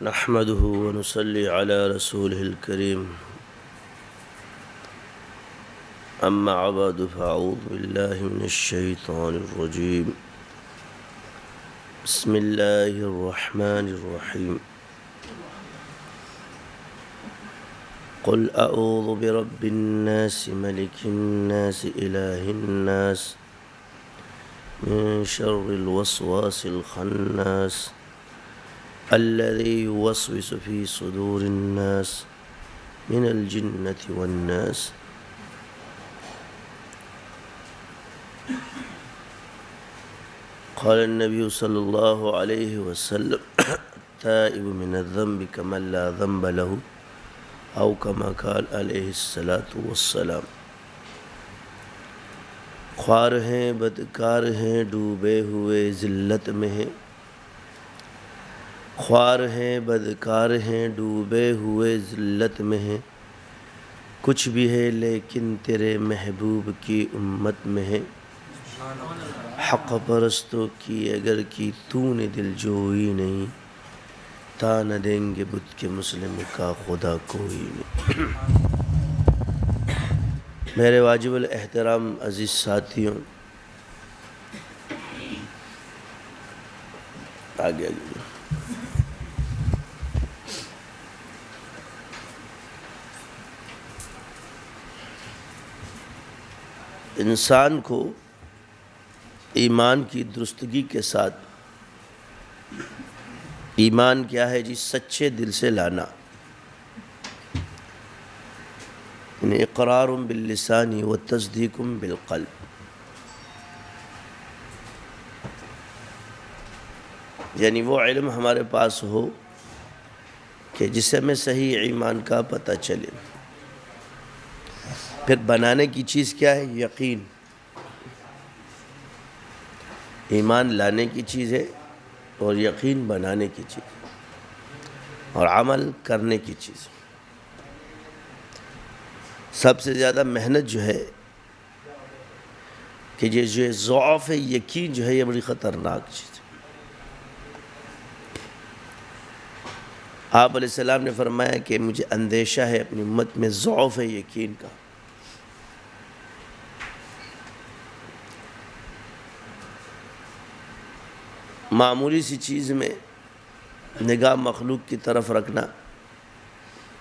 نحمده ونصلي على رسوله الكريم أما بعد فأعوذ بالله من الشيطان الرجيم بسم الله الرحمن الرحيم قل أعوذ برب الناس ملك الناس إله الناس من شر الوسواس الخناس الذي يوسوس في صدور الناس من الجنة والناس قال النبي صلى الله عليه وسلم تائب من الذنب كمن لا ذنب له أو كما قال عليه الصلاة والسلام خوار ہیں بدکار ہیں ڈوبے ہوئے ذلت میں ہیں خوار ہیں بدکار ہیں ڈوبے ہوئے ذلت میں ہیں کچھ بھی ہے لیکن تیرے محبوب کی امت میں ہے حق پرستوں کی اگر کی تو نے دل جوئی نہیں تا نہ دیں گے بت کے مسلم کا خدا کوئی نہیں۔ میرے واجب الاحترام عزیز ساتھیوں، آگے انسان کو ایمان کی درستگی کے ساتھ، ایمان کیا ہے جی؟ سچے دل سے لانا، یعنی اقرار باللسان و تصدیق بالقلب۔ یعنی وہ علم ہمارے پاس ہو کہ جسے میں صحیح ایمان کا پتہ چلے۔ پھر بنانے کی چیز کیا ہے؟ یقین۔ ایمان لانے کی چیز ہے اور یقین بنانے کی چیز اور عمل کرنے کی چیز۔ سب سے زیادہ محنت جو ہے کہ یہ ضعف یقین جو ہے یہ بڑی خطرناک چیز ہے۔ آپ علیہ السلام نے فرمایا کہ مجھے اندیشہ ہے اپنی امت میں ضعف یقین کا۔ معمولی سی چیز میں نگاہ مخلوق کی طرف رکھنا،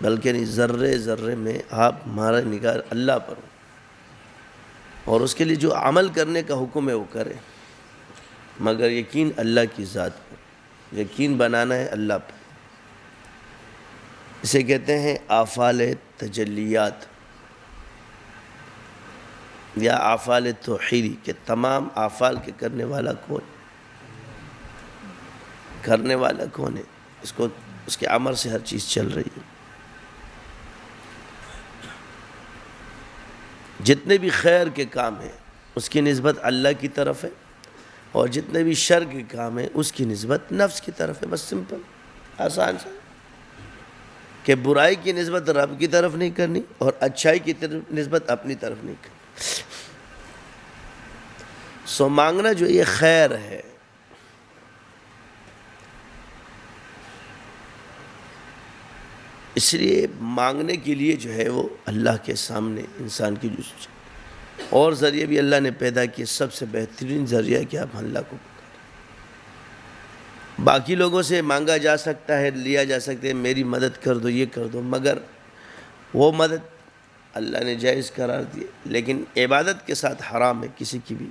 بلکہ نہیں، ذرے ذرے میں آپ ہمارا نگاہ اللہ پر ہو اور اس کے لیے جو عمل کرنے کا حکم ہے وہ کرے، مگر یقین اللہ کی ذات پر، یقین بنانا ہے اللہ پر۔ اسے کہتے ہیں آفال تجلیات یا آفال توحیدی، کہ تمام آفال کے کرنے والا کون ہے؟ کرنے والا کون ہے؟ اس کے امر سے ہر چیز چل رہی ہے۔ جتنے بھی خیر کے کام ہیں اس کی نسبت اللہ کی طرف ہے، اور جتنے بھی شر کے کام ہیں اس کی نسبت نفس کی طرف ہے۔ بس سمپل، آسان سا، کہ برائی کی نسبت رب کی طرف نہیں کرنی اور اچھائی کی نسبت اپنی طرف نہیں کرنی۔ سو مانگنا جو یہ خیر ہے، اس لیے مانگنے کے لیے جو ہے وہ اللہ کے سامنے انسان کی جستجو، اور ذریعے بھی اللہ نے پیدا کیے۔ سب سے بہترین ذریعہ کہ آپ اللہ کو پکاریں۔ باقی لوگوں سے مانگا جا سکتا ہے، لیا جا سکتا ہے، میری مدد کر دو، یہ کر دو، مگر وہ مدد اللہ نے جائز قرار دی، لیکن عبادت کے ساتھ حرام ہے۔ کسی کی بھی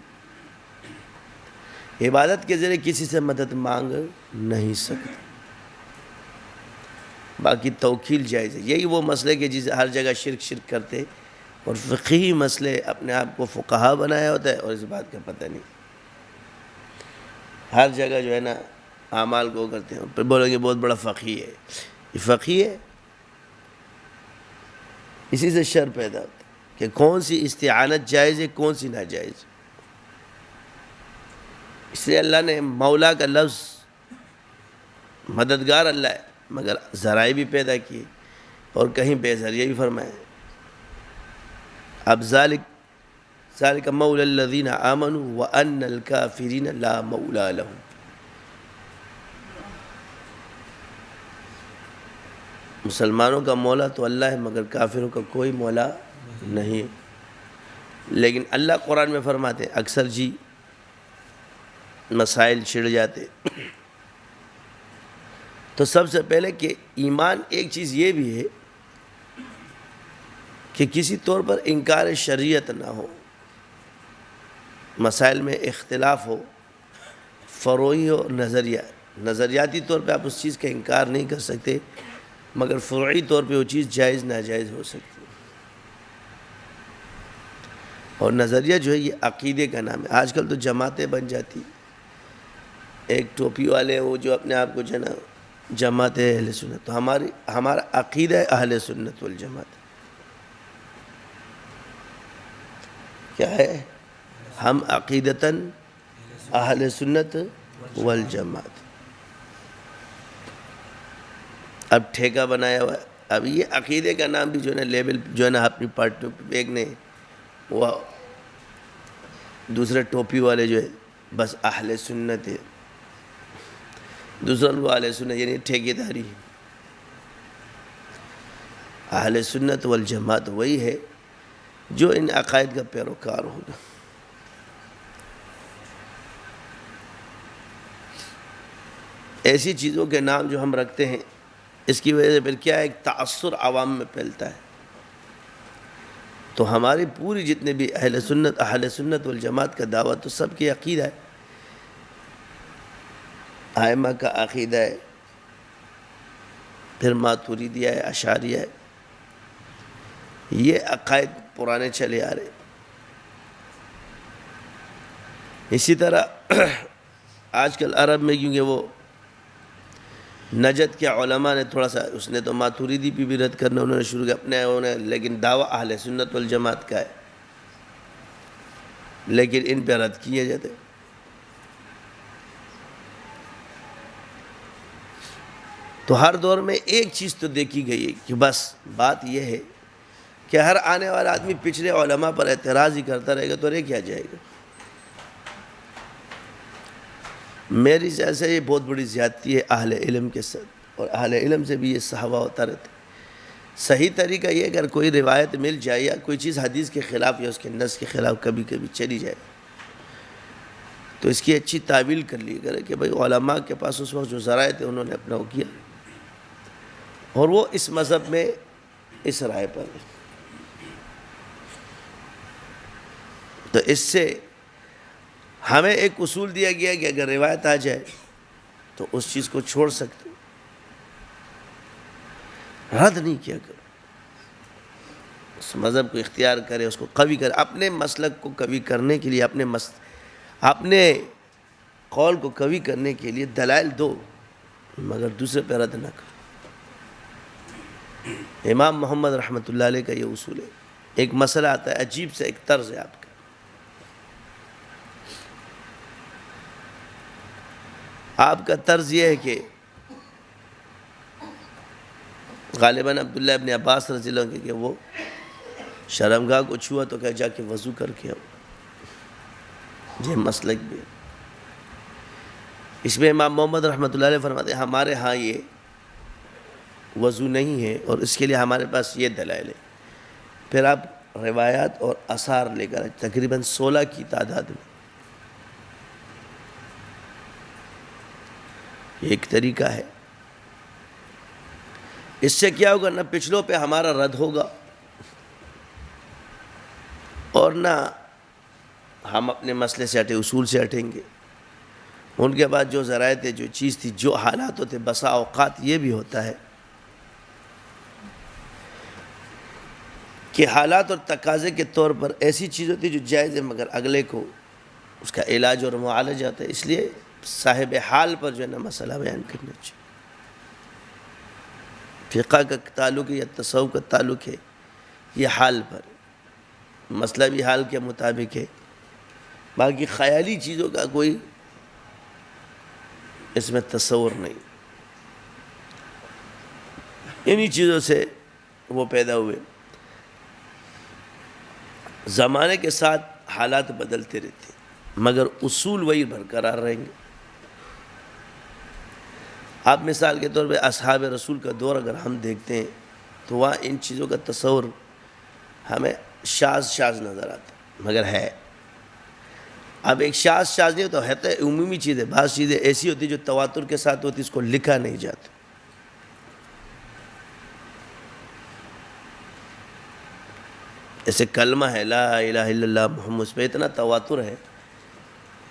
عبادت کے ذریعے کسی سے مدد مانگ نہیں سکتا۔ باقی توکیل جائز ہے۔ یہی وہ مسئلے کہ جسے ہر جگہ شرک کرتے اور فقہی مسئلے اپنے آپ کو فقہا بنایا ہوتا ہے اور اس بات کا پتہ نہیں۔ ہر جگہ جو ہے نا اعمال کو کرتے ہیں، پھر بولیں گے بہت بڑا فقیہ ہے۔ یہ فقیہ ہے، اسی سے شر پیدا ہوتا ہے کہ کون سی استعانت جائز ہے، کون سی ناجائز۔ اس لیے اللہ نے مولا کا لفظ، مددگار اللہ ہے، مگر ذرائع بھی پیدا کیے اور کہیں بے ذریعہ بھی فرمائے۔ اب ذالک مولا الذین آمنوا وان الکافرین لا مولا لهم۔ مسلمانوں کا مولا تو اللہ ہے مگر کافروں کا کوئی مولا نہیں. لیکن اللہ قرآن میں فرماتے ہیں اکثر جی مسائل چھڑ جاتے. تو سب سے پہلے کہ ایمان ایک چیز یہ بھی ہے کہ کسی طور پر انکار شریعت نہ ہو، مسائل میں اختلاف ہو، فروعی ہو، نظریاتی طور پہ آپ اس چیز کا انکار نہیں کر سکتے، مگر فروعی طور پہ وہ چیز جائز ناجائز ہو سکتی ہے. اور نظریہ جو ہے یہ عقیدے کا نام ہے. آج کل تو جماعتیں بن جاتی، ایک ٹوپی والے وہ جو اپنے آپ کو جو ہے نا جماعت اہل سنت، تو ہمارا عقیدہ ہے اہل سنت والجماعت. کیا ہے؟ ہم عقیدتاً اہل سنت والجماعت. اب ٹھیکہ بنایا ہوا ہے. اب یہ عقیدے کا نام بھی جو ہے نا لیبل جو ہے نا اپنی پارٹیوں پہ پھینکنے، وہ دوسرے ٹوپی والے جو ہے بس اہل سنت ہے، دوسروں کو اہل سنت یعنی ٹھیکے داری. اہل سنت والجماعت وہی ہے جو ان عقائد کا پیروکار ہوگا. ایسی چیزوں کے نام جو ہم رکھتے ہیں اس کی وجہ سے پھر کیا ہے، ایک تعصر عوام میں پھیلتا ہے. تو ہماری پوری جتنے بھی اہل سنت والجماعت کا دعوت تو سب کی عقیدہ ہے، ائمہ کا عقیدہ ہے، پھر ماتوریدیہ ہے، اشعریہ ہے. یہ عقائد پرانے چلے آ رہے. اسی طرح آج کل عرب میں کیونکہ وہ نجد کے علماء نے تھوڑا سا اس نے تو ماتوریدی پہ بھی رد کرنا انہوں نے شروع کیا اپنے لیکن دعویٰ اہل سنت والجماعت کا ہے، لیکن ان پہ رد کیے جاتے. تو ہر دور میں ایک چیز تو دیکھی گئی ہے کہ بس بات یہ ہے کہ ہر آنے والا آدمی پچھلے علماء پر اعتراض ہی کرتا رہے گا تو رہ کیا جائے گا. میری جیسے یہ بہت بڑی زیادتی ہے اہل علم کے ساتھ، اور اہل علم سے بھی یہ صحابہ ہوتا رہتا ہے. صحیح طریقہ یہ اگر کوئی روایت مل جائے یا کوئی چیز حدیث کے خلاف یا اس کے نص کے خلاف کبھی کبھی چلی جائے تو اس کی اچھی تعویل کر لی کرے کہ بھئی علماء کے پاس اس وقت جو ذرائع تھے انہوں نے اپنا وہ کیا اور وہ اس مذہب میں اس رائے پر ہے. تو اس سے ہمیں ایک اصول دیا گیا کہ اگر روایت آ جائے تو اس چیز کو چھوڑ سکتے، رد نہیں کیا کرو، اس مذہب کو اختیار کرے، اس کو قوی کرے، اپنے مسلک کو قوی کرنے کے لیے اپنے قول کو قوی کرنے کے لیے دلائل دو، مگر دوسرے پہ رد نہ کرو. امام محمد رحمۃ اللہ علیہ کا یہ اصول ہے. ایک مسئلہ آتا ہے عجیب سے ایک طرز ہے آپ کا. آپ کا طرز یہ ہے کہ غالباً عبداللہ ابن عباس رضی اللہ عنہ کہ وہ شرمگاہ کو چھوا تو کہ جا کے وضو کر کے آؤ. یہ مسلک بھی ہے. اس میں امام محمد رحمۃ اللہ علیہ فرماتے ہیں ہمارے ہاں یہ وضو نہیں ہے اور اس کے لیے ہمارے پاس یہ دلائل ہے. پھر آپ روایات اور آثار لے کر تقریباً 16 کی تعداد میں. یہ ایک طریقہ ہے. اس سے کیا ہوگا، نہ پچھلوں پہ ہمارا رد ہوگا اور نہ ہم اپنے مسئلے سے ہٹے اصول سے ہٹیں گے. ان کے بعد جو ذرائع تھے، جو چیز تھی، جو حالات ہوتے، بسا اوقات یہ بھی ہوتا ہے کہ حالات اور تقاضے کے طور پر ایسی چیز ہوتی جو جائز ہے مگر اگلے کو اس کا علاج اور معالجہ ہوتا ہے. اس لیے صاحب حال پر جو ہے نا مسئلہ بیان کرنا چاہیے. فقہ کا تعلق ہے یا تصوف کا تعلق ہے یہ حال پر، مسئلہ بھی حال کے مطابق ہے. باقی خیالی چیزوں کا کوئی اس میں تصور نہیں. انہی چیزوں سے وہ پیدا ہوئے. زمانے کے ساتھ حالات بدلتے رہتے مگر اصول وہی برقرار رہیں گے. آپ مثال کے طور پہ اصحاب رسول کا دور اگر ہم دیکھتے ہیں تو وہاں ان چیزوں کا تصور ہمیں شاذ نظر آتا ہے، مگر ہے۔ اب ایک شاذ نہیں ہوتا، ہے تو عمومی چیز ہے، بعض چیزیں ایسی ہوتی جو تواتر کے ساتھ ہوتی، اس کو لکھا نہیں جاتا۔ جیسے کلمہ ہے لا الہ الا اللہ محمد، اس پہ اتنا تواتر ہے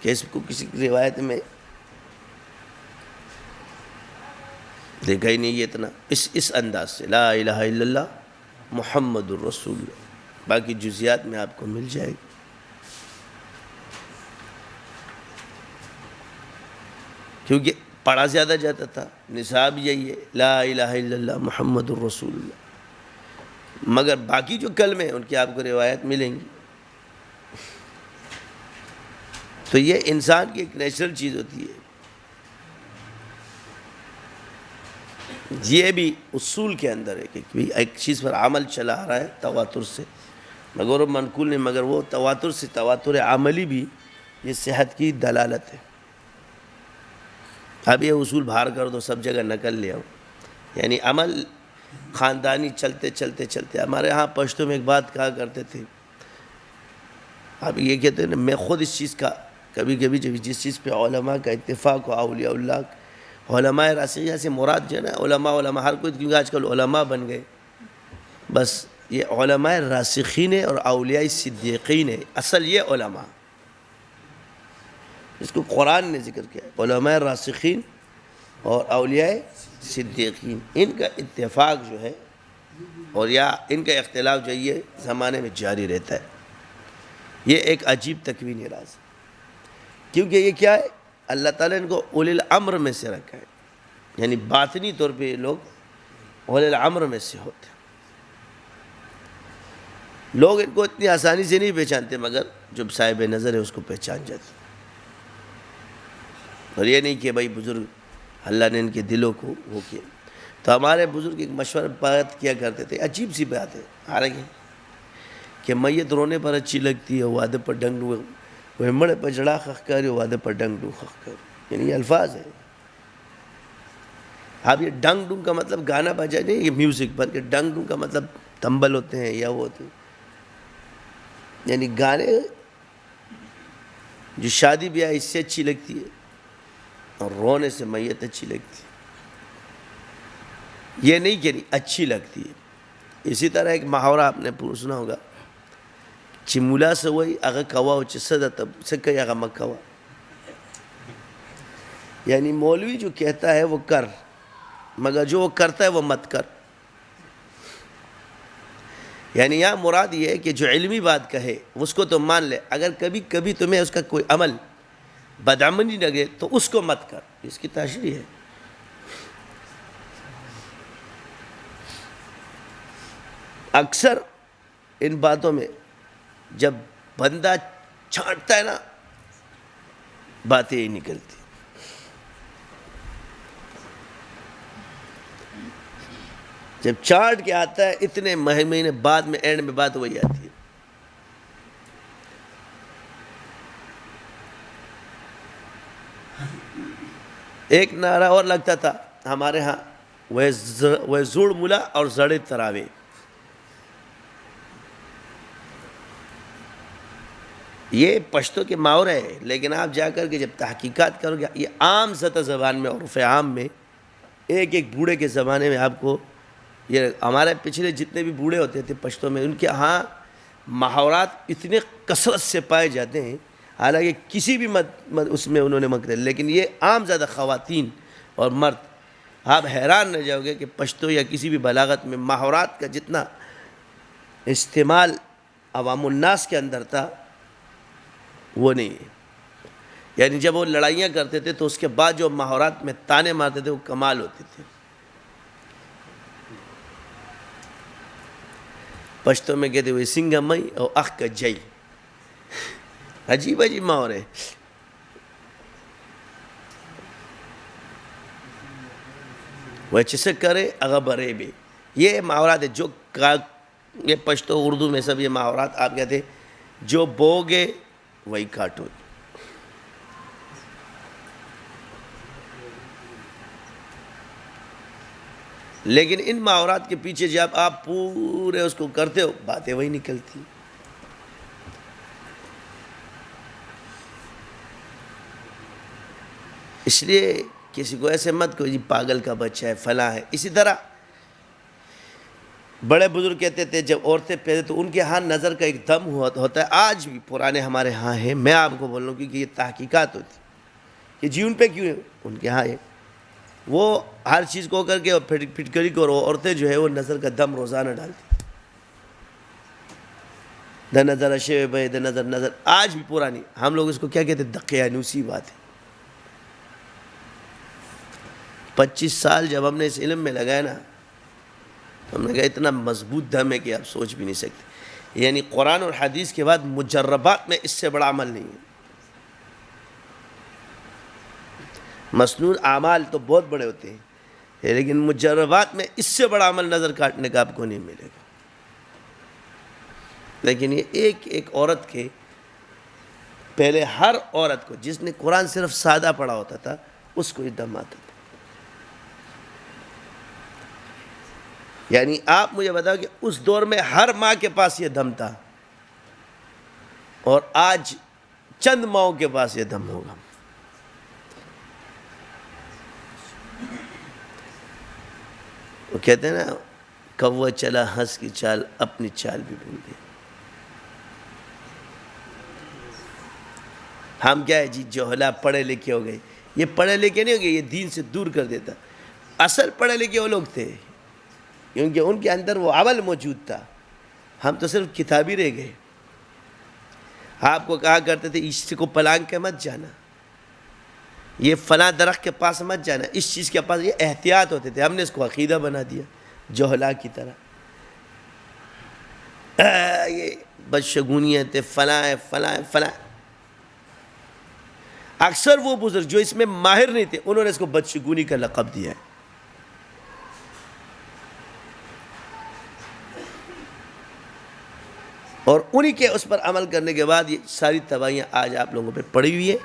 کہ اس کو کسی روایت میں دیکھا ہی نہیں یہ اتنا، اس انداز سے لا الہ الا اللہ محمد الرسول اللہ۔ باقی جزیات میں آپ کو مل جائے گی۔ کیونکہ پڑھا زیادہ جاتا تھا، نصاب یہی ہے لا الہ الا اللہ محمد الرسول اللہ، مگر باقی جو کلمے ہیں ان کی آپ کو روایت ملیں گی۔ تو یہ انسان کی ایک نیچرل چیز ہوتی ہے، یہ بھی اصول کے اندر ہے کہ ایک چیز پر عمل چلا آ رہا ہے تواتر سے، مگر وہ منقول نہیں، مگر وہ تواتر سے تواتر عملی بھی یہ صحت کی دلالت ہے۔ اب یہ اصول باہر کر دو، سب جگہ نقل لے آؤ، یعنی عمل خاندانی چلتے ہمارے ہاں پشتوں میں ایک بات کہا کرتے تھے، اب یہ کہتے ہیں میں خود اس چیز کا کبھی جب جس چیز پہ علماء کا اتفاق ہو، اولیاء اللہ علماء راسخین سے مراد جو ہے نا علماء ہر کوئی، کیونکہ آج کل علماء بن گئے، بس یہ علماء راسخین ہے اور اولیاء صدیقین ہے، اصل یہ علماء جس کو قرآن نے ذکر کیا ہے، علماء راسخین اور اولیاء صدیقین، ان کا اتفاق جو ہے اور یا ان کا اختلاف جو ہے یہ زمانے میں جاری رہتا ہے۔ یہ ایک عجیب تکوین راز ہے، کیونکہ یہ کیا ہے، اللہ تعالیٰ نے ان کو اولی الامر میں سے رکھا ہے، یعنی باطنی طور پہ یہ لوگ اولی الامر میں سے ہوتے ہیں۔ لوگ ان کو اتنی آسانی سے نہیں پہچانتے، مگر جو صاحب نظر ہے اس کو پہچان جاتے۔ اور یہ نہیں کہ بھائی بزرگ اللہ نے ان کے دلوں کو وہ کیا، تو ہمارے بزرگ ایک مشورہ بات کیا کرتے تھے، عجیب سی بات ہے حالانکہ کہ میت رونے پر اچھی لگتی ہے، وعدے پر ڈنگ ڈو، وہ مڑے پر جڑا خخ کر، وعدے پر ڈنگ ڈو خخ کر، یعنی یہ الفاظ ہے۔ اب یہ ڈنگ ڈونگ کا مطلب گانا بجا نہیں، یہ میوزک، بلکہ ڈنگ ڈونگ کا مطلب تنبل ہوتے ہیں یا وہ ہوتے ہیں، یعنی گانے جو شادی بیاہ اس سے اچھی لگتی ہے اور رونے سے میت اچھی لگتی ہے، یہ نہیں کہ اچھی لگتی ہے۔ اسی طرح ایک محاورہ آپ نے سنا ہوگا، چمولا سے وہی اگر کوا ہو چسدا تب سکے اگر مکوا، یعنی مولوی جو کہتا ہے وہ کر، مگر جو وہ کرتا ہے وہ مت کر۔ یعنی یہاں مراد یہ ہے کہ جو علمی بات کہے اس کو تو مان لے، اگر کبھی تمہیں اس کا کوئی عمل بدعملی لگے تو اس کو مت کر، اس کی تشریح ہے۔ اکثر ان باتوں میں جب بندہ چھانٹتا ہے نا، باتیں ہی نکلتی، جب چاٹ کے آتا ہے اتنے مہینے بعد میں اینڈ میں بات وہی آتی ہے۔ ایک نعرہ اور لگتا تھا ہمارے ہاں، وہ زوڑ ملا اور زڑے تراوے، یہ پشتو کے محاورے ہے، لیکن آپ جا کر کے جب تحقیقات کرو گے یہ عام سطح زبان میں، عرف عام میں، ایک بوڑھے کے زمانے میں آپ کو یہ ہمارے پچھلے جتنے بھی بوڑھے ہوتے تھے پشتوں میں، ان کے ہاں محاورات اتنے کثرت سے پائے جاتے ہیں، حالانکہ کسی بھی اس میں انہوں نے مکر، لیکن یہ عام زیادہ خواتین اور مرد، آپ حیران رہ جاؤ گے کہ پشتو یا کسی بھی بلاغت میں محاورات کا جتنا استعمال عوام الناس کے اندر تھا وہ نہیں ہے۔ یعنی جب وہ لڑائیاں کرتے تھے تو اس کے بعد جو محاورات میں تانے مارتے تھے وہ کمال ہوتے تھے۔ پشتو میں کہتے ہوئے سنگا مئی اور اخ کا جئی، عجیب محاورے۔ وہ چسے کرے اگر برے بے، یہ محاورات ہے جو یہ پشتو اردو میں سب یہ محاورات آپ کہتے ہیں جو بوگے وہی کاٹو۔ لیکن ان محاورات کے پیچھے جب آپ پورے اس کو کرتے ہو باتیں وہی نکلتی. اس لیے کسی کو ایسے مت کو جی پاگل کا بچہ ہے فلاں ہے. اسی طرح بڑے بزرگ کہتے تھے جب عورتیں پیدا تو ان کے ہاں نظر کا ایک دم ہوتا ہے. آج بھی پرانے ہمارے ہاں ہیں. میں آپ کو بول رہا ہوں کیونکہ یہ تحقیقات ہوتی کہ جی ان پہ کیوں ہے, ان کے ہاں ہے. وہ ہر چیز کو کر کے اور پھٹکری کو عورتیں جو ہے وہ نظر کا دم روزانہ ڈالتی. د نظر اشے بھائی د نظر آج بھی پرانی. ہم لوگ اس کو کیا کہتے ہیں دقیانوسی بات ہے. 25 سال جب ہم نے اس علم میں لگایا نا, ہم نے کہا اتنا مضبوط دم ہے کہ آپ سوچ بھی نہیں سکتے. یعنی قرآن اور حدیث کے بعد مجربات میں اس سے بڑا عمل نہیں ہے. مسنون اعمال تو بہت بڑے ہوتے ہیں لیکن مجربات میں اس سے بڑا عمل نظر کاٹنے کا آپ کو نہیں ملے گا. لیکن یہ ایک عورت کے پہلے ہر عورت کو جس نے قرآن صرف سادہ پڑھا ہوتا تھا اس کو یہ دم آتا تھا. یعنی آپ مجھے بتاؤ کہ اس دور میں ہر ماں کے پاس یہ دم تھا اور آج چند ماؤں کے پاس یہ دم ہوگا. وہ کہتے ہیں نا کوا چلا ہنس کی چال اپنی چال بھی بھول گئے. ہم کیا ہے جی جوہلا پڑھے لکھے ہو گئے. یہ پڑھے لکھے نہیں ہو گئے, یہ دین سے دور کر دیتا. اصل پڑھے لکھے وہ لوگ تھے کیونکہ ان کے اندر وہ عمل موجود تھا. ہم تو صرف کتابی رہ گئے. آپ کو کہا کرتے تھے اس کو پلانگ کے مت جانا, یہ فلاں درخت کے پاس مت جانا, اس چیز کے پاس. یہ احتیاط ہوتے تھے. ہم نے اس کو عقیدہ بنا دیا جوہلا کی طرح. یہ بدشگونیت ہے فلاں ہے فلاں ہے فلاں. اکثر وہ بزرگ جو اس میں ماہر نہیں تھے انہوں نے اس کو بدشگونی کا لقب دیا ہے. اور انہی کے اس پر عمل کرنے کے بعد یہ ساری تباہیاں آج آپ لوگوں پہ پڑی ہوئی ہیں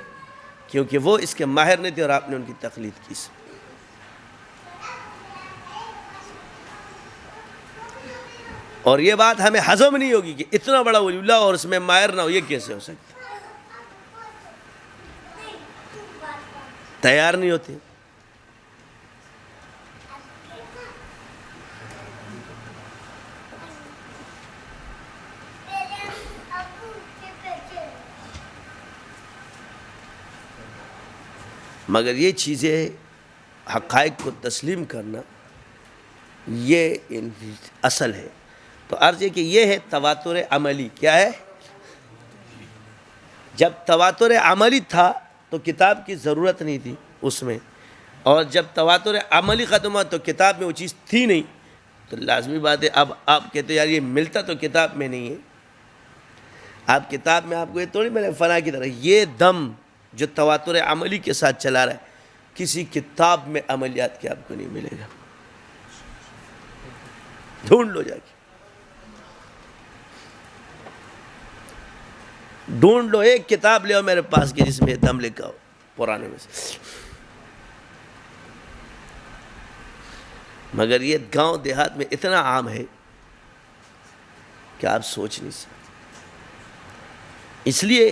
کیونکہ وہ اس کے ماہر نہیں تھے اور آپ نے ان کی تقلید کی. اور یہ بات ہمیں ہضم نہیں ہوگی کہ اتنا بڑا ولی اللہ اور اس میں ماہر نہ ہو. یہ کیسے ہو سکتا؟ تیار نہیں ہوتے. مگر یہ چیزیں حقائق کو تسلیم کرنا یہ اصل ہے. تو عرض ہے کہ یہ ہے تواتر عملی. کیا ہے؟ جب تواتر عملی تھا تو کتاب کی ضرورت نہیں تھی اس میں, اور جب تواتر عملی ختم ہوا تو کتاب میں وہ چیز تھی نہیں. تو لازمی بات ہے اب آپ کہتے ہیں یار یہ ملتا تو کتاب میں نہیں ہے. آپ کتاب میں آپ کو یہ تھوڑی ملے فلاں کی طرح. یہ دم جو تواتر عملی کے ساتھ چلا رہا ہے کسی کتاب میں عملیات کے آپ کو نہیں ملے گا. ڈھونڈ لو جا کے, ڈھونڈ لو. ایک کتاب لے آؤ میرے پاس کے جس میں دم لکھا ہو پرانے میں سے. مگر یہ گاؤں دیہات میں اتنا عام ہے کہ آپ سوچ نہیں سکتے. اس لیے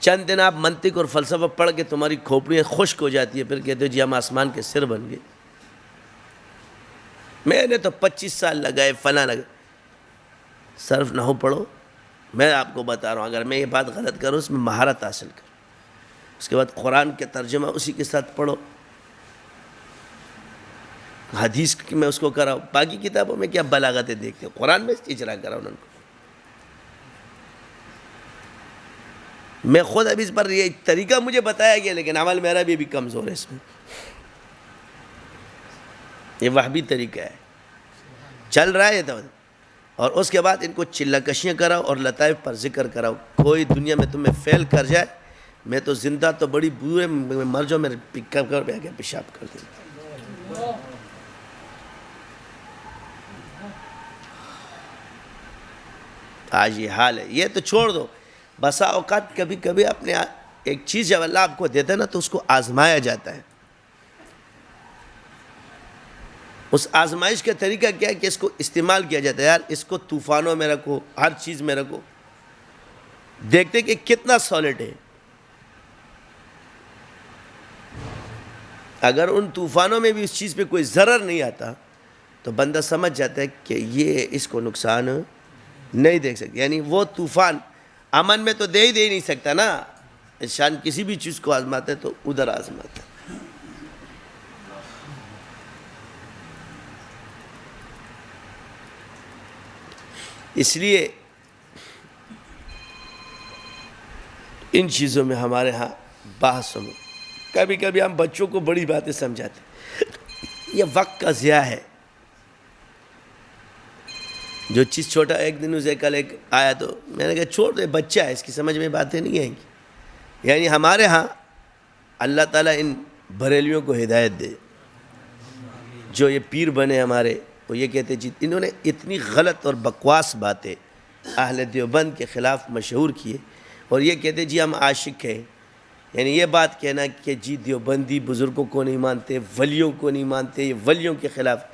چند دن آپ منطق اور فلسفہ پڑھ کے تمہاری کھوپڑیاں خشک ہو جاتی ہے, پھر کہتے ہو جی ہم آسمان کے سر بن گئے. میں نے تو 25 سال لگائے فلاں لگائے. صرف نحو پڑھو. میں آپ کو بتا رہا ہوں اگر میں یہ بات غلط کروں اس میں مہارت حاصل کرو. اس کے بعد قرآن کے ترجمہ اسی کے ساتھ پڑھو. حدیث کی میں اس کو کراؤ. باقی کتابوں میں کیا بلاغتیں دیکھتے ہو, قرآن میں اجرا کراؤ ان کو. میں خود اب اس پر یہ طریقہ مجھے بتایا گیا لیکن عمل میرا بھی کمزور ہے اس میں. یہ وہابی طریقہ ہے چل رہا ہے تو. اور اس کے بعد ان کو چلہ کشیاں کراؤ اور لطائف پر ذکر کراؤ. کوئی دنیا میں تمہیں فیل کر جائے میں تو زندہ تو بڑی بوئے مر جاؤ میرے پک اپ کر کے پیشاب کر دیں. آج یہ حال ہے. یہ تو چھوڑ دو. بسا اوقات کبھی کبھی اپنے ایک چیز جب اللہ آپ کو دیتا ہے نا تو اس کو آزمایا جاتا ہے. اس آزمائش کا طریقہ کیا ہے کہ اس کو استعمال کیا جاتا ہے. یار اس کو طوفانوں میں رکھو، ہر چیز میں رکھو، دیکھتے کہ کتنا سالڈ ہے. اگر ان طوفانوں میں بھی اس چیز پہ کوئی ضرر نہیں آتا تو بندہ سمجھ جاتا ہے کہ یہ اس کو نقصان نہیں دیکھ سکتا. یعنی وہ طوفان امن میں تو دے ہی نہیں سکتا نا. انسان کسی بھی چیز کو آزماتا ہے تو ادھر آزماتا ہے. اس لیے ان چیزوں میں ہمارے ہاں بحث میں کبھی کبھی ہم بچوں کو بڑی باتیں سمجھاتے ہیں. یہ وقت کا ضیاع ہے. جو چیز چھوٹا، ایک دن اسے کل ایک آیا تو میں نے کہا چھوڑ دے، بچہ ہے، اس کی سمجھ میں باتیں نہیں آئیں گی. یعنی ہمارے ہاں اللہ تعالیٰ ان بریلیوں کو ہدایت دے جو یہ پیر بنے ہمارے. وہ یہ کہتے جی انہوں نے اتنی غلط اور بکواس باتیں اہل دیوبند کے خلاف مشہور کیے اور یہ کہتے جی ہم عاشق ہیں. یعنی یہ بات کہنا کہ جی دیوبندی بزرگوں کو نہیں مانتے، ولیوں کو نہیں مانتے، یہ ولیوں کے خلاف.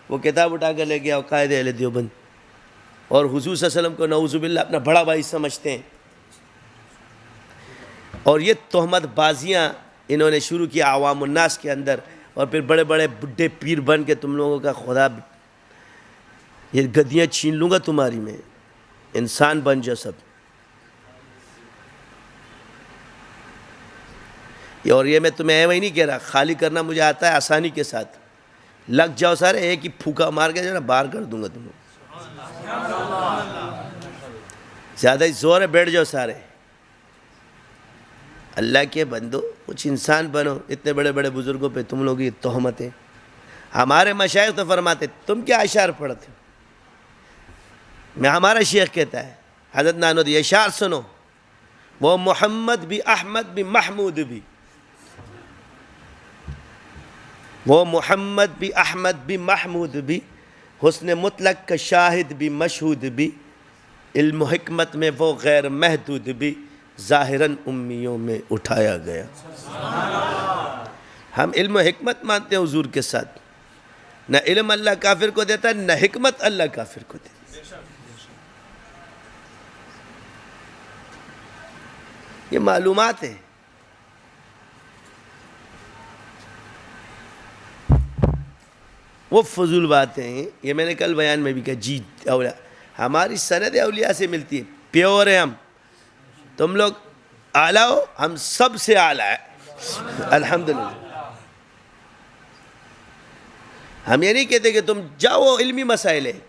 وہ کتاب اٹھا کر لے گیا عقائد اہل دیوبند اور حضور صلی اللہ علیہ وسلم کو نعوذ باللہ اپنا بڑا بھائی سمجھتے ہیں. اور یہ تہمت بازیاں انہوں نے شروع کیا عوام الناس کے اندر. اور پھر بڑے بڑے بڈھے پیر بن کے تم لوگوں کا خدا یہ گدیاں چھین لوں گا تمہاری، میں انسان بن جاؤ سب. اور یہ میں تمہیں ایویں نہیں کہہ رہا، خالی کرنا مجھے آتا ہے آسانی کے ساتھ. لگ جاؤ سارے، ایک ہی پھوکا مار کے جو نا باہر کر دوں گا تم لوگ. زیادہ ہی زور ہے، بیٹھ جاؤ سارے. اللہ کے بندو کچھ انسان بنو. اتنے بڑے بڑے بزرگوں پہ تم لوگ یہ تہمتیں. ہمارے مشائخ تو فرماتے تم کیا اشعار پڑھتے ہو. میں ہمارا شیخ کہتا ہے حضرت نانوتوی، یہ اشعار سنو. وہ محمد بھی، احمد بھی، محمود بھی. وہ محمد بھی، احمد بھی، محمود بھی، حسن مطلق کا شاہد بھی، مشہود بھی، علم و حکمت میں وہ غیر محدود بھی، ظاہراً امیوں میں اٹھایا گیا. ہم علم و حکمت مانتے ہیں حضور کے ساتھ. نہ علم اللہ کافر کو دیتا ہے، نہ حکمت اللہ کافر کو دیتا ہے. یہ معلومات ہیں. وہ فضول باتیں ہیں. یہ میں نے کل بیان میں بھی کہا جی اولیاء ہماری سند اولیاء سے ملتی ہے، پیور ہے. ہم تم لوگ اعلیٰ ہو، ہم سب سے اعلیٰ ہے الحمدللہ. ہم یہ نہیں کہتے کہ تم جاؤ علمی مسائل ہے،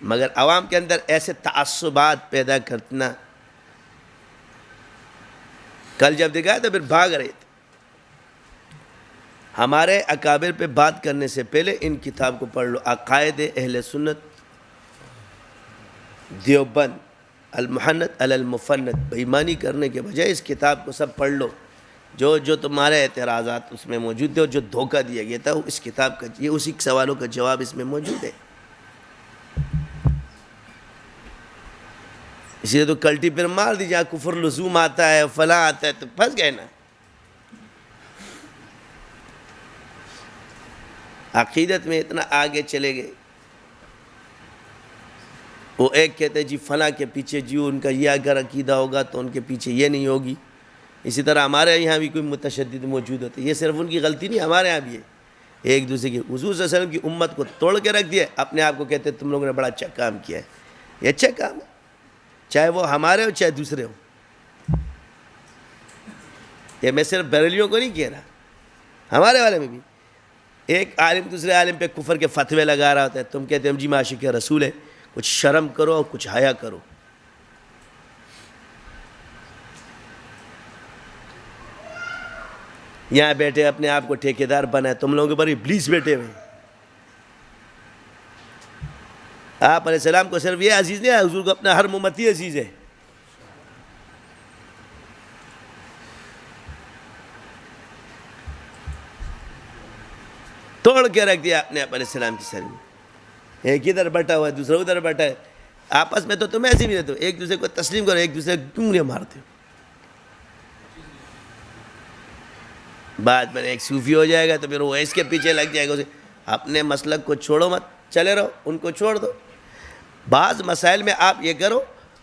مگر عوام کے اندر ایسے تعصبات پیدا کرنا. کل جب دکھایا تو پھر بھاگ رہے تھے. ہمارے اکابر پہ بات کرنے سے پہلے ان کتاب کو پڑھ لو. عقائد اہل سنت دیوبند المحنت علی المفند. بےایمانی کرنے کے بجائے اس کتاب کو سب پڑھ لو. جو تمہارے اعتراضات اس میں موجود ہے اور جو دھوکہ دیا گیا تھا اس کتاب کا، یہ اسی سوالوں کا جواب اس میں موجود ہے. اسی لیے تو کلٹی پھر مار دی، جہاں کفر لزوم آتا ہے فلاں آتا ہے تو پھنس گئے نا. عقیدت میں اتنا آگے چلے گئے. وہ ایک کہتے جی فلاں کے پیچھے جی ان کا یہ اگر عقیدہ ہوگا تو ان کے پیچھے یہ نہیں ہوگی. اسی طرح ہمارے یہاں بھی کوئی متشدد موجود ہوتے. یہ صرف ان کی غلطی نہیں، ہمارے یہاں بھی ہے. ایک دوسرے کی حضور صلی اللہ علیہ وسلم کی امت کو توڑ کے رکھ دیا. اپنے آپ کو کہتے تم لوگوں نے بڑا اچھا کام کیا ہے. یہ اچھا کام ہے، چاہے وہ ہمارے ہو چاہے دوسرے ہوں. یہ میں صرف بریلیوں کو نہیں کہہ رہا، ہمارے والے میں بھی. ایک عالم دوسرے عالم پہ کفر کے فتوے لگا رہا ہوتا ہے. تم کہتے ہم جی عاشق رسول ہے. کچھ شرم کرو اور کچھ حیا کرو. یہاں بیٹھے اپنے آپ کو ٹھیکیدار بنائے. تم لوگوں کے پر ابلیس بیٹھے ہوئے. آپ علیہ السلام کو صرف یہ عزیز نہیں ہے، حضور کو اپنا ہر امتی عزیز ہے. توڑ کے رکھ دیا اپنے آپ علیہ السلام کی سر میں. ایک ادھر بیٹھا ہوا ہے، دوسرا ادھر بیٹھا ہے. آپس میں تو تم ایسے بھی رہتے ہو، ایک دوسرے کو تسلیم کرو، ایک دوسرے کو کیوں مارتے ہو. بعد میں ایک صوفی ہو جائے گا تو پھر وہ اس کے پیچھے لگ جائے گا. اسے اپنے مسلک کو چھوڑو مت، چلے رہو، ان کو چھوڑ دو. بعض مسائل میں آپ یہ کرو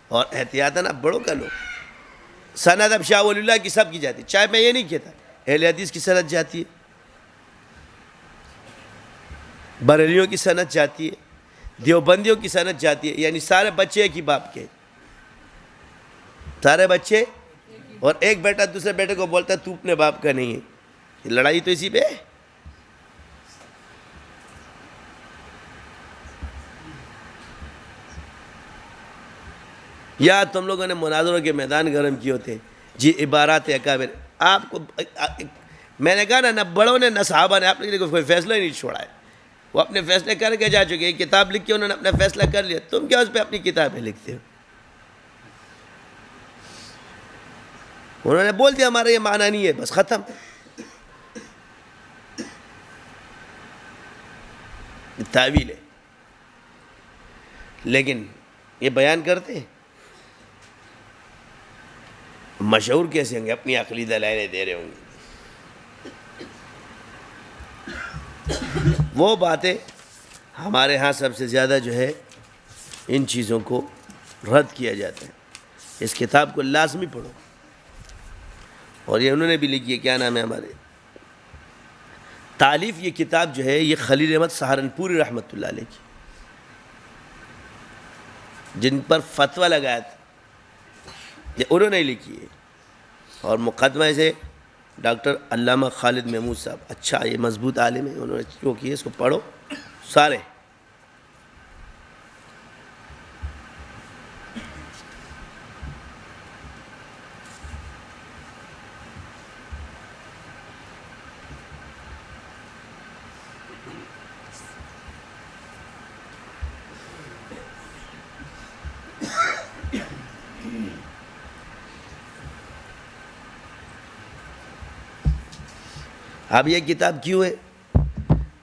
اور احتیاطاً آپ بڑوں کا لو. سند اب شاہ ولی اللہ کی سب کی جاتی ہے، چاہے میں یہ نہیں کہتا اہل حدیث کی سند جاتی ہے، بریلیوں کی سند جاتی ہے، دیوبندیوں کی سند جاتی ہے، یعنی سارے بچے ایک ہی باپ کے، سارے بچے. اور ایک بیٹا دوسرے بیٹے کو بولتا ہے تو اپنے باپ کا نہیں ہے. لڑائی تو اسی پہ ہے. یا تم لوگوں نے مناظروں کے میدان گرم کیے ہوتے جی، عبارات اکابر. آپ کو میں نے کہا نا، نہ بڑوں نے نہ صحابہ نے آپ نے کوئی فیصلہ ہی نہیں چھوڑا ہے. وہ اپنے فیصلے کر کے جا چکے. ایک کتاب لکھ کے انہوں نے اپنا فیصلہ کر لیا، تم کیا اس پہ اپنی کتابیں لکھتے ہو؟ انہوں نے بول دیا ہمارا یہ معنی نہیں ہے، بس ختم. تعویل ہے. لیکن یہ بیان کرتے ہیں مشہور کیسے ہوں گے؟ اپنی عقلی دلائلیں دے رہے ہوں گے. وہ باتیں ہمارے ہاں سب سے زیادہ جو ہے ان چیزوں کو رد کیا جاتا ہے. اس کتاب کو لازمی پڑھو. اور یہ انہوں نے بھی لکھی ہے، کیا نام ہے ہمارے تالیف. یہ کتاب جو ہے یہ خلیل احمد سہارنپوری رحمۃ اللہ علیہ کی، جن پر فتویٰ لگایا تھا، یہ انہوں نے لکھی ہے. اور مقدمہ سے ڈاکٹر علامہ خالد محمود صاحب، اچھا یہ مضبوط عالم ہے، انہوں نے جو کی ہے اس کو پڑھو سارے. اب یہ کتاب کیوں ہے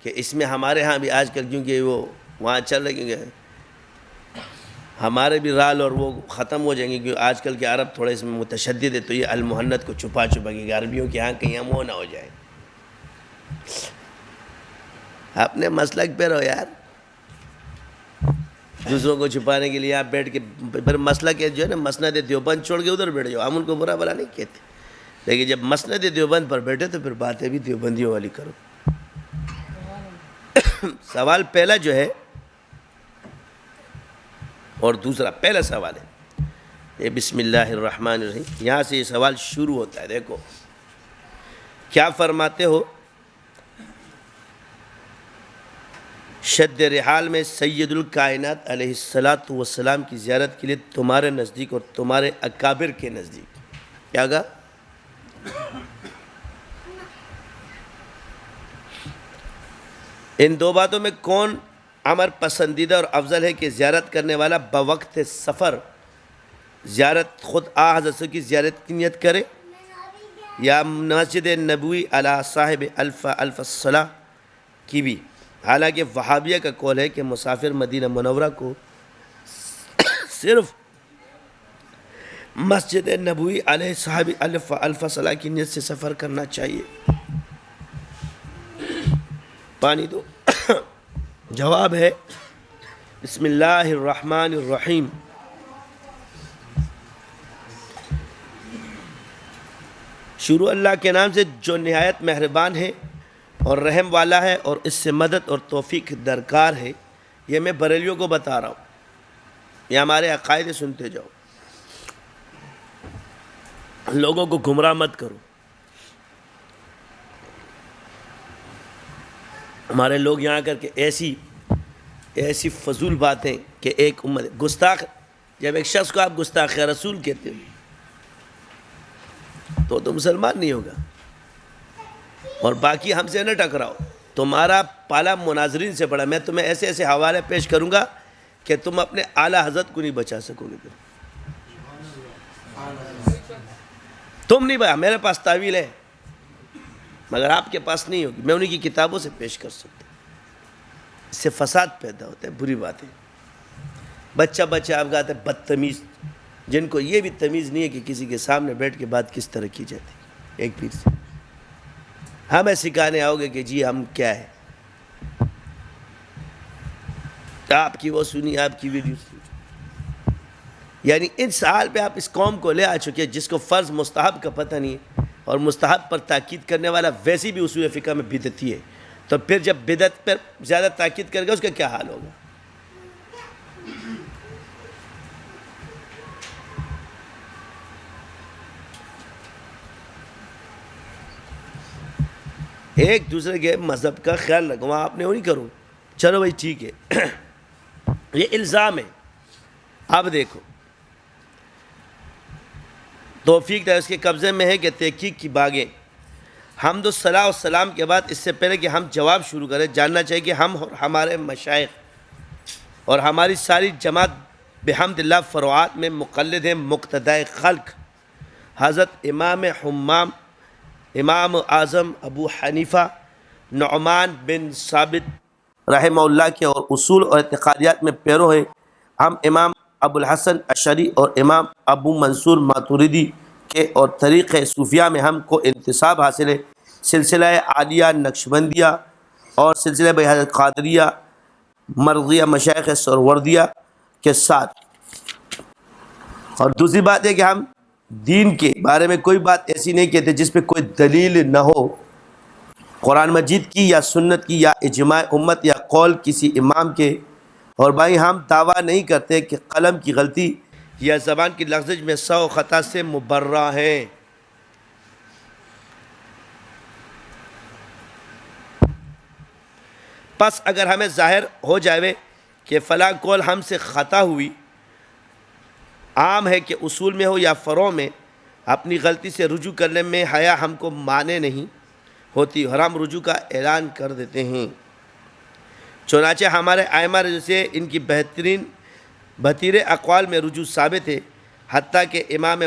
کہ اس میں ہمارے ہاں بھی آج کل، کیونکہ وہ وہاں چل رہے، کیونکہ ہمارے بھی رال اور وہ ختم ہو جائیں گے، کیونکہ آج کل کے عرب تھوڑے اس میں متشدد ہے، تو یہ المحنت کو چھپا کہ عربیوں کے ہاں کہیں ہم وہ نہ ہو جائے. اپنے مسلک پہ رہو یار. دوسروں کو چھپانے کے لیے آپ بیٹھ کے پھر مسلک جو ہے نا، مسند دیوبند چھوڑ کے ادھر بیٹھ جاؤ. ہم ان کو برا بلا نہیں کہتے، لیکن جب مسند دیوبند پر بیٹھے تو پھر باتیں بھی دیوبندیوں والی کرو. سوال پہلا جو ہے اور دوسرا، پہلا سوال ہے یہ بسم اللہ الرحمن الرحیم، یہاں سے یہ سوال شروع ہوتا ہے. دیکھو کیا فرماتے ہو؟ شد رحال میں سید الکائنات علیہ السلام کی زیارت کے لیے تمہارے نزدیک اور تمہارے اکابر کے نزدیک کیا کہا؟ ان دو باتوں میں کون امر پسندیدہ اور افضل ہے کہ زیارت کرنے والا بوقت سفر زیارت خود حضرت کی زیارت کی نیت کرے، یا مسجد نبوی علی صاحب الف الصلاح کی بھی؟ حالانکہ وہابیہ کا قول ہے کہ مسافر مدینہ منورہ کو صرف مسجد نبوی علیہ صاحب الف صلاح کی نیت سے سفر کرنا چاہیے. پانی دو. جواب ہے بسم اللہ الرحمن الرحیم. شروع اللہ کے نام سے جو نہایت مہربان ہے اور رحم والا ہے، اور اس سے مدد اور توفیق درکار ہے. یہ میں بریلیوں کو بتا رہا ہوں، یہ ہمارے عقائد سنتے جاؤ، لوگوں کو گمراہ مت کرو. ہمارے لوگ یہاں کر کے ایسی فضول باتیں کہ ایک امت گستاخ، جب ایک شخص کو آپ گستاخ رسول کہتے ہو تو مسلمان نہیں ہوگا. اور باقی ہم سے نہ ٹکراؤ، تمہارا پالا مناظرین سے بڑا. میں تمہیں ایسے ایسے حوالے پیش کروں گا کہ تم اپنے اعلیٰ حضرت کو نہیں بچا سکو گے. تم نہیں بھائی، میرے پاس تعویل ہے مگر آپ کے پاس نہیں ہوگی. میں انہی کی کتابوں سے پیش کر سکتا ہوں. اس سے فساد پیدا ہوتا ہے، بری بات ہے. بچہ آپ کہتے ہیں بدتمیز، جن کو یہ بھی تمیز نہیں ہے کہ کسی کے سامنے بیٹھ کے بات کس طرح کی جاتی ہے. ایک پیر سے ہمیں سکھانے آؤ گے کہ جی ہم کیا ہے. آپ کی وہ سنی، آپ کی ویڈیو سنی. یعنی ان سال پہ آپ اس قوم کو لے آ چکے جس کو فرض مستحب کا پتہ نہیں ہے، اور مستحب پر تاکید کرنے والا ویسے بھی اصول فقہ میں بدعتی ہے، تو پھر جب بدعت پر زیادہ تاکید کرے گا اس کا کیا حال ہوگا؟ ایک دوسرے کے مذہب کا خیال رکھو، آپ نے وہ نہیں کرو. چلو بھائی ٹھیک ہے. یہ الزام ہے. اب دیکھو توفیق اس کے قبضے میں ہے کہ تحقیق کی باغیں. حمد و صلاح و سلام کے بعد اس سے پہلے کہ ہم جواب شروع کریں، جاننا چاہیے کہ ہم اور ہمارے مشائخ اور ہماری ساری جماعت بحمد اللہ فروعات میں مقلد ہیں مقتدائے خلق حضرت امام حمام، امام اعظم ابو حنیفہ نعمان بن ثابت رحمہ اللہ کے اور اصول اور اعتقادیات میں پیرو ہیں. ہم امام ابو الحسن اشعری اور امام ابو منصور ماتوریدی کے اور طریق صوفیہ میں ہم کو انتساب حاصل ہے. سلسلہ عالیہ نقشبندیہ اور سلسلہ بحضرت قادریہ مرضیہ مشائخ سہروردیہ کے ساتھ. اور دوسری بات ہے کہ ہم دین کے بارے میں کوئی بات ایسی نہیں کہتے جس پہ کوئی دلیل نہ ہو، قرآن مجید کی یا سنت کی یا اجماع امت یا قول کسی امام کے. اور بھائی ہم دعویٰ نہیں کرتے کہ قلم کی غلطی یا زبان کی لغزش میں 100 خطا سے مبرہ ہیں. پس اگر ہمیں ظاہر ہو جائے کہ فلاں قول ہم سے خطا ہوئی، عام ہے کہ اصول میں ہو یا فروع میں، اپنی غلطی سے رجوع کرنے میں حیا ہم کو مانے نہیں ہوتی اور ہم رجوع کا اعلان کر دیتے ہیں. چنانچہ ہمارے ائمہ سے ان کی بہترین اقوال میں رجوع ثابت ہے، حتیٰ کہ امام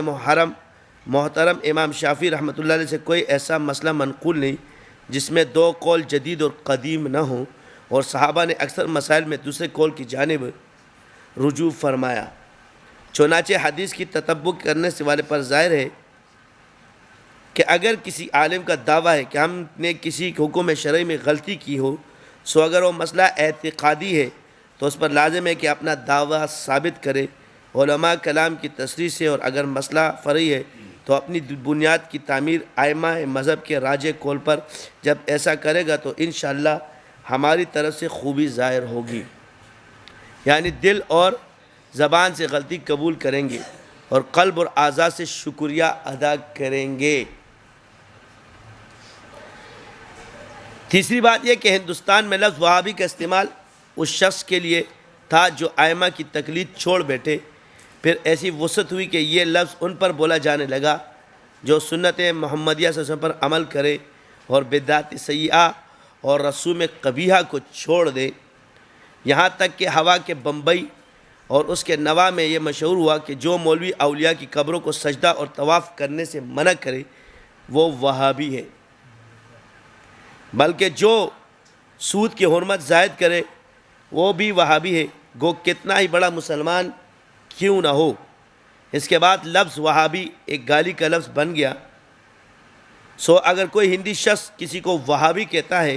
محترم امام شافعی رحمۃ اللہ علیہ سے کوئی ایسا مسئلہ منقول نہیں جس میں 2 قول جدید اور قدیم نہ ہوں، اور صحابہ نے اکثر مسائل میں دوسرے قول کی جانب رجوع فرمایا. چنانچہ حدیث کی تتبع کرنے سے والے پر ظاہر ہے کہ اگر کسی عالم کا دعویٰ ہے کہ ہم نے کسی حکم شرعی میں غلطی کی ہو، سو اگر وہ مسئلہ اعتقادی ہے تو اس پر لازم ہے کہ اپنا دعویٰ ثابت کرے علماء کلام کی تصریح سے، اور اگر مسئلہ فرعی ہے تو اپنی بنیاد کی تعمیر ائمہ مذہب کے راجح قول پر. جب ایسا کرے گا تو انشاءاللہ ہماری طرف سے خوبی ظاہر ہوگی، یعنی دل اور زبان سے غلطی قبول کریں گے اور قلب اور اعضاء سے شکریہ ادا کریں گے. تیسری بات یہ کہ ہندوستان میں لفظ وہابی کا استعمال اس شخص کے لیے تھا جو ائمہ کی تقلید چھوڑ بیٹھے. پھر ایسی وسعت ہوئی کہ یہ لفظ ان پر بولا جانے لگا جو سنت محمدیہ صلی اللہ علیہ وسلم پر عمل کرے اور بدعت سیئہ اور رسوم قبیحہ کو چھوڑ دے. یہاں تک کہ ہوا کے بمبئی اور اس کے نوا میں یہ مشہور ہوا کہ جو مولوی اولیاء کی قبروں کو سجدہ اور طواف کرنے سے منع کرے وہ وہابی ہے، بلکہ جو سود کی حرمت زائد کرے وہ بھی وہابی ہے، گو کتنا ہی بڑا مسلمان کیوں نہ ہو. اس کے بعد لفظ وہابی ایک گالی کا لفظ بن گیا. سو اگر کوئی ہندی شخص کسی کو وہابی کہتا ہے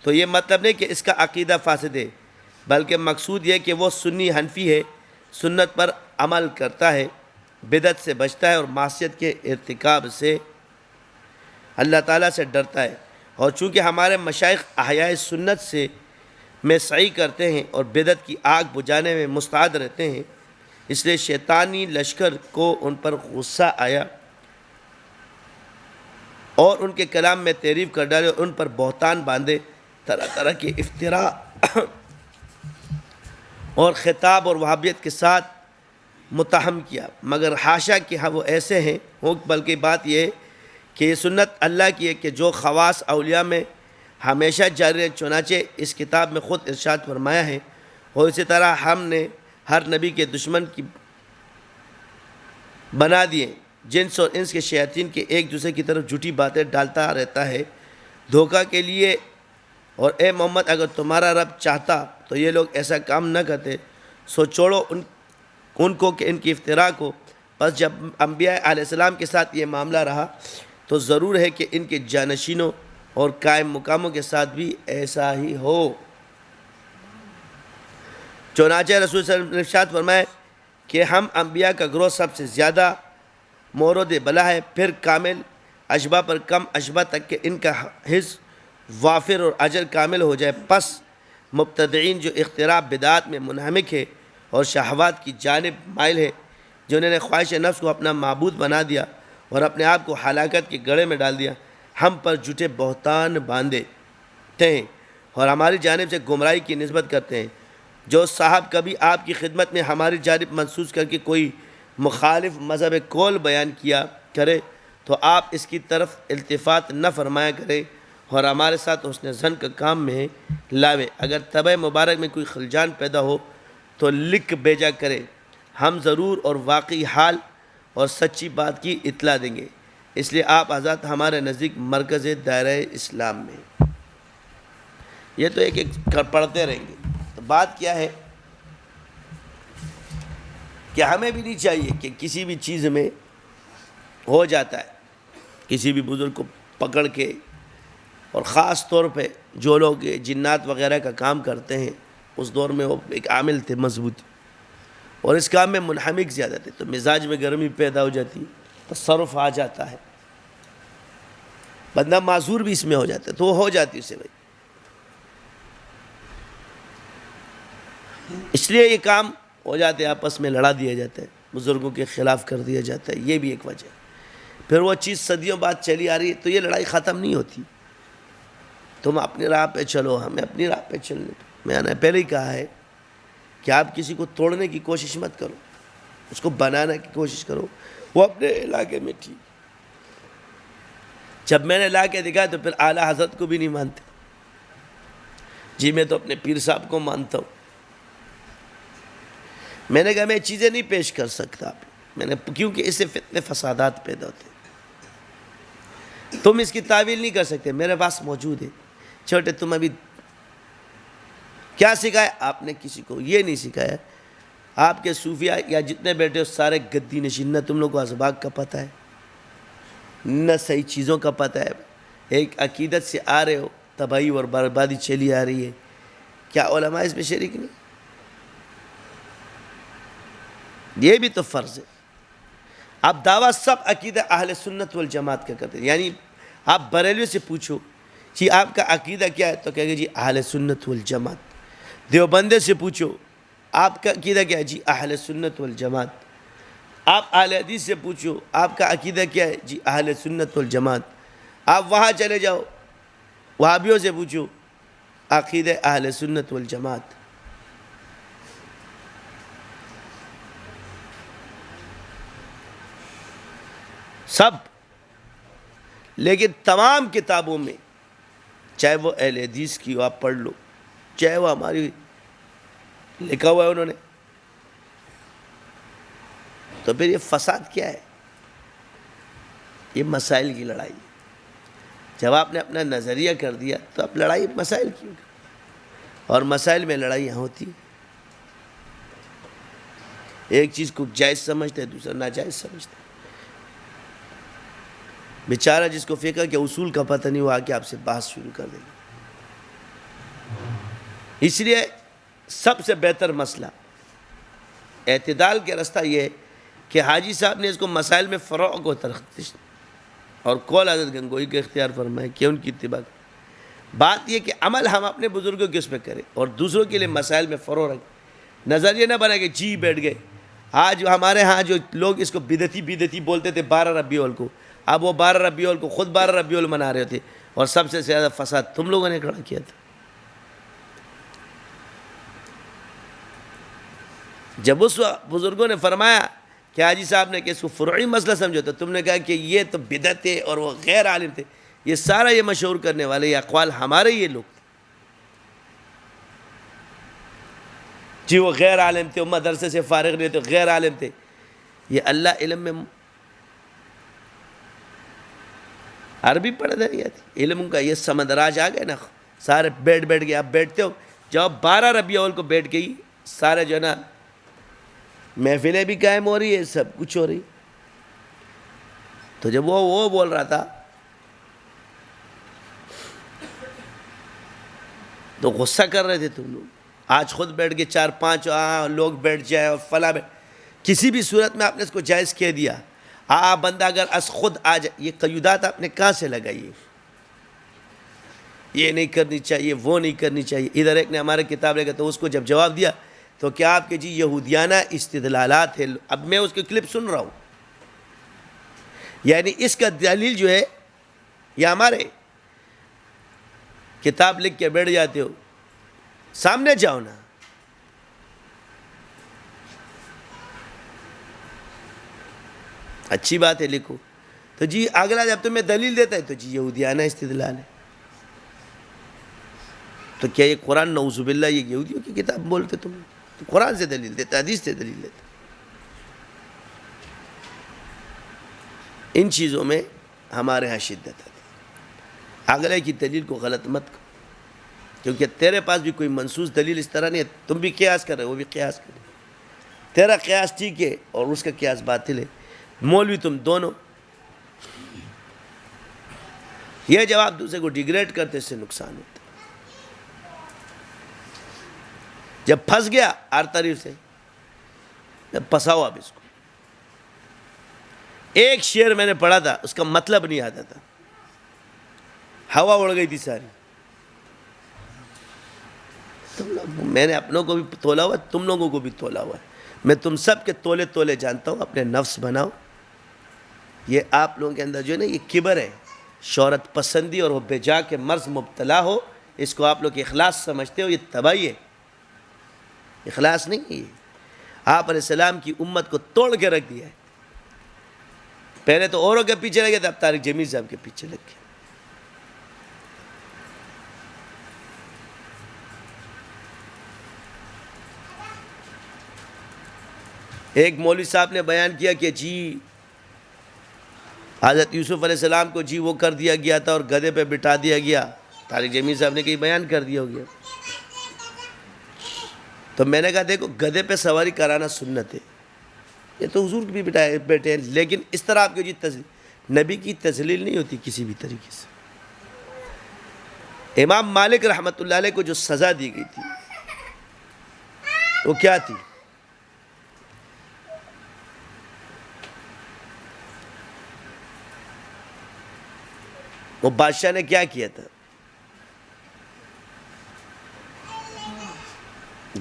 تو یہ مطلب نہیں کہ اس کا عقیدہ فاسد ہے، بلکہ مقصود یہ کہ وہ سنی حنفی ہے، سنت پر عمل کرتا ہے، بدعت سے بچتا ہے اور معصیت کے ارتکاب سے اللہ تعالیٰ سے ڈرتا ہے. اور چونکہ ہمارے مشائخ احیاء سنت سے میں سعی کرتے ہیں اور بدعت کی آگ بجھانے میں مستعد رہتے ہیں، اس لیے شیطانی لشکر کو ان پر غصہ آیا اور ان کے کلام میں تعریف کر ڈالے اور ان پر بہتان باندھے، طرح طرح کے افتراء اور خطاب اور وہابیت کے ساتھ متہم کیا. مگر حاشا کہ وہ ایسے ہیں، بلکہ بات یہ ہے کہ یہ سنت اللہ کی ہے کہ جو خواص اولیاء میں ہمیشہ جاری ہے. چنانچہ اس کتاب میں خود ارشاد فرمایا ہے، اور اسی طرح ہم نے ہر نبی کے دشمن کی بنا دیے جنس اور انس کے شیاطین کے ایک دوسرے کی طرف جھوٹی باتیں ڈالتا رہتا ہے دھوکہ کے لیے. اور اے محمد اگر تمہارا رب چاہتا تو یہ لوگ ایسا کام نہ کرتے، سو چھوڑو ان کو کہ ان کی افتراء کو. بس جب انبیاء علیہ السلام کے ساتھ یہ معاملہ رہا تو ضرور ہے کہ ان کے جانشینوں اور قائم مقاموں کے ساتھ بھی ایسا ہی ہو. چنانچہ رسول صلی اللہ علیہ وسلم نے ارشاد فرمایا کہ ہم انبیاء کا گروہ سب سے زیادہ مورد بلا ہے، پھر کامل اشباہ پر کم اشباہ تک کہ ان کا حص وافر اور اجر کامل ہو جائے۔ پس مبتدعین جو اختراع بدعات میں منہمک ہے اور شہوات کی جانب مائل ہے، جنہوں نے خواہش نفس کو اپنا معبود بنا دیا اور اپنے آپ کو ہلاکت کے گڑھے میں ڈال دیا، ہم پر جھوٹے بہتان باندھتے ہیں اور ہماری جانب سے گمراہی کی نسبت کرتے ہیں۔ جو صاحب کبھی آپ کی خدمت میں ہماری جانب منسوس کر کے کوئی مخالف مذہب کول بیان کیا کرے تو آپ اس کی طرف التفات نہ فرمایا کرے اور ہمارے ساتھ حسن ظن کا کام میں لاوے۔ اگر طبع مبارک میں کوئی خلجان پیدا ہو تو لکھ بھیجا کرے، ہم ضرور اور واقعی حال اور سچی بات کی اطلاع دیں گے۔ اس لیے آپ حضرات ہمارے نزدیک مرکز دائرہ اسلام میں۔ یہ تو ایک پڑھتے رہیں گے۔ تو بات کیا ہے کہ ہمیں بھی نہیں چاہیے کہ کسی بھی چیز میں ہو جاتا ہے کسی بھی بزرگ کو پکڑ کے، اور خاص طور پہ جو لوگ جنات وغیرہ کا کام کرتے ہیں، اس دور میں وہ ایک عامل تھے مضبوط اور اس کام میں منہمک زیادہ تھے، تو مزاج میں گرمی پیدا ہو جاتی، تصرف آ جاتا ہے، بندہ معذور بھی اس میں ہو جاتا ہے، تو وہ ہو جاتی اسے بھائی۔ اس لیے یہ کام ہو جاتے، آپس میں لڑا دیا جاتا ہے، بزرگوں کے خلاف کر دیا جاتا ہے، یہ بھی ایک وجہ ہے۔ پھر وہ چیز صدیوں بعد چلی آ رہی ہے تو یہ لڑائی ختم نہیں ہوتی۔ تم اپنی راہ پہ چلو، ہمیں اپنی راہ پہ چلنے دو۔ میں نے پہلے ہی کہا ہے کہ آپ کسی کو توڑنے کی کوشش مت کرو، اس کو بنانے کی کوشش کرو، وہ اپنے علاقے میں ٹھیک۔ جب میں نے لا کے دکھایا تو پھر اعلیٰ حضرت کو بھی نہیں مانتے، جی میں تو اپنے پیر صاحب کو مانتا ہوں۔ میں نے کہا میں چیزیں نہیں پیش کر سکتا، کیونکہ اس سے فتنے فسادات پیدا ہوتے ہیں، تم اس کی تعویل نہیں کر سکتے، میرے پاس موجود ہے۔ چھوٹے تم ابھی کیا سکھایا؟ آپ نے کسی کو یہ نہیں سکھایا۔ آپ کے صوفیہ یا جتنے بیٹھے ہو سارے گدی نشین، نہ تم لوگ کو اسباق کا پتہ ہے، نہ صحیح چیزوں کا پتہ ہے، ایک عقیدت سے آ رہے ہو، تباہی اور بربادی چلی آ رہی ہے۔ کیا علماء اس میں شریک نہیں؟ یہ بھی تو فرض ہے۔ اب دعویٰ سب عقیدہ اہل سنت والجماعت کا کرتے ہیں، یعنی آپ بریلوی سے پوچھو جی آپ کا عقیدہ کیا ہے تو کہے گے جی اہل سنت والجماعت۔ دیوبندے سے پوچھو آپ کا عقیدہ کیا ہے، جی اہل سنت والجماعت۔ آپ اہل حدیث سے پوچھو آپ کا عقیدہ کیا ہے، جی اہل سنت والجماعت۔ آپ وہاں چلے جاؤ وہابیوں سے پوچھو عقیدہ اہل سنت والجماعت۔ سب، لیکن تمام کتابوں میں چاہے وہ اہل حدیث کی ہو آپ پڑھ لو، چاہے وہ ہماری لکھا ہوا ہے انہوں نے، تو پھر یہ فساد کیا ہے؟ یہ مسائل کی لڑائی ہے۔ جب آپ نے اپنا نظریہ کر دیا تو اب لڑائی مسائل کی ہوگی، اور مسائل میں لڑائیاں ہوتی ہیں۔ ایک چیز کو جائز سمجھتے ہیں، دوسرا ناجائز سمجھتے ہیں۔ بیچارہ جس کو فقہ کے اصول کا پتہ نہیں، وہ آ کے آپ سے بحث شروع کر دے گا۔ اس لیے سب سے بہتر مسئلہ اعتدال کے راستہ یہ ہے کہ حاجی صاحب نے اس کو مسائل میں فروع کو ترخیص اور قول حضرت گنگوئی کے اختیار فرمائے کہ ان کی اتباع۔ بات یہ کہ عمل ہم اپنے بزرگوں کے اس پہ کریں اور دوسروں کے لیے مسائل میں فروع رکھیں۔ نظریہ نہ بنا کہ جی بیٹھ گئے۔ آج ہمارے ہاں جو لوگ اس کو بدعتی بولتے تھے 12 ربیع الاول کو، اب وہ 12 ربیع الاول کو خود 12 ربیع الاول منا رہے تھے، اور سب سے زیادہ فساد تم لوگوں نے کھڑا کیا تھا۔ جب اس وقت بزرگوں نے فرمایا کہ حاجی صاحب نے کہ اس کو فروعی مسئلہ سمجھو، تو تم نے کہا کہ یہ تو بدعت ہے اور وہ غیر عالم تھے۔ یہ سارا یہ مشہور کرنے والے یہ اقوال ہمارے یہ لوگ تھے، جی وہ غیر عالم تھے، وہ مدرسے سے فارغ نہیں تھے، غیر عالم تھے۔ یہ اللہ علم میں عربی پڑھ رہی تھی، علم کا یہ سمندراج آ گئے نا، سارے بیٹھ گئے۔ آپ بیٹھتے ہو، جب 12 ربیع الاول کو بیٹھ گئی، سارے جو ہے نا محفلیں بھی قائم ہو رہی ہے، سب کچھ ہو رہی۔ تو جب وہ بول رہا تھا تو غصہ کر رہے تھے تم لوگ آج خود بیٹھ کے 4-5 لوگ بیٹھ جائے اور فلاں کسی بھی صورت میں آپ نے اس کو جائز کہہ دیا. بندہ اگر از خود آ جائے، یہ قیودات آپ نے کہاں سے لگائی؟ یہ نہیں کرنی چاہیے، وہ نہیں کرنی چاہیے. ادھر ایک نے ہمارے کتاب لے گا تو اس کو جب جواب دیا تو کیا آپ کے جی یہودیانہ استدلالات ہے. اب میں اس کی کلپ سن رہا ہوں، یعنی اس کا دلیل جو ہے، یا ہمارے کتاب لکھ کے بیٹھ جاتے ہو، سامنے جاؤ نا. اچھی بات ہے، لکھو. تو جی اگلا جب تمہیں دلیل دیتا ہے تو جی یہودیانہ استدلال ہے. تو کیا یہ قرآن نعوذ باللہ یہ یہودیوں کی کتاب بولتے تم؟ تو قرآن سے دلیل دیتا، حدیث سے دلیل دیتا. ان چیزوں میں ہمارے ہاں شدت ہے. اگلے کی دلیل کو غلط مت کرو، کیونکہ تیرے پاس بھی کوئی منصوص دلیل اس طرح نہیں ہے. تم بھی قیاس کر رہے ہو، وہ بھی قیاس کر رہے. تیرا قیاس ٹھیک ہے اور اس کا قیاس باطل ہے. مولوی تم دونوں. یہ جب آپ دوسرے کو ڈیگریڈ کرتے اس سے نقصان ہوتا. جب پھنس گیا ہر طریق سے، پھنساؤ آپ اس کو. ایک شعر میں نے پڑھا تھا، اس کا مطلب نہیں آتا تھا، ہوا اڑ گئی تھی ساری. میں نے اپنوں کو بھی تولا ہوا ہے، تم لوگوں کو بھی تولا ہوا ہے. میں تم سب کے تولے تولے جانتا ہوں. اپنے نفس بناؤ. یہ آپ لوگوں کے اندر جو ہے نا یہ کبر ہے، شہرت پسندی اور وہ بے جا کے مرض مبتلا ہو. اس کو آپ لوگ اخلاص سمجھتے ہو، یہ تباہی ہے. اخلاص نہیں ہے. آپ علیہ السلام کی امت کو توڑ کے رکھ دیا ہے. پہلے تو اوروں کے پیچھے لگے تھے، اب طارق جمیل صاحب کے پیچھے لگ گئے. ایک مولوی صاحب نے بیان کیا کہ جی حضرت یوسف علیہ السلام کو جی وہ کر دیا گیا تھا اور گدھے پہ بٹھا دیا گیا. طارق جمیل صاحب نے کہیں بیان کر دیا ہو گیا. تو میں نے کہا دیکھو گدھے پہ سواری کرانا سنت ہے، یہ تو حضور بھی بیٹھے ہیں، لیکن اس طرح آپ کی جی نبی کی تذلیل نہیں ہوتی کسی بھی طریقے سے. امام مالک رحمۃ اللہ علیہ کو جو سزا دی گئی تھی وہ کیا تھی؟ وہ بادشاہ نے کیا کیا تھا؟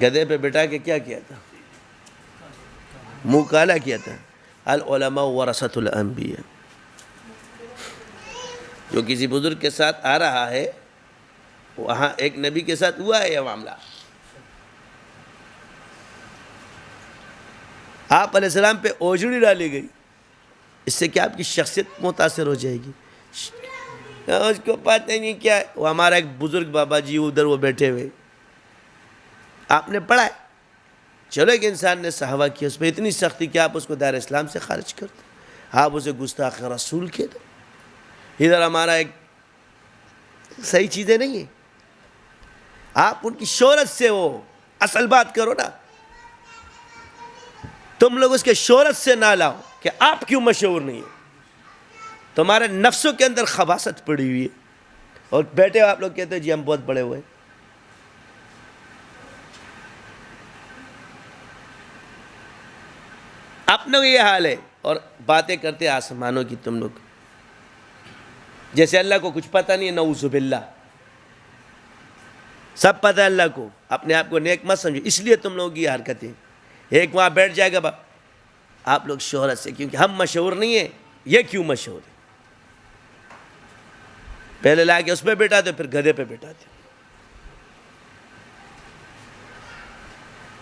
گدھے پہ بٹھا کے کیا کیا تھا؟ منہ کالا کیا تھا. العلماء ورثۃ الانبیاء. جو کسی بزرگ کے ساتھ آ رہا ہے وہاں ایک نبی کے ساتھ ہوا ہے یہ معاملہ. آپ علیہ السلام پہ اوجڑی ڈالی گئی، اس سے کیا آپ کی شخصیت متاثر ہو جائے گی؟ اس کو پتہ نہیں کیا. وہ ہمارا ایک بزرگ بابا جی ادھر وہ بیٹھے ہوئے، آپ نے پڑھا ہے. چلو ایک انسان نے صحابہ کیا، اس پہ اتنی سختی کہ آپ اس کو دار اسلام سے خارج کرتے، آپ اسے گستاخ رسول کہتے. ادھر ہمارا ایک صحیح چیزیں نہیں ہیں. آپ ان کی شہرت سے وہ اصل بات کرو نا. تم لوگ اس کے شہرت سے نہ لاؤ کہ آپ کیوں مشہور نہیں ہے. تمہارے نفسوں کے اندر خباثت پڑی ہوئی ہے اور بیٹھے آپ لوگ کہتے ہیں جی ہم بہت بڑے ہوئے. اپنا یہ حال ہے اور باتیں کرتے آسمانوں کی تم لوگ، جیسے اللہ کو کچھ پتہ نہیں ہے. نعوذ باللہ، سب پتہ ہے اللہ کو. اپنے آپ کو نیک مت سمجھو، اس لیے تم لوگوں کی حرکتیں. ایک وہاں بیٹھ جائے گا آپ لوگ شہرت سے، کیونکہ ہم مشہور نہیں ہیں. یہ کیوں مشہور ہے؟ پہلے لا کے اس پہ بیٹھاتے پھر گدھے پہ بیٹھاتے.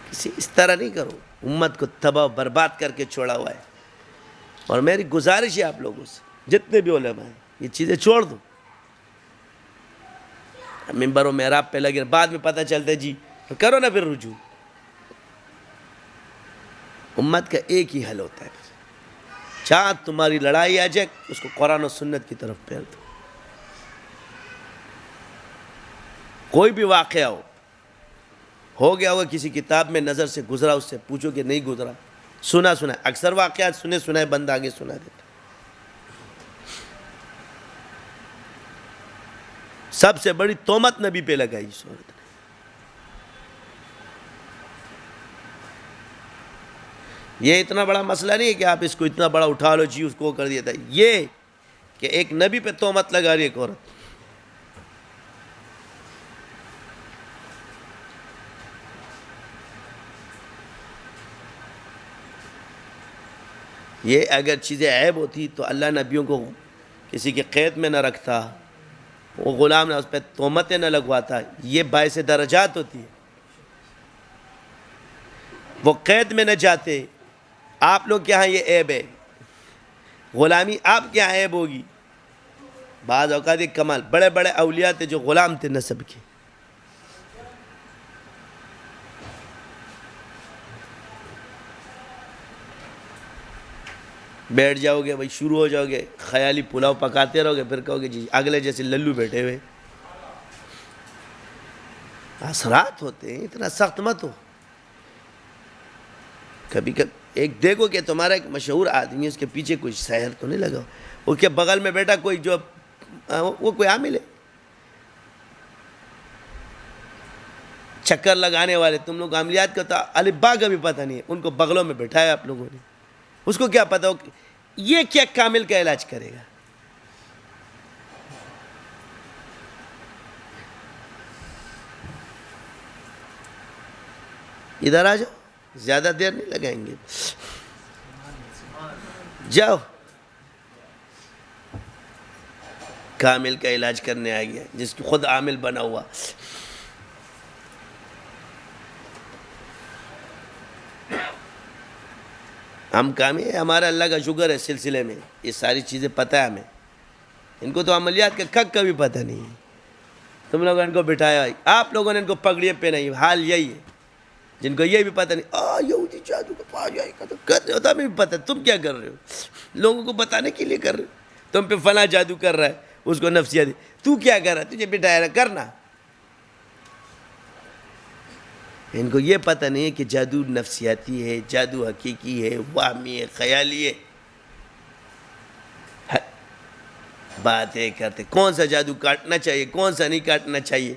کسی اس طرح نہیں کرو. امت کو تباہ برباد کر کے چھوڑا ہوا ہے. اور میری گزارش ہے آپ لوگوں سے، جتنے بھی علماء ہیں، یہ چیزیں چھوڑ دو. منبر و محراب پہ لگے بعد میں پتہ چلتا ہے جی کرو نا پھر رجوع. امت کا ایک ہی حل ہوتا ہے. چاند تمہاری لڑائی آ جائے اس کو قرآن و سنت کی طرف پھیر دو. کوئی بھی واقعہ ہو گیا ہوگا کسی کتاب میں نظر سے گزرا، اس سے پوچھو کہ نہیں گزرا، سنا سنا. اکثر واقعات سنے سنائے بندہ آگے سنا دیتا. سب سے بڑی تہمت نبی پہ لگائی صورت نے. یہ اتنا بڑا مسئلہ نہیں ہے کہ آپ اس کو اتنا بڑا اٹھا لو جی اس کو کر دیا تھا، یہ کہ ایک نبی پہ تہمت لگا رہی ایک عورت. یہ اگر چیزیں عیب ہوتی تو اللہ نبیوں کو کسی کے قید میں نہ رکھتا، وہ غلام نہ اس پہ تہمتیں نہ لگواتا. یہ باعث درجات ہوتی ہے. وہ قید میں نہ جاتے. آپ لوگ کے یہاں یہ عیب ہے، غلامی آپ کے یہاں عیب ہوگی. بعض اوقات ایک کمال، بڑے بڑے اولیاء تھے جو غلام تھے نسب کے. بیٹھ جاؤ گے بھائی، شروع ہو جاؤ گے خیالی پلاؤ پکاتے رہو گے، پھر کہو گے جی اگلے جیسے للو بیٹھے ہوئے. اثرات ہوتے ہیں، اتنا سخت مت ہو. کبھی کبھی ایک دیکھو کہ تمہارا ایک مشہور آدمی ہے، اس کے پیچھے کوئی سحر تو نہیں لگا، اس کے بغل میں بیٹا کوئی جو وہ کوئی عامل ہے، چکر لگانے والے. تم لوگ عملیات کا تو الف با کا بھی پتہ نہیں ہے، ان کو بغلوں میں بٹھایا آپ لوگوں نے. اس کو کیا پتا یہ کیا کامل کا علاج کرے گا. ادھر آ جاؤ، زیادہ دیر نہیں لگائیں گے. جاؤ، کامل کا علاج کرنے آ گیا جس کی خود عامل بنا ہوا. ہم کامل، ہمارا اللہ کا شکر ہے سلسلے میں یہ ساری چیزیں پتہ ہے ہمیں. ان کو تو عملیات کا کک کا بھی پتہ نہیں ہے. تم لوگوں نے ان کو بٹھایا، آپ لوگوں نے ان کو پگڑیاں پہنائی. حال یہی ہے جن کو یہ بھی پتہ نہیں، یہودی جادو کا پا جائے گا تو کر رہے ہو. تو ہمیں بھی پتہ، تم کیا کر رہے ہو؟ لوگوں کو بتانے کے لیے کر رہے ہو. تم پہ فلاں جادو کر رہا ہے، اس کو نفسیاتی. تو کیا کر رہا ہے؟ تجھے بٹھایا رہا کرنا. ان کو یہ پتہ نہیں ہے کہ جادو نفسیاتی ہے، جادو حقیقی ہے، وہمی ہے، خیالی ہے. باتیں کرتے کون سا جادو کاٹنا چاہیے، کون سا نہیں کاٹنا چاہیے.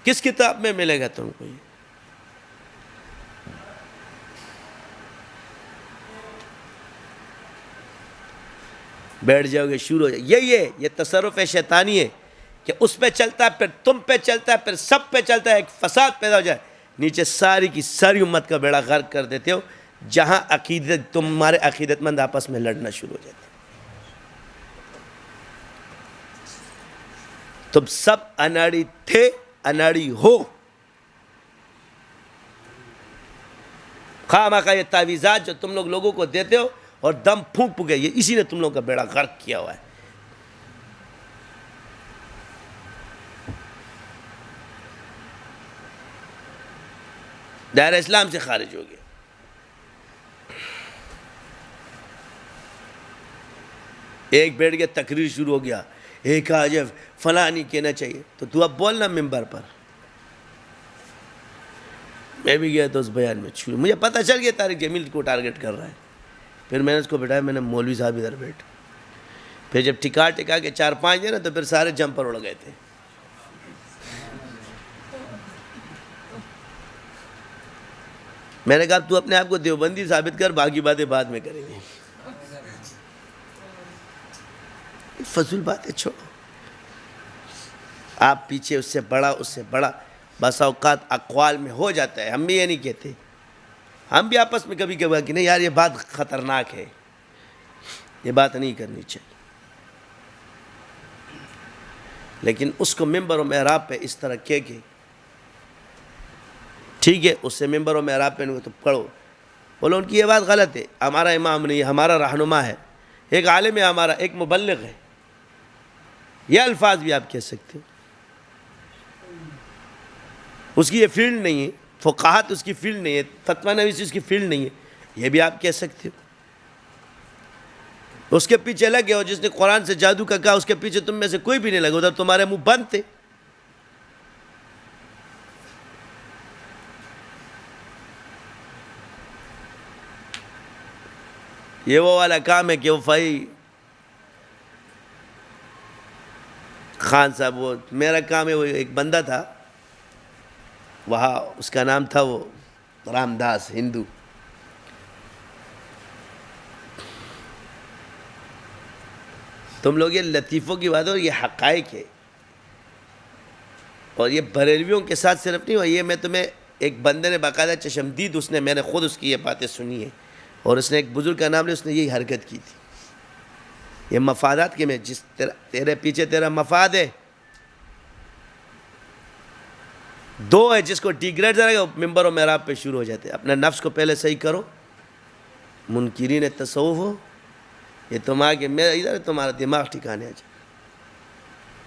کس کتاب میں ملے گا تم کو یہ؟ بیٹھ جاؤ گے، شروع ہو جائے. یہی ہے، یہ تصرف شیطانی ہے کہ اس پہ چلتا ہے، پھر تم پہ چلتا ہے، پھر سب پہ چلتا ہے. ایک فساد پیدا ہو جائے، نیچے ساری کی ساری امت کا بیڑا غرق کر دیتے ہو. جہاں عقیدت، تمہارے عقیدت مند آپس میں لڑنا شروع ہو جاتے ہیں. تم سب اناڑی تھے، اناڑی ہو. خواہ مخواہ یہ تعویذات جو تم لوگ لوگوں کو دیتے ہو اور دم پھونک پھونکے، یہ اسی نے تم لوگوں کا بیڑا غرق کیا ہوا ہے. دائرہ اسلام سے خارج ہو گیا. ایک بیٹھ گیا، تقریر شروع ہو گیا، ایک آج فلاں نہیں کہنا چاہیے. تو اب بولنا ممبر پر. میں بھی گیا تو اس بیان میں مجھے پتہ چل گیا طارق جمیل کو ٹارگٹ کر رہا ہے. پھر میں نے اس کو بٹھایا، میں نے مولوی صاحب ادھر بیٹھ. پھر جب ٹکا کے 4-5 دے نا تو پھر سارے جمپر اڑ گئے تھے. میں نے کہا تو اپنے آپ کو دیوبندی ثابت کر، باقی باتیں بعد میں کریں گے. فضول باتیں چھوڑو. آپ پیچھے اس سے بڑا، اس سے بڑا بس اوقات اقوال میں ہو جاتا ہے. ہم بھی یہ نہیں کہتے، ہم بھی آپس میں کبھی کبھی کہ نہیں یار یہ بات خطرناک ہے، یہ بات نہیں کرنی چاہیے. لیکن اس کو ممبر و محراب پہ اس طرح کہہ کے ٹھیک ہے، اس سے ممبر و محراب پہ تو پڑھو، بولو ان کی یہ بات غلط ہے. ہمارا امام نہیں، ہمارا رہنما ہے، ایک عالم ہے ہمارا، ایک مبلغ ہے. یہ الفاظ بھی آپ کہہ سکتے ہو. اس کی یہ فیلڈ نہیں ہے، فقاہت اس کی فیلڈ نہیں ہے، فتویٰ نویسی اس کی فیلڈ نہیں ہے، یہ بھی آپ کہہ سکتے ہو. اس کے پیچھے لگے ہو، جس نے قرآن سے جادو کا کہا اس کے پیچھے تم میں سے کوئی بھی نہیں لگا، ادھر تمہارے منہ بند تھے. یہ وہ والا کام ہے کہ وہ فائی خان صاحب، وہ میرا کام ہے. وہ ایک بندہ تھا وہاں، اس کا نام تھا وہ رام داس، ہندو. تم لوگ یہ لطیفوں کی بات ہے اور یہ حقائق ہے، اور یہ بریلویوں کے ساتھ صرف نہیں ہوا، یہ میں تمہیں ایک بندے نے باقاعدہ چشمدید میں نے خود اس کی یہ باتیں سنی ہیں، اور اس نے ایک بزرگ کا نام لیا، اس نے یہی حرکت کی تھی. یہ مفادات کے میں جس تیرے پیچھے تیرا مفاد ہے، دو ہے جس کو ڈیگریڈ کرے گا ممبر و محراب پہ شروع ہو جاتے ہیں. اپنے نفس کو پہلے صحیح کرو، منکرین تصوف ہو، یہ تم آگے میرا ادھر تمہارا دماغ ٹھکانے آ جائے.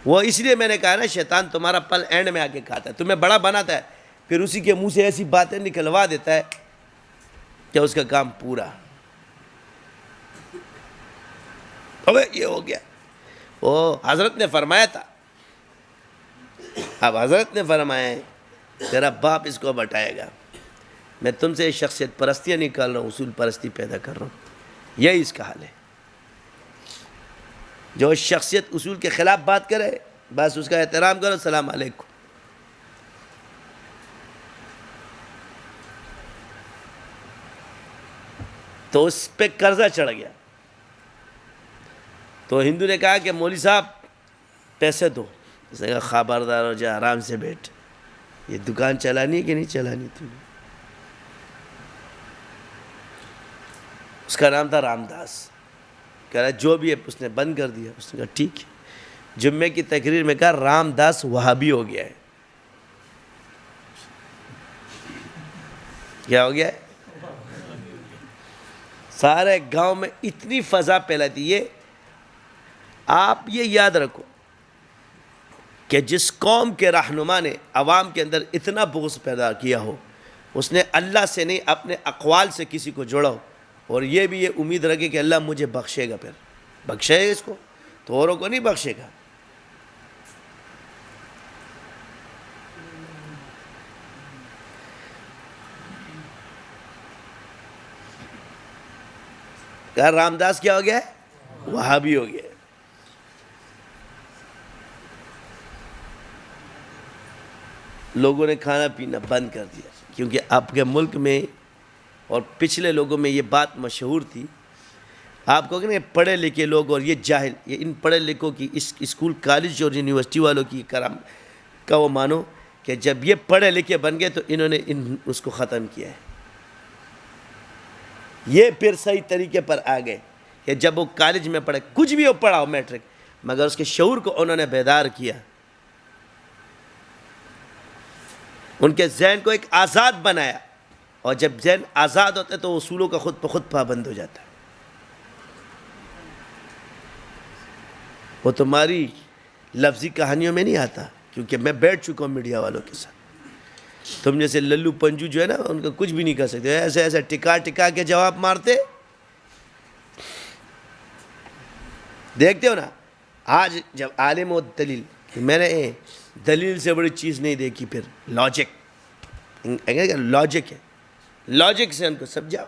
وہ اس لیے میں نے کہا نا شیطان تمہارا پل اینڈ میں آ کے کھاتا ہے، تمہیں بڑا بناتا ہے، پھر اسی کے منہ سے ایسی باتیں نکلوا دیتا ہے کہ اس کا کام پورا. ابے یہ ہو گیا، وہ حضرت نے فرمایا تھا، اب حضرت نے فرمایا ہے تیرا باپ اس کو بٹائے گا. میں تم سے شخصیت پرستیاں نکال رہا ہوں، اصول پرستی پیدا کر رہا ہوں. یہی اس کا حال ہے. جو شخصیت اصول کے خلاف بات کرے بس اس کا احترام کرو، السلام علیکم. تو اس پہ قرضہ چڑھ گیا، تو ہندو نے کہا کہ مولوی صاحب پیسے دو. اس نے کہا خبردار ہو جا، آرام سے بیٹھ، یہ دکان چلانی ہے کہ نہیں چلانی تمہیں. اس کا نام تھا رام داس. کہہ رہا جو بھی ہے، اس نے بند کر دیا. اس نے کہا ٹھیک ہے. جمعے کی تقریر میں کہا رام داس وہابی ہو گیا ہے. کیا ہو گیا ہے؟ سارے گاؤں میں اتنی فضا پھیلاتی. یہ آپ یہ یاد رکھو کہ جس قوم کے رہنما نے عوام کے اندر اتنا بغض پیدا کیا ہو، اس نے اللہ سے نہیں اپنے اقوال سے کسی کو جوڑا ہو، اور یہ بھی یہ امید رکھے کہ اللہ مجھے بخشے گا. پھر بخشے گا اس کو تو اوروں کو نہیں بخشے گا. کہا رام داس کیا ہو گیا ہے؟ وہابی ہو گیا ہے. لوگوں نے کھانا پینا بند کر دیا، کیونکہ آپ کے ملک میں اور پچھلے لوگوں میں یہ بات مشہور تھی. آپ کو کہ نہیں پڑھے لکھے لوگ اور یہ جاہل، یہ ان پڑھے لکھوں کی اس اسکول کالج اور یونیورسٹی والوں کی کرام کا وہ مانو کہ جب یہ پڑھے لکھے بن گئے تو انہوں نے اس کو ختم کیا ہے. یہ پھر صحیح طریقے پر آ گئے کہ جب وہ کالج میں پڑھے، کچھ بھی وہ پڑھا ہو میٹرک، مگر اس کے شعور کو انہوں نے بیدار کیا، ان کے ذہن کو ایک آزاد بنایا. اور جب ذہن آزاد ہوتا ہے تو اصولوں کا خود بخود پابند ہو جاتا ہے. وہ تمہاری لفظی کہانیوں میں نہیں آتا، کیونکہ میں بیٹھ چکا ہوں میڈیا والوں کے ساتھ. تم جیسے للو پنجو جو ہے نا، ان کا کچھ بھی نہیں کر سکتے، ایسے ایسے ٹکا ٹکا کے جواب مارتے. دیکھتے ہو نا آج جب عالم و دلیل، میں نے دلیل سے بڑی چیز نہیں دیکھی. پھر لاجک، لاجک ہے، لاجک سے ان کو سمجھاؤ.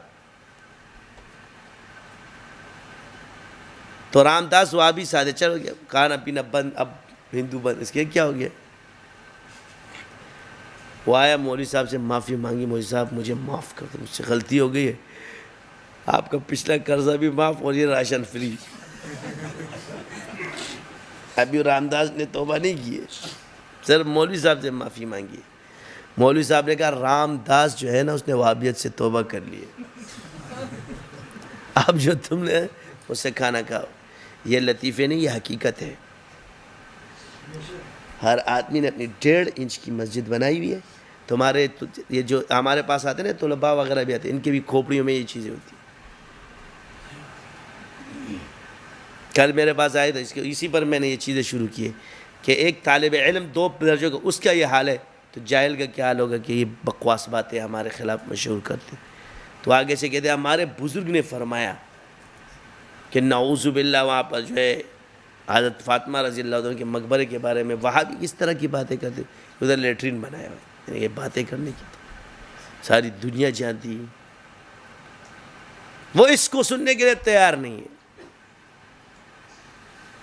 تو رام داس وہاں بھی سادے چل گیا، کھانا پینا بند، اب ہندو بند. اس کے کیا ہو گیا؟ وہ آیا مولوی صاحب سے معافی مانگی، مولوی صاحب مجھے معاف کر دو، مجھ سے غلطی ہو گئی ہے، آپ کا پچھلا قرضہ بھی معاف اور یہ راشن فری. ابھی رام داس نے توبہ نہیں کی ہے، صرف مولوی صاحب سے معافی مانگی. مولوی صاحب نے کہا رام داس جو ہے نا، اس نے وہابیت سے توبہ کر لی ہے، اب جو تم نے اس سے کھانا کھاؤ. یہ لطیفے نہیں، یہ حقیقت ہے. ہر آدمی نے اپنی 1.5 انچ کی مسجد بنائی ہوئی ہے. تمہارے یہ جو ہمارے پاس آتے ہیں نا طلباء وغیرہ بھی آتے ہیں، ان کے بھی کھوپڑیوں میں یہ چیزیں ہوتی ہیں. کل میرے پاس آئے تھے، اسی پر میں نے یہ چیزیں شروع کی کہ ایک طالب علم 2 درجوں کا اس کا یہ حال ہے، تو جاہل کا کیا حال ہوگا کہ یہ بکواس باتیں ہمارے خلاف مشہور کرتے. تو آگے سے کہتے ہیں ہمارے بزرگ نے فرمایا کہ نعوذ باللہ وہاں پر جو ہے حضرت فاطمہ رضی اللہ عنہ کے مقبرے کے بارے میں وہاں بھی اس طرح کی باتیں کرتے، ادھر لیٹرین بنایا ہوا، یعنی یہ باتیں کرنے کی ساری دنیا جانتی، وہ اس کو سننے کے لیے تیار نہیں ہے،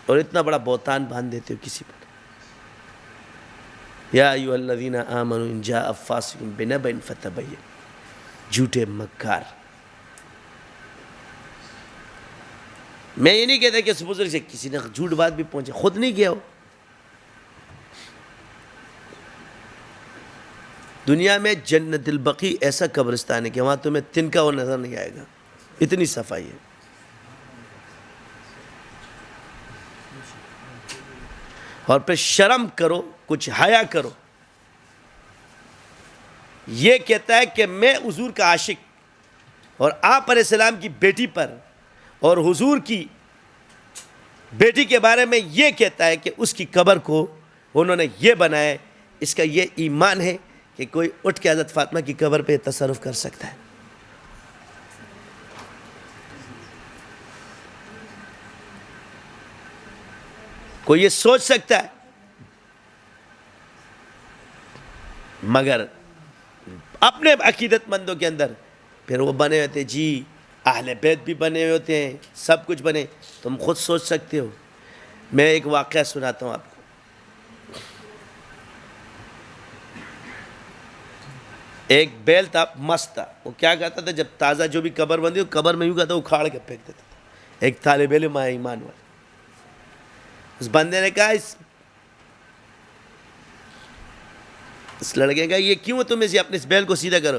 اور اتنا بڑا بہتان باندھ دیتے ہو کسی پر. یا ایھا الذین آمنوا ان جاء فاسق بنبأ فتبین. جھوٹے مکار. میں یہ نہیں کہتا کہ اس بزرگ سے کسی نے جھوٹ بات بھی پہنچے، خود نہیں گیا ہو. دنیا میں جنت البقیع ایسا قبرستان ہے کہ وہاں تمہیں تنکا وہ نظر نہیں آئے گا، اتنی صفائی ہے. اور پھر شرم کرو، کچھ حیا کرو. یہ کہتا ہے کہ میں حضور کا عاشق، اور آپ علیہ السلام کی بیٹی پر اور حضور کی بیٹی کے بارے میں یہ کہتا ہے کہ اس کی قبر کو انہوں نے یہ بنایا ہے. اس کا یہ ایمان ہے کہ کوئی اٹھ کے حضرت فاطمہ کی قبر پہ تصرف کر سکتا ہے. کوئی یہ سوچ سکتا ہے. مگر اپنے عقیدت مندوں کے اندر پھر وہ بنے ہوتے، جی اہل بیت بھی بنے ہوئے ہوتے ہیں، سب کچھ بنے. تم خود سوچ سکتے ہو. میں ایک واقعہ سناتا ہوں آپ کو. ایک بیل تھا، مست تھا. وہ کیا کرتا تھا، جب تازہ جو بھی قبر بندی ہو قبر میں یوں کہتا اکھاڑ کے پھینک دیتا تھا. ایک طالب علم آیا ایمان والا، اس بندے نے کہا اس لڑکے کا یہ کیوں تم اپنے اس بیل کو سیدھا کرو؟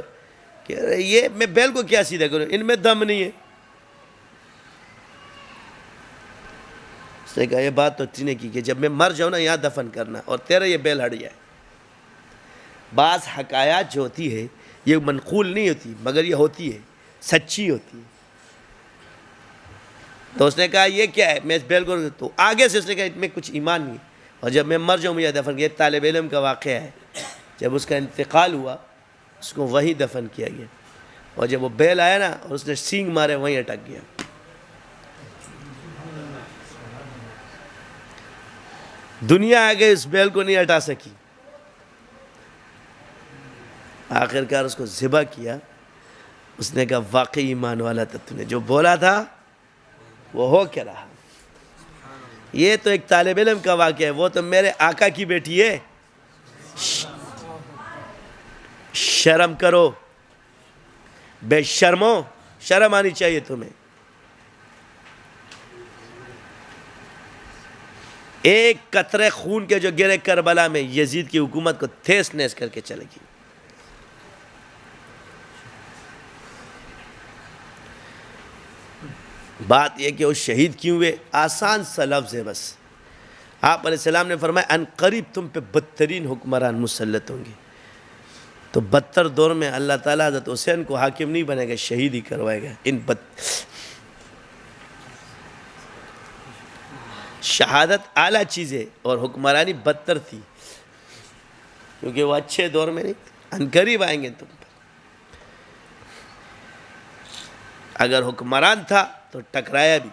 کہ یہ میں بیل کو کیا سیدھا کروں، ان میں دم نہیں ہے. اس نے کہا یہ بات تو تھی نے کی کہ جب میں مر جاؤں نا یہاں دفن کرنا اور تیرا یہ بیل ہٹ جائے. بعض حکایات جو ہوتی ہے یہ منقول نہیں ہوتی، مگر یہ ہوتی ہے، سچی ہوتی ہے. تو اس نے کہا یہ کیا ہے، میں اس بیل کو، تو آگے سے اس نے کہا اس میں کچھ ایمان نہیں، اور جب میں مر جاؤں مجھے دفن کیا. یہ طالب علم کا واقعہ ہے. جب اس کا انتقال ہوا اس کو وہیں دفن کیا گیا، اور جب وہ بیل آیا نا اور اس نے سینگ مارے وہیں اٹک گیا. دنیا آگے اس بیل کو نہیں ہٹا سکی. آخر کار اس کو ذبح کیا. اس نے کہا واقعی ایمان والا تھا، تو نے جو بولا تھا وہ ہو کیا رہا. یہ تو ایک طالب علم کا واقعہ ہے، وہ تو میرے آقا کی بیٹی ہے. شرم کرو بے شرمو، شرم آنی چاہیے تمہیں. ایک قطرے خون کے جو گرے کربلا میں یزید کی حکومت کو تھیس نیس کر کے چلے گی. بات یہ کہ وہ شہید کیوں ہوئے، آسان سا لفظ ہے بس. آپ علیہ السلام نے فرمایا ان قریب تم پہ بدترین حکمران مسلط ہوں گے. تو بدتر دور میں اللہ تعالیٰ حضرت حسین کو حاکم نہیں بنے گا، شہید ہی کروائے گا. شہادت اعلیٰ چیز ہے اور حکمرانی بدتر تھی، کیونکہ وہ اچھے دور میں نہیں تھے. ان قریب آئیں گے تم پر. اگر حکمران تھا تو ٹکرایا بھی.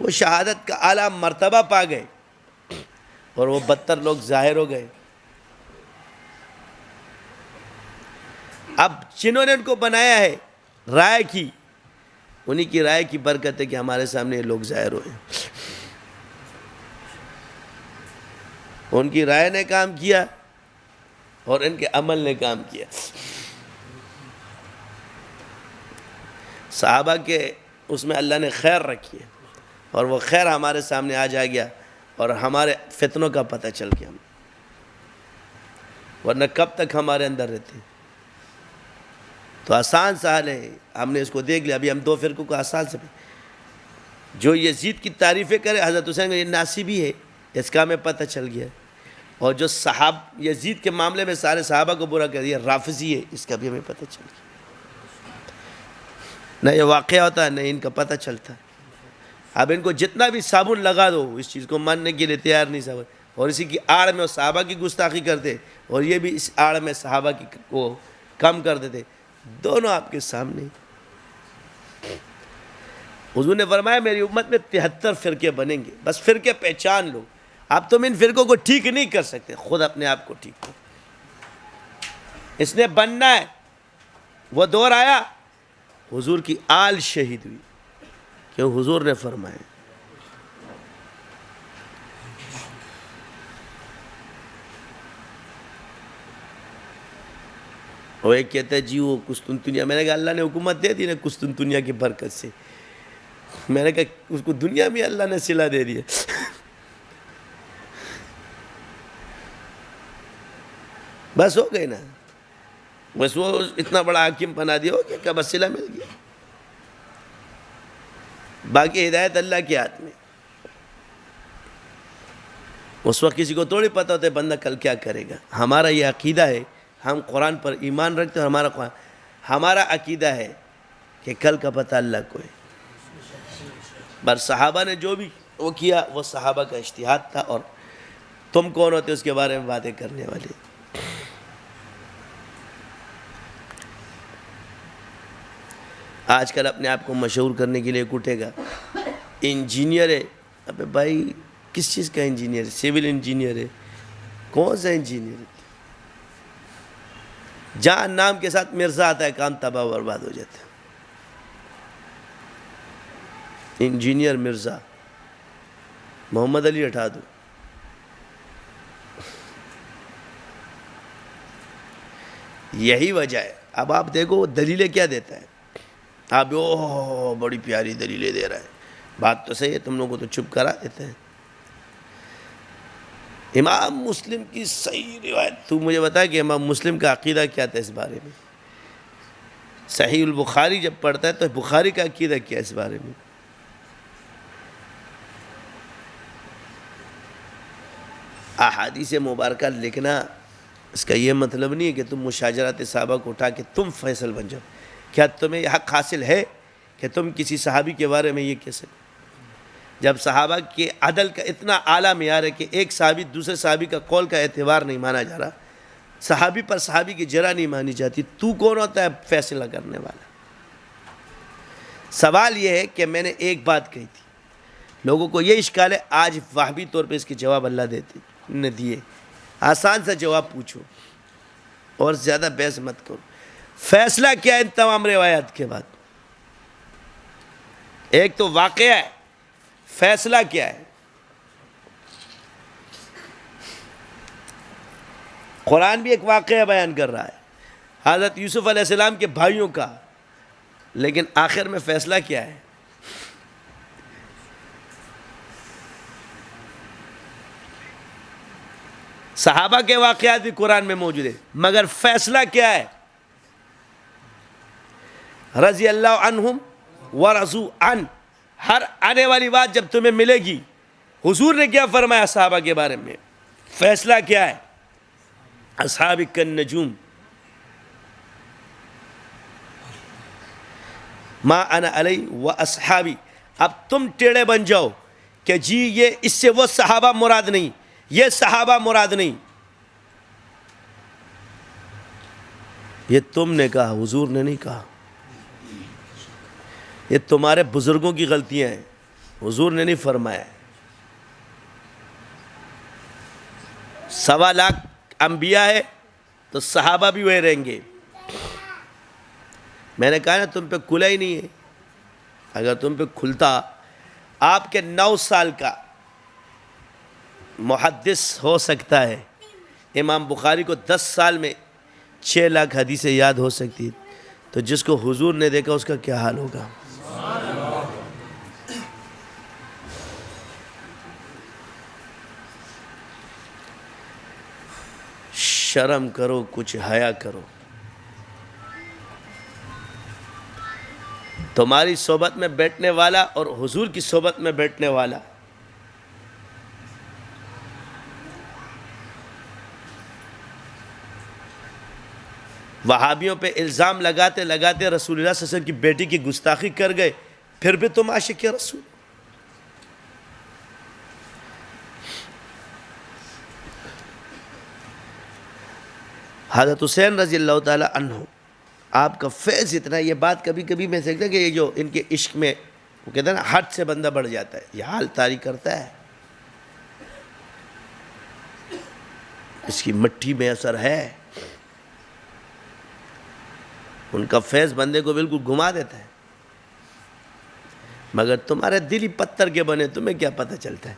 وہ شہادت کا اعلیٰ مرتبہ پا گئے اور وہ بدتر لوگ ظاہر ہو گئے. اب جنہوں نے ان کو بنایا ہے رائے کی، انہی کی رائے کی برکت ہے کہ ہمارے سامنے یہ لوگ ظاہر ہوئے. ان کی رائے نے کام کیا اور ان کے عمل نے کام کیا. صحابہ کے اس میں اللہ نے خیر رکھی ہے اور وہ خیر ہمارے سامنے آ جا گیا اور ہمارے فتنوں کا پتہ چل گیا. ورنہ کب تک ہمارے اندر رہتے. تو آسان سا حال ہے، ہم نے اس کو دیکھ لیا. ابھی ہم دو فرقوں کو آسان سے، جو یزید کی تعریفیں کرے حضرت حسین کو یہ ناصبی ہے، اس کا ہمیں پتہ چل گیا. اور جو یزید کے معاملے میں سارے صحابہ کو برا کر دیا رافضی ہے، اس کا بھی ہمیں پتہ چل گیا. نہ یہ واقعہ ہوتا ہے نہ ان کا پتہ چلتا. اب ان کو جتنا بھی صابن لگا دو اس چیز کو ماننے کے لیے تیار نہیں صاحب. اور اسی کی آڑ میں وہ صحابہ کی گستاخی کرتے اور یہ بھی اس آڑ میں صحابہ کی کو کم کر دیتے. دونوں آپ کے سامنے. حضور نے فرمایا میری امت میں 73 فرقے بنیں گے، بس فرقے پہچان لو. اب تم ان فرقوں کو ٹھیک نہیں کر سکتے، خود اپنے آپ کو ٹھیک کرو. اس نے بننا ہے. وہ دور آیا حضور کی آل شہید ہوئی، کیوں حضور نے فرمایا. وہ ایک کہتا ہے جی وہ قسطنطنیہ، میں نے کہا اللہ نے حکومت دے دی نا قسطنطنیہ کی برکت سے. میں نے کہا اس کو دنیا میں اللہ نے صلہ دے دی ہے. بس ہو گئی نا, بس وہ اتنا بڑا حاکم بنا دیا ہو کہ بس صلہ مل گیا. باقی ہدایت اللہ کے ہاتھ میں. اس وقت کسی کو تھوڑی پتہ ہوتا ہے بندہ کل کیا کرے گا. ہمارا یہ عقیدہ ہے, ہم قرآن پر ایمان رکھتے ہیں, ہمارا عقیدہ ہے کہ کل کا پتہ اللہ کو ہے. پر صحابہ نے جو بھی وہ کیا وہ صحابہ کا اجتہاد تھا, اور تم کون ہوتے اس کے بارے میں باتیں کرنے والے. آج کل اپنے آپ کو مشہور کرنے کے لیے اٹھے گا انجینئر ہے. ابے بھائی کس چیز کا انجینئر ہے؟ سول انجینئر ہے. کون سا انجینئر ہے؟ جہاں نام کے ساتھ مرزا آتا ہے کام تباہ و برباد ہو جاتا ہے. انجینئر مرزا, محمد علی ہٹا دو. یہی وجہ ہے. اب آپ دیکھو وہ دلیلیں کیا دیتا ہے. آپ بڑی پیاری دلیلیں دے رہا ہے. بات تو صحیح ہے, تم لوگوں کو تو چپ کرا دیتے ہیں. امام مسلم کی صحیح روایت, تو مجھے بتا کہ امام مسلم کا عقیدہ کیا تھا اس بارے میں. صحیح البخاری جب پڑھتا ہے تو بخاری کا عقیدہ کیا اس بارے میں. احادیث مبارکہ لکھنا اس کا یہ مطلب نہیں ہے کہ تم مشاجرات صحابہ کو اٹھا کے تم فیصل بن جاؤ. کیا تمہیں یہ حق حاصل ہے کہ تم کسی صحابی کے بارے میں یہ کہہ سکتے؟ جب صحابہ کے عدل کا اتنا اعلیٰ معیار ہے کہ ایک صحابی دوسرے صحابی کا قول کا اعتبار نہیں مانا جا رہا, صحابی پر صحابی کی جرح نہیں مانی جاتی, تو کون ہوتا ہے فیصلہ کرنے والا؟ سوال یہ ہے کہ میں نے ایک بات کہی تھی, لوگوں کو یہ اشکال ہے. آج وہابی طور پہ اس کے جواب اللہ نے دیے. آسان سا جواب پوچھو اور زیادہ بحث مت کرو. فیصلہ کیا ہے ان تمام روایات کے بعد؟ ایک تو واقعہ ہے, فیصلہ کیا ہے؟ قرآن بھی ایک واقعہ بیان کر رہا ہے حضرت یوسف علیہ السلام کے بھائیوں کا, لیکن آخر میں فیصلہ کیا ہے؟ صحابہ کے واقعات بھی قرآن میں موجود ہیں, مگر فیصلہ کیا ہے؟ رضی اللہ عنہم ورضوا عنہ. ہر آنے والی بات جب تمہیں ملے گی, حضور نے کیا فرمایا صحابہ کے بارے میں؟ فیصلہ کیا ہے؟ اصحابی کالنجوم ما انا علی و اصحابی. اب تم ٹیڑے بن جاؤ کہ جی یہ اس سے وہ صحابہ مراد نہیں, یہ صحابہ مراد نہیں. یہ تم نے کہا, حضور نے نہیں کہا. یہ تمہارے بزرگوں کی غلطیاں ہیں, حضور نے نہیں فرمایا. 1.25 لاکھ انبیاء ہے تو صحابہ بھی وہی رہیں گے. میں نے کہا نا تم پہ کھلا ہی نہیں ہے. اگر تم پہ کھلتا, آپ کے 9 سال کا محدث ہو سکتا ہے, امام بخاری کو 10 سال میں 6 لاکھ حدیثیں یاد ہو سکتی, تو جس کو حضور نے دیکھا اس کا کیا حال ہوگا؟ شرم کرو, کچھ حیا کرو. تمہاری صحبت میں بیٹھنے والا اور حضور کی صحبت میں بیٹھنے والا وہابیوں پہ الزام لگاتے لگاتے رسول اللہ صلی اللہ علیہ وسلم کی بیٹی کی گستاخی کر گئے, پھر بھی تم عاشق رسول. حضرت حسین رضی اللہ تعالی عنہ, آپ کا فیض اتنا, یہ بات کبھی کبھی میں سکتا کہ یہ جو ان کے عشق میں وہ کہتے ہیں نا حد سے بندہ بڑھ جاتا ہے, یہ حال طاری کرتا ہے. اس کی مٹھی میں اثر ہے, ان کا فیض بندے کو بالکل گھما دیتا ہے. مگر تمہارے دل ہی پتھر کے بنے, تمہیں کیا پتہ چلتا ہے؟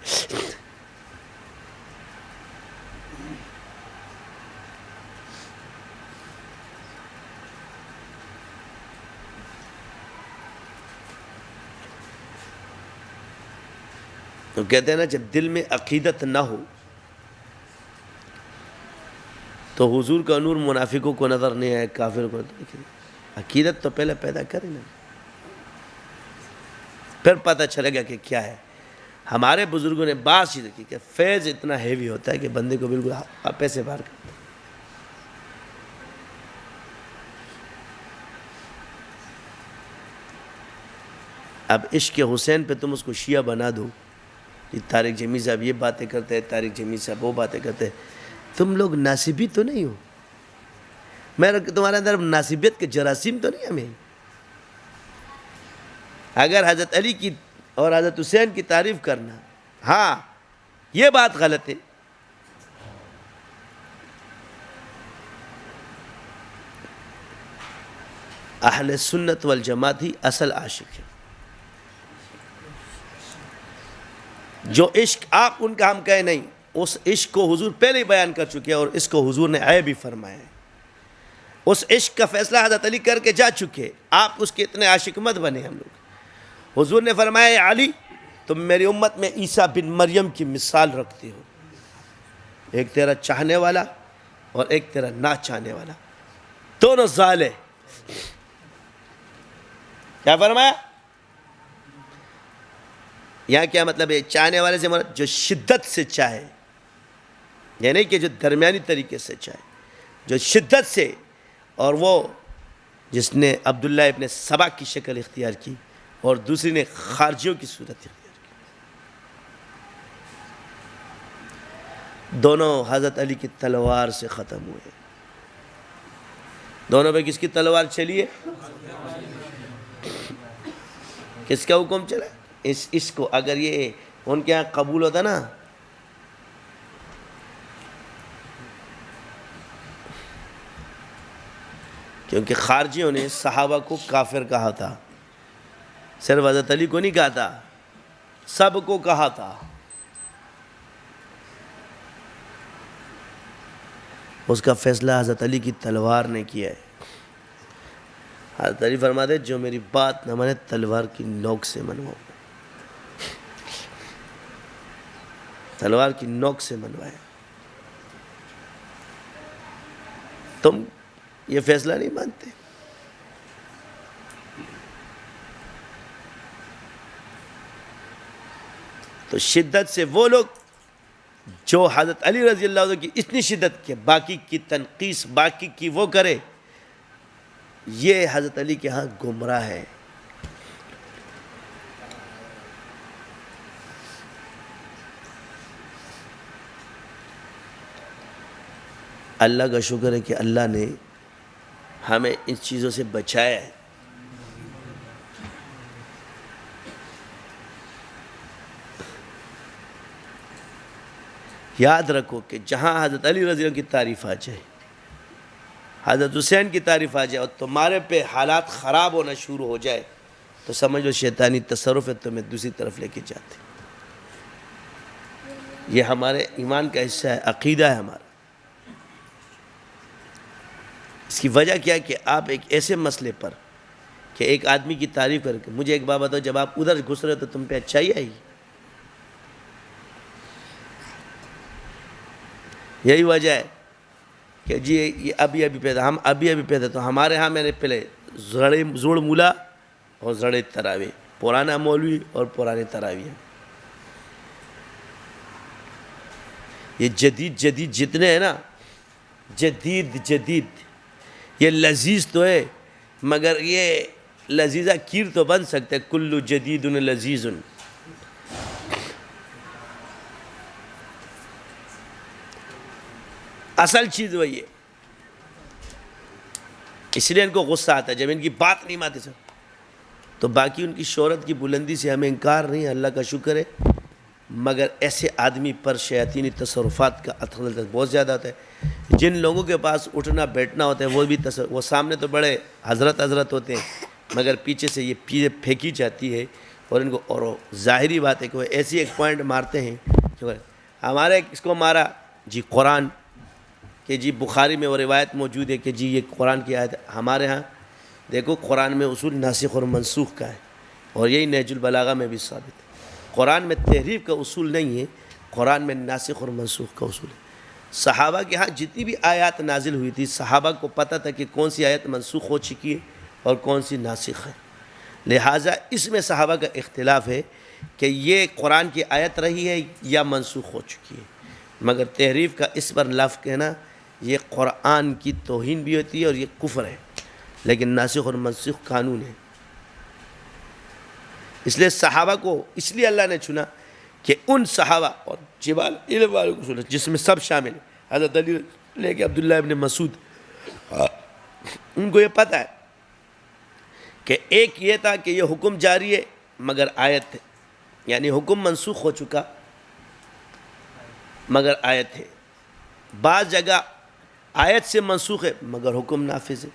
تو کہتے ہیں نا جب دل میں عقیدت نہ ہو تو حضور کا نور منافقوں کو نظر نہیں آئے، کافر کو نظر نہیں آئے۔ عقیدت تو پہلے پیدا کریں نا، پھر پتہ چلے گا کہ کیا ہے۔ ہمارے بزرگوں نے بات چیز کی کہ فیض اتنا ہیوی ہوتا ہے کہ بندے کو بالکل آپے سے باہر کرتا ہے۔ اب عشق حسین پہ تم اس کو شیعہ بنا دو، یہ طارق جمیل صاحب یہ باتیں کرتے ہیں، طارق جمیل صاحب وہ باتیں کرتے ہیں، تم لوگ ناصبی تو نہیں ہو؟ تمہارے اندر ناصبیت کے جراثیم تو نہیں ہمیں؟ اگر حضرت علی کی اور حضرت حسین کی تعریف کرنا، ہاں یہ بات غلط ہے۔ اہل سنت والجماعت ہی اصل عاشق ہے۔ جو عشق آپ ان کا ہم کہیں نہیں، اس عشق کو حضور پہلے ہی بیان کر چکے ہیں اور اس کو حضور نے عیب بھی فرمایا ہے۔ اس عشق کا فیصلہ حضرت علی کر کے جا چکے، آپ اس کے اتنے عاشق مت بنے۔ ہم لوگ حضور نے فرمایا اے علی تم میری امت میں عیسیٰ بن مریم کی مثال رکھتے ہو، ایک تیرا چاہنے والا اور ایک تیرا نہ چاہنے والا، دونوں ظالم۔ کیا فرمایا؟ یہاں کیا مطلب ہے؟ چاہنے والے سے مراد جو شدت سے چاہے، یہ نہیں کہ جو درمیانی طریقے سے چاہے، جو شدت سے، اور وہ جس نے عبداللہ ابن سبا کی شکل اختیار کی اور دوسری نے خارجیوں کی صورت اختیار کی۔ دونوں حضرت علی کی تلوار سے ختم ہوئے۔ دونوں پہ کس کی تلوار چلی ہے؟ کس کا حکم چلا؟ اس کو اگر یہ ان کے یہاں قبول ہوتا نا، کیونکہ خارجیوں نے صحابہ کو کافر کہا تھا، صرف حضرت علی کو نہیں کہا تھا، سب کو کہا تھا۔ اس کا فیصلہ حضرت علی کی تلوار نے کیا ہے۔ حضرت علی فرماتے جو میری بات نہ مانے تلوار کی نوک سے منواؤ، تلوار کی نوک سے منوایا۔ تم یہ فیصلہ نہیں مانتے۔ تو شدت سے وہ لوگ جو حضرت علی رضی اللہ عنہ کی اتنی شدت کہ باقی کی تنقیص باقی کی وہ کرے، یہ حضرت علی کے ہاں گمراہ ہے۔ اللہ کا شکر ہے کہ اللہ نے ہمیں ان چیزوں سے بچایا ہے۔ یاد رکھو کہ جہاں حضرت علی رضی اللہ عنہ کی تعریف آ جائے، حضرت حسین کی تعریف آ جائے اور تمہارے پہ حالات خراب ہونا شروع ہو جائے تو سمجھو شیطانی تصرف ہے، تمہیں دوسری طرف لے کے جاتے۔ یہ ہمارے ایمان کا حصہ ہے، عقیدہ ہے ہمارا۔ اس کی وجہ کیا ہے کہ آپ ایک ایسے مسئلے پر کہ ایک آدمی کی تعریف کر کے، مجھے ایک بات بتاؤ، جب آپ ادھر گھس رہے تو تم پہ اچھائی آئی؟ یہی وجہ ہے کہ جی یہ ابھی پیدا، ہم ابھی پیدا، تو ہمارے ہاں میرے پہلے زوڑ مولا اور زڑے تراوی، پرانا مولوی اور پرانے تراوی ہیں۔ یہ جدید جتنے ہیں نا، جدید یہ لذیذ تو ہے، مگر یہ لذیذہ کیر تو بن سکتے، کلو جدید لذیذ۔ اصل چیز وہی ہے، اس لیے ان کو غصہ آتا ہے جب ان کی بات نہیں مانتے سر۔ تو باقی ان کی شہرت کی بلندی سے ہمیں انکار نہیں ہے، اللہ کا شکر ہے، مگر ایسے آدمی پر شیاطینی تصرفات کا اثر بہت زیادہ ہوتا ہے۔ جن لوگوں کے پاس اٹھنا بیٹھنا ہوتا ہے وہ بھی وہ سامنے تو بڑے حضرت ہوتے ہیں، مگر پیچھے سے یہ چیزیں پھینکی جاتی ہے، اور ان کو اور ظاہری بات ہے کہ وہ ایسی ایک پوائنٹ مارتے ہیں کہ ہمارے اس کو مارا جی قرآن، کہ جی بخاری میں وہ روایت موجود ہے کہ جی یہ قرآن کی آیت ہے۔ ہمارے ہاں دیکھو قرآن میں اصول ناسخ اور منسوخ کا ہے، اور یہی نہج البلاغہ میں بھی ثابت ہے۔ قرآن میں تحریف کا اصول نہیں ہے، قرآن میں ناسخ اور منسوخ کا اصول ہے۔ صحابہ کے ہاں جتنی بھی آیات نازل ہوئی تھی، صحابہ کو پتہ تھا کہ کون سی آیت منسوخ ہو چکی ہے اور کون سی ناسخ ہے، لہٰذا اس میں صحابہ کا اختلاف ہے کہ یہ قرآن کی آیت رہی ہے یا منسوخ ہو چکی ہے، مگر تحریف کا اس پر لفظ کہنا یہ قرآن کی توہین بھی ہوتی ہے اور یہ کفر ہے، لیکن ناسخ اور منسوخ قانون ہے۔ اس لیے صحابہ کو اس لیے اللہ نے چنا کہ ان صحابہ اور جبال علم والوں کو سنا، جس میں سب شامل ہیں، حضرت علی لے کے عبداللہ ابن مسعود، ان کو یہ پتہ ہے کہ ایک یہ تھا کہ یہ حکم جاری ہے مگر آیت ہے، یعنی حکم منسوخ ہو چکا مگر آیت ہے، بعض جگہ آیت سے منسوخ ہے مگر حکم نافذ ہے۔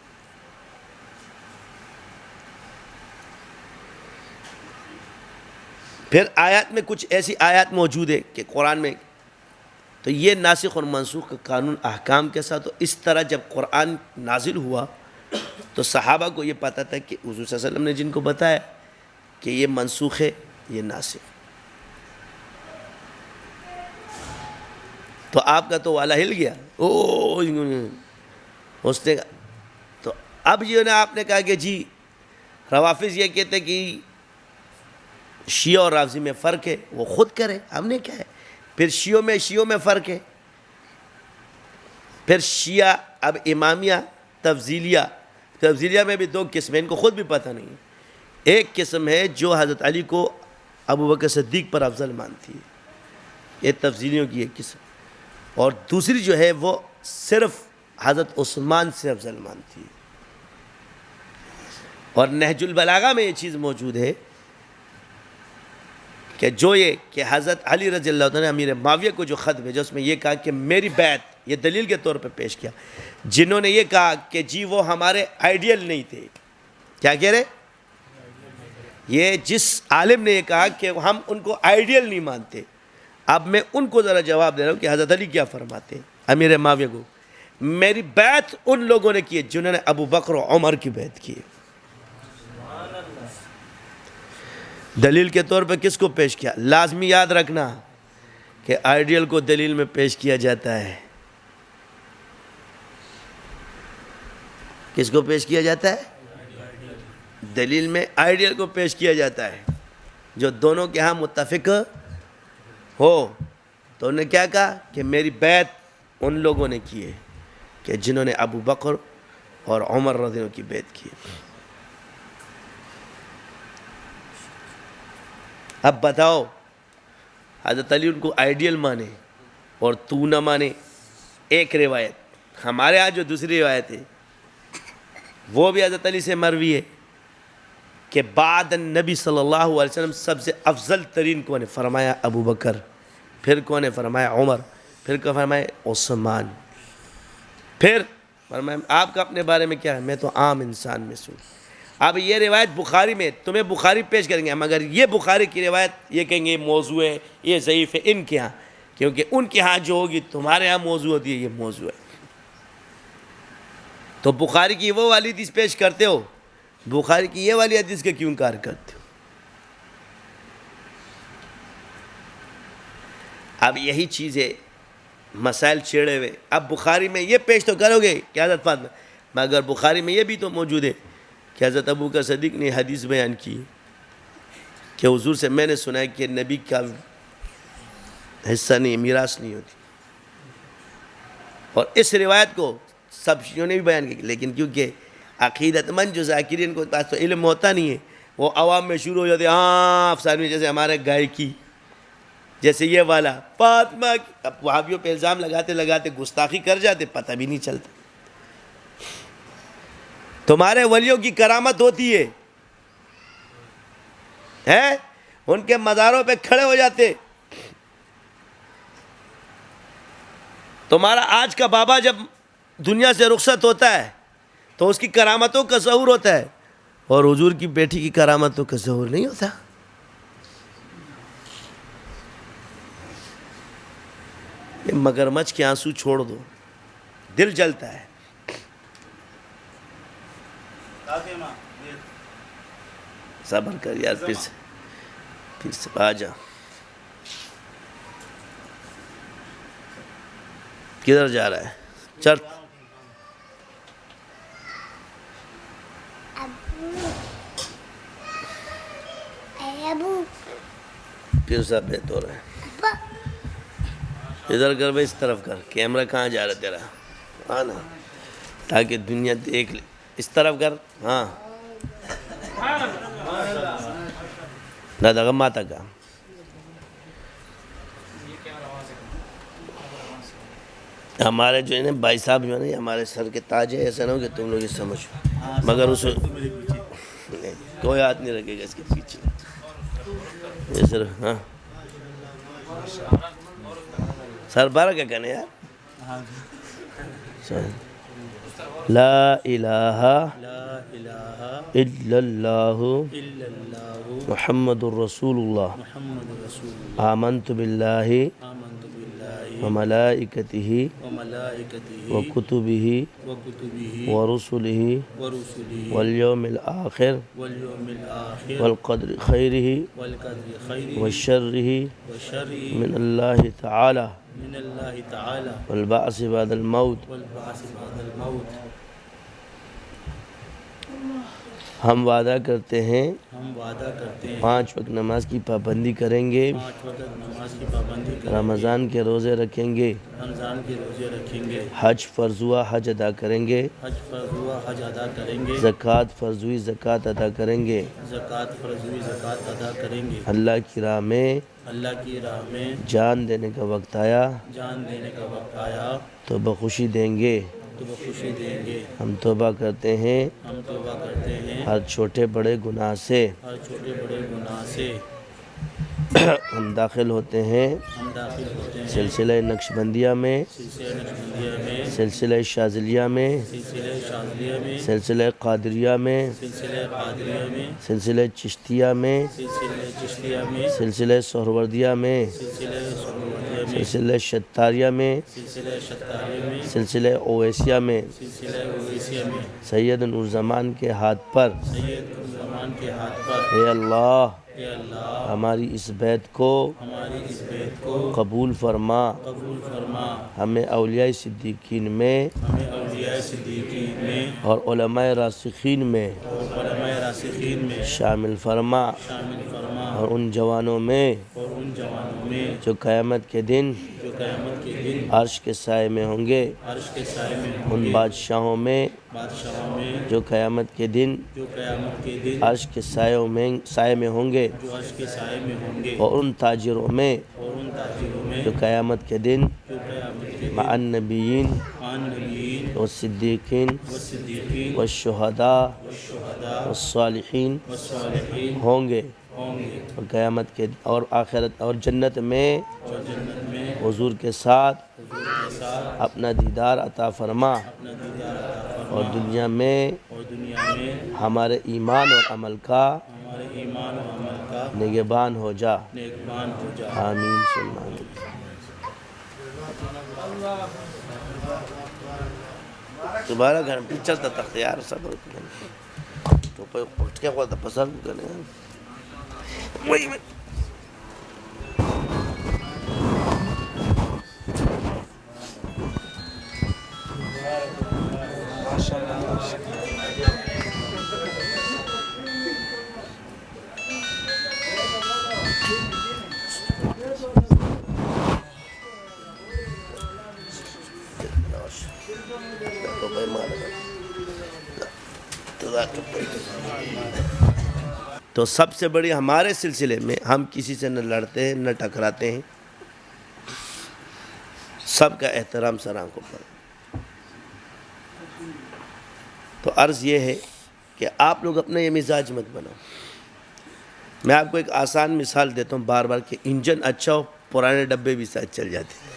پھر آیات میں کچھ ایسی آیات موجود ہے کہ قرآن میں تو یہ ناسخ اور منسوخ کا قانون احکام کے ساتھ، تو اس طرح جب قرآن نازل ہوا تو صحابہ کو یہ پتہ تھا کہ حضور صلی اللہ علیہ وسلم نے جن کو بتایا کہ یہ منسوخ ہے یہ ناسخ، تو آپ کا تو والا ہل گیا، اس نے تو اب یہ آپ نے کہا کہ جی روافظ یہ کہتے کہ شیعہ اور رافضی میں فرق ہے، وہ خود کرے، ہم نے کیا ہے، پھر شیعوں میں فرق ہے، پھر شیعہ اب امامیہ تفضیلیہ میں بھی دو قسم ہیں، ان کو خود بھی پتہ نہیں ہے۔ ایک قسم ہے جو حضرت علی کو ابو بکر صدیق پر افضل مانتی ہے، یہ تفضیلیوں کی ایک قسم، اور دوسری جو ہے وہ صرف حضرت عثمان سے افضل مانتی ہے، اور نہج البلاغہ میں یہ چیز موجود ہے کہ جو یہ کہ حضرت علی رضی اللہ عنہ نے امیر معاویہ کو جو خط بھیجا اس میں یہ کہا کہ میری بیعت، یہ دلیل کے طور پہ پیش کیا، جنہوں نے یہ کہا کہ جی وہ ہمارے آئیڈیل نہیں تھے، کیا کہہ رہے؟ یہ جس عالم نے یہ کہا کہ ہم ان کو آئیڈیل نہیں مانتے، اب میں ان کو ذرا جواب دے رہا ہوں کہ حضرت علی کیا فرماتے ہیں امیر معاویہ کو، میری بیعت ان لوگوں نے کی ہے جنہوں نے ابو بکر و عمر کی بیعت کی ہے۔ دلیل کے طور پہ کس کو پیش کیا؟ لازمی یاد رکھنا کہ آئیڈیل کو دلیل میں پیش کیا جاتا ہے، کس کو پیش کیا جاتا ہے؟ دلیل میں آئیڈیل کو پیش کیا جاتا ہے، جو دونوں کے ہاں متفق ہو، تو انہوں نے کیا کہا کہ میری بیعت ان لوگوں نے کی ہے کہ جنہوں نے ابو بکر اور عمر رضی اللہ عنہ کی بیعت کی ہے۔ اب بتاؤ حضرت علی ان کو آئیڈیل مانے اور تو نہ مانے، ایک روایت ہمارے ہاں جو دوسری روایت ہے وہ بھی حضرت علی سے مروی ہے کہ بعد النبی صلی اللہ علیہ وسلم سب سے افضل ترین کون ہے؟ فرمایا ابو بکر، پھر کون ہے؟ فرمایا عمر، پھر کون فرمایا عثمان، پھر فرمایا آپ کا اپنے بارے میں کیا ہے؟ میں تو عام انسان میں سوں۔ اب یہ روایت بخاری میں تمہیں بخاری پیش کریں گے، مگر یہ بخاری کی روایت یہ کہیں گے یہ موضوع ہے، یہ ضعیف ہے ان کے ہاں، کیونکہ ان کے ہاں جو ہوگی تمہارے ہاں موضوع ہوتی ہے، یہ موضوع ہے۔ تو بخاری کی وہ والی حدیث پیش کرتے ہو، بخاری کی یہ والی حدیث کا کیوں انکار کرتے ہو؟ اب یہی چیز ہے، مسائل چھیڑے ہوئے، اب بخاری میں یہ پیش تو کرو گے کہ حضرت فاطمہ، مگر بخاری میں یہ بھی تو موجود ہے کہ حضرت ابو بکر صدیق نے حدیث بیان کی کہ حضور سے میں نے سنا ہے کہ نبی کا حصہ نہیں، میراث نہیں ہوتی، اور اس روایت کو سب شیعوں نے بھی بیان کی، لیکن کیونکہ عقیدت مند جو ذاکرین کو پاس تو علم ہوتا نہیں ہے، وہ عوام میں شروع ہو جاتے ہیں، ہاں افسانوی جیسے ہمارے گائیکی، جیسے یہ والا فاطمہ، اب وہابیوں پہ الزام لگاتے لگاتے گستاخی کر جاتے، پتہ بھی نہیں چلتا۔ تمہارے ولیوں کی کرامت ہوتی ہے، ان کے مزاروں پہ کھڑے ہو جاتے، تمہارا آج کا بابا جب دنیا سے رخصت ہوتا ہے تو اس کی کرامتوں کا ظہور ہوتا ہے، اور حضور کی بیٹی کی کرامتوں کا ظہور نہیں ہوتا۔ یہ مگرمچھ کے آنسو چھوڑ دو، دل جلتا ہے۔ صبر کر یار، پھر سے آ جا۔ کدھر جا رہا ہے؟ چل پھر صاحب بیت ہو رہا ہے. ادھر کر بھائی، اس طرف کر. کیمرہ کہاں جا رہا ہے تیرا؟ ہاں نا، تاکہ دنیا دیکھ لے. اس طرف کر. ہاں دادا ماتا کا ہمارے جو ہے نا بھائی صاحب جو ہے نا، یہ ہمارے سر کے تاج ہے. ایسا نہ ہو کہ تم لوگ یہ سمجھو، مگر اس کوئی ہاتھ نہیں رکھے گا اس کے پیچھے. یہ سر ہاں سر بارہ کیا کہنے یار. لا الہ الا اللہ محمد الرسول اللہ آمنت باللہ وملائکتہ وکتبہ ورسلہ والیوم الآخر والقدر خیرہ وشرہ من اللہ تعالی والبعث بعد الموت. ہم وعدہ کرتے ہیں 5 وقت نماز کی پابندی کریں گے، رمضان کے روزے رکھیں گے، حج فرض ہوا حج ادا کریں گے، زکوٰۃ فرض ہوئی زکوٰۃ ادا کریں گے. اللہ کی راہ میں جان دینے کا وقت آیا تو بخوشی دیں گے. ہم توبہ کرتے ہیں ہر چھوٹے بڑے گناہ سے. ہم داخل ہوتے ہیں سلسلہ نقشبندیہ میں، سلسلہ شاذلیہ میں، سلسلہ قادریہ میں، سلسلہ چشتیہ میں، سلسلہ سہروردیہ میں، سلسلہ شتاریہ میں، سلسلہ اویسیہ میں. سید نور زمان کے ہاتھ پر اے اللہ ہماری اس بیعت کو قبول فرما. ہمیں اولیاء صدیقین میں اور علماء راسخین میں شامل فرما، اور ان جوانوں میں جو قیامت کے دن عرش کے سائے میں ہوں گے، ان بادشاہوں میں جو قیامت کے دن عرش کے سائے میں ہوں گے، اور ان تاجروں میں جو قیامت کے دن مع النبیین والصدیقین والشہداء والصالحین ہوں گے. اور قیامت کے اور آخرت اور جنت میں حضور کے ساتھ اپنا دیدار عطا فرما، اور دنیا میں ہمارے ایمان اور عمل کا نگہبان ہو جا. آمین ثم آمین. دوبارہ گھر پہ چلتا تخت یار صبر تو پٹ کے خود پسند کرنے وہی میں تو سب سے بڑی ہمارے سلسلے میں ہم کسی سے نہ لڑتے ہیں نہ ٹکراتے ہیں، سب کا احترام سر آنکھوں پر. تو عرض یہ ہے کہ آپ لوگ اپنا یہ مزاج مت بناؤ. میں آپ کو ایک آسان مثال دیتا ہوں بار بار کہ انجن اچھا ہو پرانے ڈبے بھی ساتھ چل جاتے ہیں.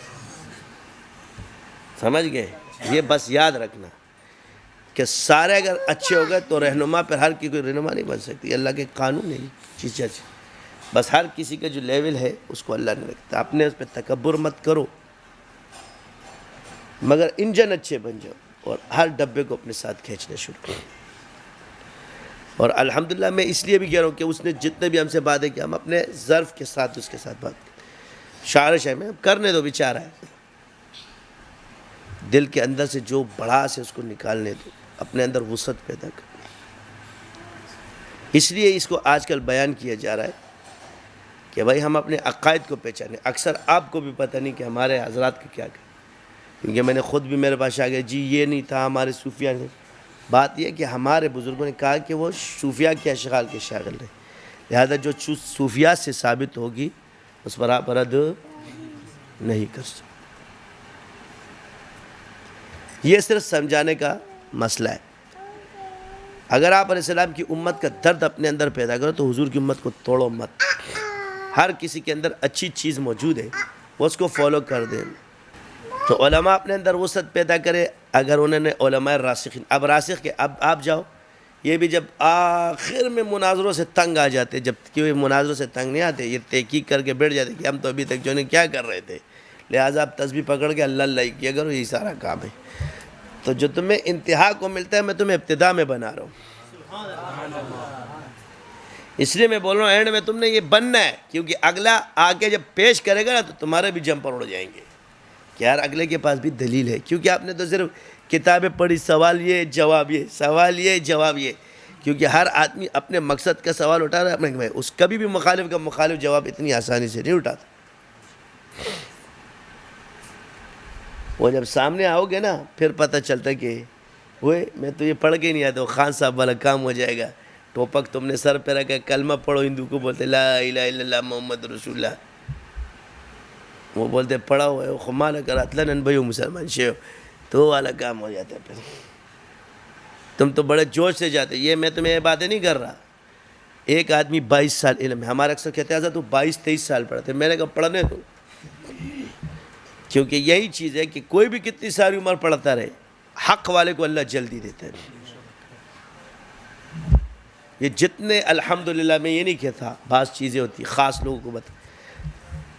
سمجھ گئے؟ یہ بس یاد رکھنا کہ سارے اگر اچھے ہو گئے تو رہنما پر ہر کی کوئی رہنما نہیں بن سکتی. اللہ کے قانون ہے چیز. بس ہر کسی کا جو لیول ہے اس کو اللہ نے رکھتا. آپ نے اس پہ تکبر مت کرو، مگر انجن اچھے بن جاؤ اور ہر ڈبے کو اپنے ساتھ کھینچنا شروع کرو. اور الحمدللہ میں اس لیے بھی کہہ رہا ہوں کہ اس نے جتنے بھی ہم سے باتیں کی ہم اپنے ظرف کے ساتھ اس کے ساتھ بات کریں. شارش ہے میں کرنے دو بیچارہ ہے. دل کے اندر سے جو بڑاس ہے اس کو نکالنے دو، اپنے اندر وسعت پیدا کر. اس لیے اس کو آج کل بیان کیا جا رہا ہے کہ بھائی ہم اپنے عقائد کو پہچانیں. اکثر آپ کو بھی پتہ نہیں کہ ہمارے حضرات کا کیا کہا، کیونکہ میں نے خود بھی میرے پاس آ گیا جی یہ نہیں تھا ہمارے صوفیہ نے. بات یہ کہ ہمارے بزرگوں نے کہا کہ وہ صوفیہ کے اشغال کے شاغل رہے، لہذا جو صوفیہ سے ثابت ہوگی اس پر آپ رد نہیں کر سکتے. یہ صرف سمجھانے کا مسئلہ ہے. اگر آپ علیہ السلام کی امت کا درد اپنے اندر پیدا کرو تو حضور کی امت کو توڑو مت. ہر کسی کے اندر اچھی چیز موجود ہے، وہ اس کو فالو کر دیں. تو علماء اپنے اندر وسعت پیدا کرے. اگر انہوں نے علماء راسخین، اب راسخ کے اب آپ جاؤ، یہ بھی جب آخر میں مناظروں سے تنگ آ جاتے، جب کہ وہ مناظروں سے تنگ نہیں آتے، یہ تحقیق کر کے بیٹھ جاتے کہ ہم تو ابھی تک جو نے کیا کر رہے تھے، لہٰذا آپ تسبیح پکڑ کے اللہ اللہ کیا کرو، یہی سارا کام ہے. تو جو تمہیں انتہا کو ملتا ہے میں تمہیں ابتدا میں بنا رہا ہوں. اس لیے میں بول رہا ہوں اینڈ میں تم نے یہ بننا ہے، کیونکہ اگلا آ کے جب پیش کرے گا نا تو تمہارے بھی جمپر اڑ جائیں گے کہ یار اگلے کے پاس بھی دلیل ہے. کیونکہ آپ نے تو صرف کتابیں پڑھی، سوال یہ جواب یہ، سوال یہ جواب یہ. کیونکہ ہر آدمی اپنے مقصد کا سوال اٹھا رہا ہے اپنے، اس کبھی بھی مخالف کا مخالف جواب اتنی آسانی سے نہیں اٹھاتا. وہ جب سامنے آؤ گے نا پھر پتہ چلتا ہے کہ وہ میں تو یہ پڑھ کے نہیں آتا، خان صاحب والا کام ہو جائے گا. ٹوپک تم نے سر پہ رکھا، کلمہ پڑھو، ہندو کو بولتے لا الہ الا اللہ محمد رسول اللہ، وہ بولتے پڑھا ہوا ہے خمال کر اتلن بھائی مسلمان شیو، تو والا کام ہو جاتا ہے. پھر تم تو بڑے جوش سے جاتے. یہ میں تمہیں یہ باتیں نہیں کر رہا. ایک آدمی 22 سال علم ہے، ہمارا اکثر کہتے ہیں تو 22-23 سال پڑھتے. میں نے کہا پڑھنے دو، کیونکہ یہی چیز ہے کہ کوئی بھی کتنی ساری عمر پڑھتا رہے، حق والے کو اللہ جلدی دیتا ہے. یہ جتنے الحمدللہ میں یہ نہیں کہتا، بعض چیزیں ہوتی خاص لوگوں کو بتا،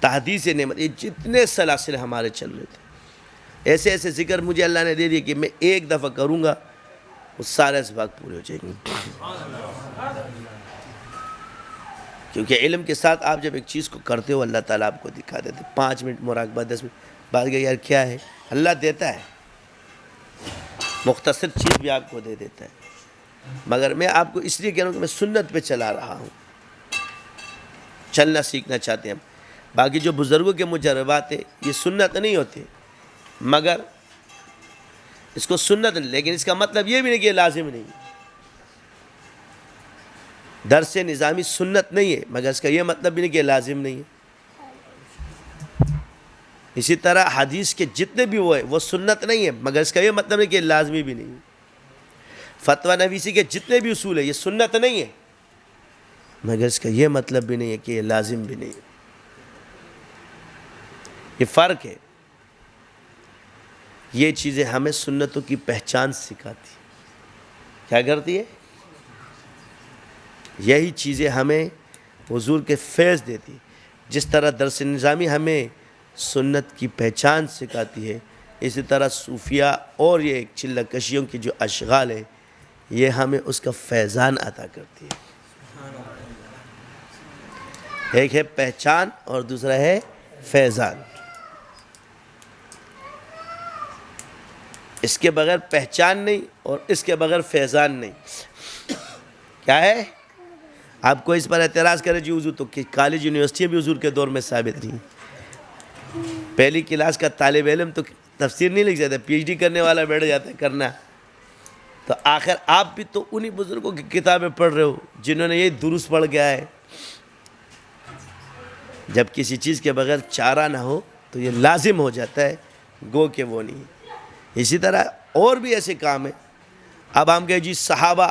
تحدیث نعمت، یہ جتنے سلاسل ہمارے چل رہے تھے، ایسے ایسے ذکر مجھے اللہ نے دے دیے کہ میں ایک دفعہ کروں گا وہ سارے اسباق پورے ہو جائیں گے. کیونکہ علم کے ساتھ آپ جب ایک چیز کو کرتے ہو اللہ تعالیٰ آپ کو دکھا دیتے. 5 منٹ مراقبہ، 10 منٹ بعد کہ یار کیا ہے، اللہ دیتا ہے، مختصر چیز بھی آپ کو دے دیتا ہے. مگر میں آپ کو اس لیے کہہ رہا ہوں کہ میں سنت پہ چلا رہا ہوں، چلنا سیکھنا چاہتے ہیں. باقی جو بزرگوں کے مجربات ہیں یہ سنت نہیں ہوتے، مگر اس کو سنت نہیں، لیکن اس کا مطلب یہ بھی نہیں کہ یہ لازم نہیں. درس نظامی سنت نہیں ہے، مگر اس کا یہ مطلب بھی نہیں کہ یہ لازم نہیں ہے. اسی طرح حدیث کے جتنے بھی وہ ہے وہ سنت نہیں ہے، مگر اس کا یہ مطلب نہیں کہ یہ لازمی بھی نہیں ہے. فتویٰ نویسی کے جتنے بھی اصول ہیں یہ سنت نہیں ہے، مگر اس کا یہ مطلب بھی نہیں ہے کہ یہ لازم بھی نہیں ہے. یہ فرق ہے. یہ چیزیں ہمیں سنتوں کی پہچان سکھاتی. کیا کرتی ہے؟ یہی چیزیں ہمیں حضور کے فیض دیتی. جس طرح درس نظامی ہمیں سنت کی پہچان سکھاتی ہے، اسی طرح صوفیہ اور یہ چلہ کشیوں کی جو اشغال ہے یہ ہمیں اس کا فیضان عطا کرتی ہے. ایک ہے پہچان اور دوسرا ہے فیضان. اس کے بغیر پہچان نہیں اور اس کے بغیر فیضان نہیں. کیا ہے؟ آپ کو اس پر اعتراض کرے جی حضور تو کہ کالج یونیورسٹی بھی حضور کے دور میں ثابت نہیں. پہلی کلاس کا طالب علم تو تفسیر نہیں لکھ سکتا، پی ایچ ڈی کرنے والا بیٹھ جاتا ہے کرنا. تو آخر آپ بھی تو انہی بزرگوں کی کتابیں پڑھ رہے ہو جنہوں نے یہ دروس پڑھ گیا ہے. جب کسی چیز کے بغیر چارہ نہ ہو تو یہ لازم ہو جاتا ہے، گو کہ وہ نہیں. اسی طرح اور بھی ایسے کام ہیں. اب ہم کہیں جی صحابہ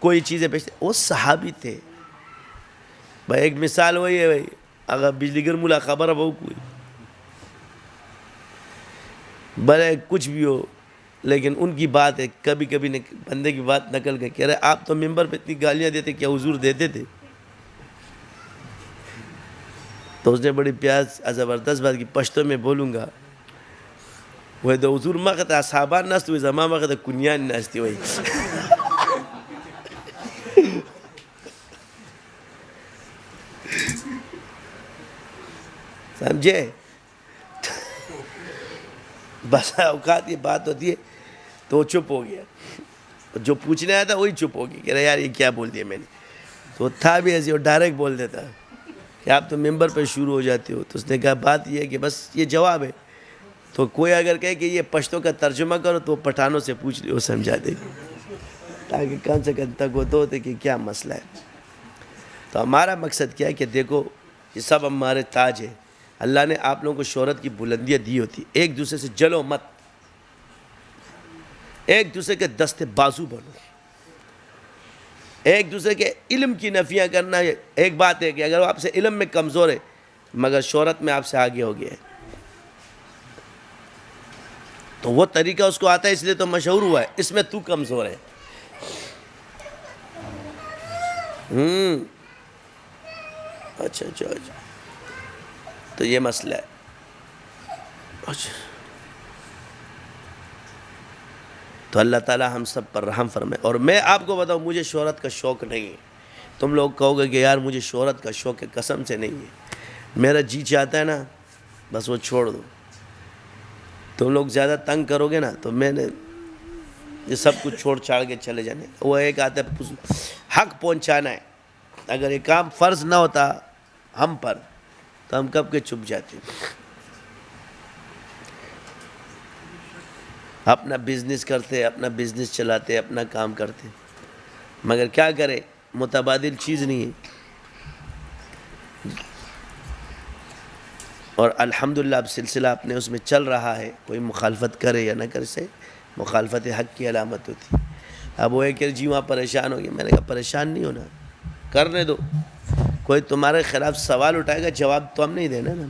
کوئی چیزیں پیش، وہ صحابی تھے. بھائی ایک مثال وہی ہے بھائی اگر بجلی گر ملا خبر ہے کوئی بھلے کچھ بھی ہو، لیکن ان کی بات ہے. کبھی کبھی بندے کی بات نقل کے کہہ رہے آپ تو ممبر پہ اتنی گالیاں دیتے، کیا حضور دیتے تھے؟ تو اس نے بڑی پیار زبردست بات کی، پشتو میں بولوں گا، وہ تو حضور مقت اصحابان نست ہوئی زمان مقت کنیان نستی ہوئی. سمجھے؟ بس اوقات یہ بات ہوتی ہے تو وہ چپ ہو گیا، جو پوچھنے آیا تھا وہی چپ ہو گیا کہ یار یہ کیا بول دیا میں نے. تو تھا بھی ایسے، وہ ڈائریکٹ بول دیتا کہ آپ تو ممبر پہ شروع ہو جاتے ہو. تو اس نے کہا بات یہ ہے کہ بس یہ جواب ہے، تو کوئی اگر کہے کہ یہ پشتو کا ترجمہ کرو تو پٹھانوں سے پوچھ لو، سمجھا دے گا، تاکہ کم سے کم تک وہ تو ہوتے کہ کیا مسئلہ ہے. تو ہمارا مقصد کیا ہے کہ دیکھو یہ سب ہمارے تاج ہے. اللہ نے آپ لوگوں کو شہرت کی بلندیاں دی ہوتی، ایک دوسرے سے جلو مت، ایک دوسرے کے دست بازو بنو. ایک دوسرے کے علم کی نفیاں کرنا ایک بات ہے کہ اگر وہ آپ سے علم میں کمزور ہے مگر شہرت میں آپ سے آگے ہو گیا ہے تو وہ طریقہ اس کو آتا ہے، اس لیے تو مشہور ہوا ہے، اس میں تو کمزور ہے. اچھا اچھا اچھا، تو یہ مسئلہ ہے. اچھا، تو اللہ تعالی ہم سب پر رحم فرمائے. اور میں آپ کو بتاؤں مجھے شہرت کا شوق نہیں ہے. تم لوگ کہو گے کہ یار مجھے شہرت کا شوق ہے، قسم سے نہیں ہے. میرا جی چاہتا ہے نا بس وہ چھوڑ دو. تم لوگ زیادہ تنگ کرو گے نا تو میں نے یہ سب کچھ چھوڑ چھاڑ کے چلے جانے. وہ ایک آتا ہے حق پہنچانا ہے. اگر یہ کام فرض نہ ہوتا ہم پر تو ہم کب کے چھپ جاتے. اپنا بزنس کرتے، اپنا بزنس چلاتے، اپنا کام کرتے، مگر کیا کرے متبادل چیز نہیں ہے. اور الحمدللہ اب سلسلہ اپنے اس میں چل رہا ہے، کوئی مخالفت کرے یا نہ کرے سے مخالفت حق کی علامت ہوتی. اب وہ ہے کہ جی وہاں پریشان ہو گیا. میں نے کہا پریشان نہیں ہونا، کرنے دو. کوئی تمہارے خلاف سوال اٹھائے گا جواب تو ہم نہیں دینا نا.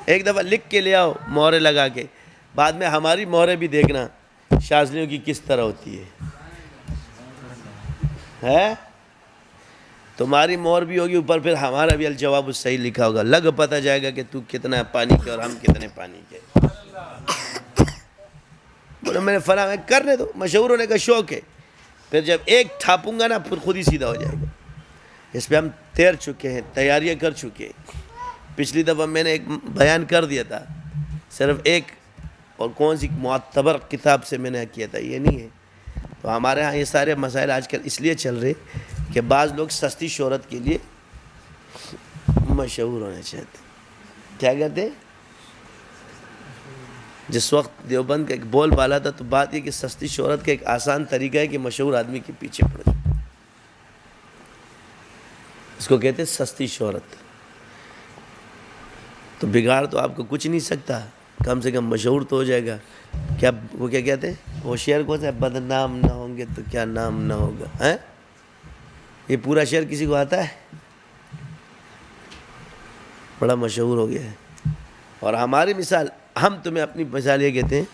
ایک دفعہ لکھ کے لے آؤ مہرے لگا کے، بعد میں ہماری مہرے بھی دیکھنا شاذلیوں کی کس طرح ہوتی ہے. تمہاری مہر بھی ہوگی اوپر، پھر ہمارا بھی الجواب صحیح لکھا ہوگا. لگ پتہ جائے گا کہ تو کتنا پانی کے اور ہم کتنے پانی کے. بولے میں نے فلاں میں کرنے دو، مشہور ہونے کا شوق ہے. پھر جب ایک ٹھاپوں گا نا پھر خود ہی سیدھا ہو جائے گا. اس پہ ہم تیر چکے ہیں، تیاریاں کر چکے ہیں. پچھلی دفعہ میں نے ایک بیان کر دیا تھا، صرف ایک اور کون سی معتبر کتاب سے میں نے کیا تھا، یہ نہیں ہے. تو ہمارے ہاں یہ سارے مسائل آج کل اس لیے چل رہے کہ بعض لوگ سستی شہرت کے لیے مشہور ہونا چاہتے. کیا کہتے ہیں؟ جس وقت دیوبند کا ایک بول بالا تھا تو بات یہ کہ سستی شہرت کا ایک آسان طریقہ ہے کہ مشہور آدمی کے پیچھے پڑ جائے. اس کو کہتے ہیں سستی شہرت. تو بگاڑ تو آپ کو کچھ نہیں سکتا، کم سے کم مشہور تو ہو جائے گا. کیا وہ کیا کہتے ہیں وہ شعر کو سے بدنام نہ ہوں گے تو کیا نام نہ ہوگا. یہ پورا شعر کسی کو آتا ہے؟ بڑا مشہور ہو گیا ہے. اور ہماری مثال، ہم تمہیں اپنی مثال یہ کہتے ہیں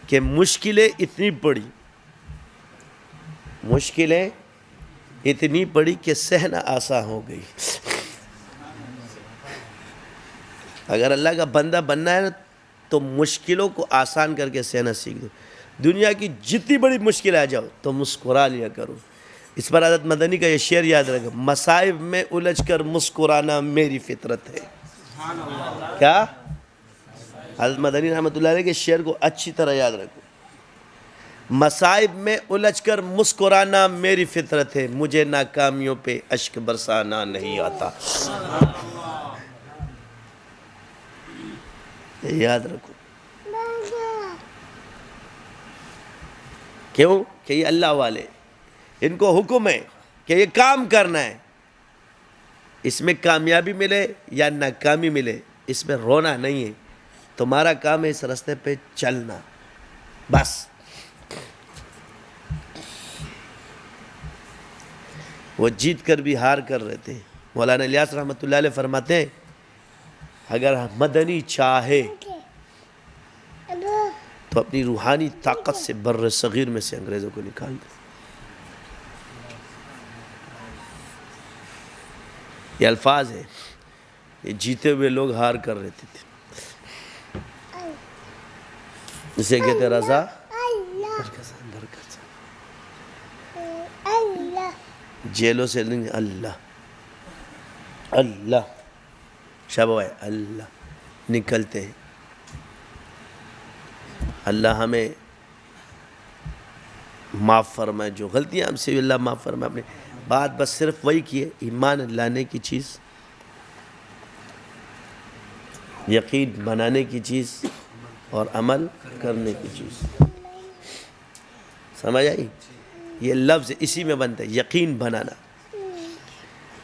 کہ مشکلیں اتنی پڑی، مشکلیں اتنی پڑی کہ سہنا آسان ہو گئی. اگر اللہ کا بندہ بننا ہے تو مشکلوں کو آسان کر کے سہنا سیکھ دو. دنیا کی جتنی بڑی مشکل آ جاؤ تو مسکرا لیا کرو. اس پر حضرت مدنی کا یہ شعر یاد رکھو، مصائب میں الجھ کر مسکرانا میری فطرت ہے. کیا؟ حضرت مدنی رحمۃ اللہ علیہ کے شعر کو اچھی طرح یاد رکھو. مصائب میں الجھ کر مسکرانا میری فطرت ہے، مجھے ناکامیوں پہ اشک برسانا نہیں آتا. یاد رکھو. کیوں کہ یہ اللہ والے، ان کو حکم ہے کہ یہ کام کرنا ہے. اس میں کامیابی ملے یا ناکامی ملے اس میں رونا نہیں ہے. تمہارا کام ہے اس راستے پہ چلنا بس. وہ جیت کر بھی ہار کر رہتے ہیں. مولانا الیاس رحمۃ اللہ علیہ فرماتے ہیں اگر مدنی چاہے تو اپنی روحانی طاقت سے بر صغیر میں سے انگریزوں کو نکال دے. یہ الفاظ ہے، یہ جیتے ہوئے لوگ ہار کر رہتے تھے. اسے کہتے رضا جیلوں سے اللہ اللہ شب اللہ نکلتے ہیں. اللہ ہمیں معاف فرمائے، جو غلطیاں ہم سے بھی اللہ معاف فرمائے. اپنے بات بس صرف وہی کی ہے، ایمان لانے کی چیز، یقین بنانے کی چیز اور عمل کرنے کی چیز. سمجھ آئی؟ یہ لفظ اسی میں بنتا ہے، یقین بنانا.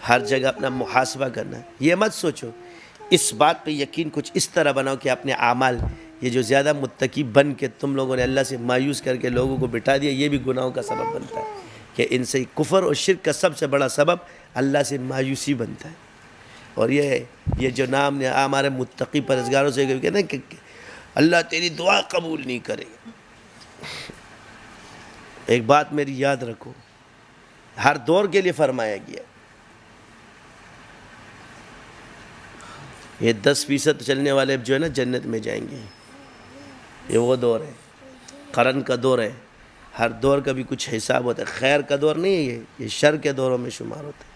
ہر جگہ اپنا محاسبہ کرنا. یہ مت سوچو، اس بات پہ یقین کچھ اس طرح بناؤ کہ اپنے اعمال، یہ جو زیادہ متقی بن کے تم لوگوں نے اللہ سے مایوس کر کے لوگوں کو بٹھا دیا، یہ بھی گناہوں کا سبب بنتا ہے. کہ ان سے کفر اور شرک کا سب سے بڑا سبب اللہ سے مایوسی بنتا ہے. اور یہ جو نام نے ہمارے متقی پرہیزگاروں سے کہتے ہیں کہ اللہ تیری دعا قبول نہیں کرے گا. ایک بات میری یاد رکھو، ہر دور کے لیے فرمایا گیا. یہ 10% چلنے والے جو ہے نا جنت میں جائیں گے. یہ وہ دور ہے، قرن کا دور ہے. ہر دور کا بھی کچھ حساب ہوتا ہے. خیر کا دور نہیں ہے یہ شر کے دوروں میں شمار ہوتا ہے.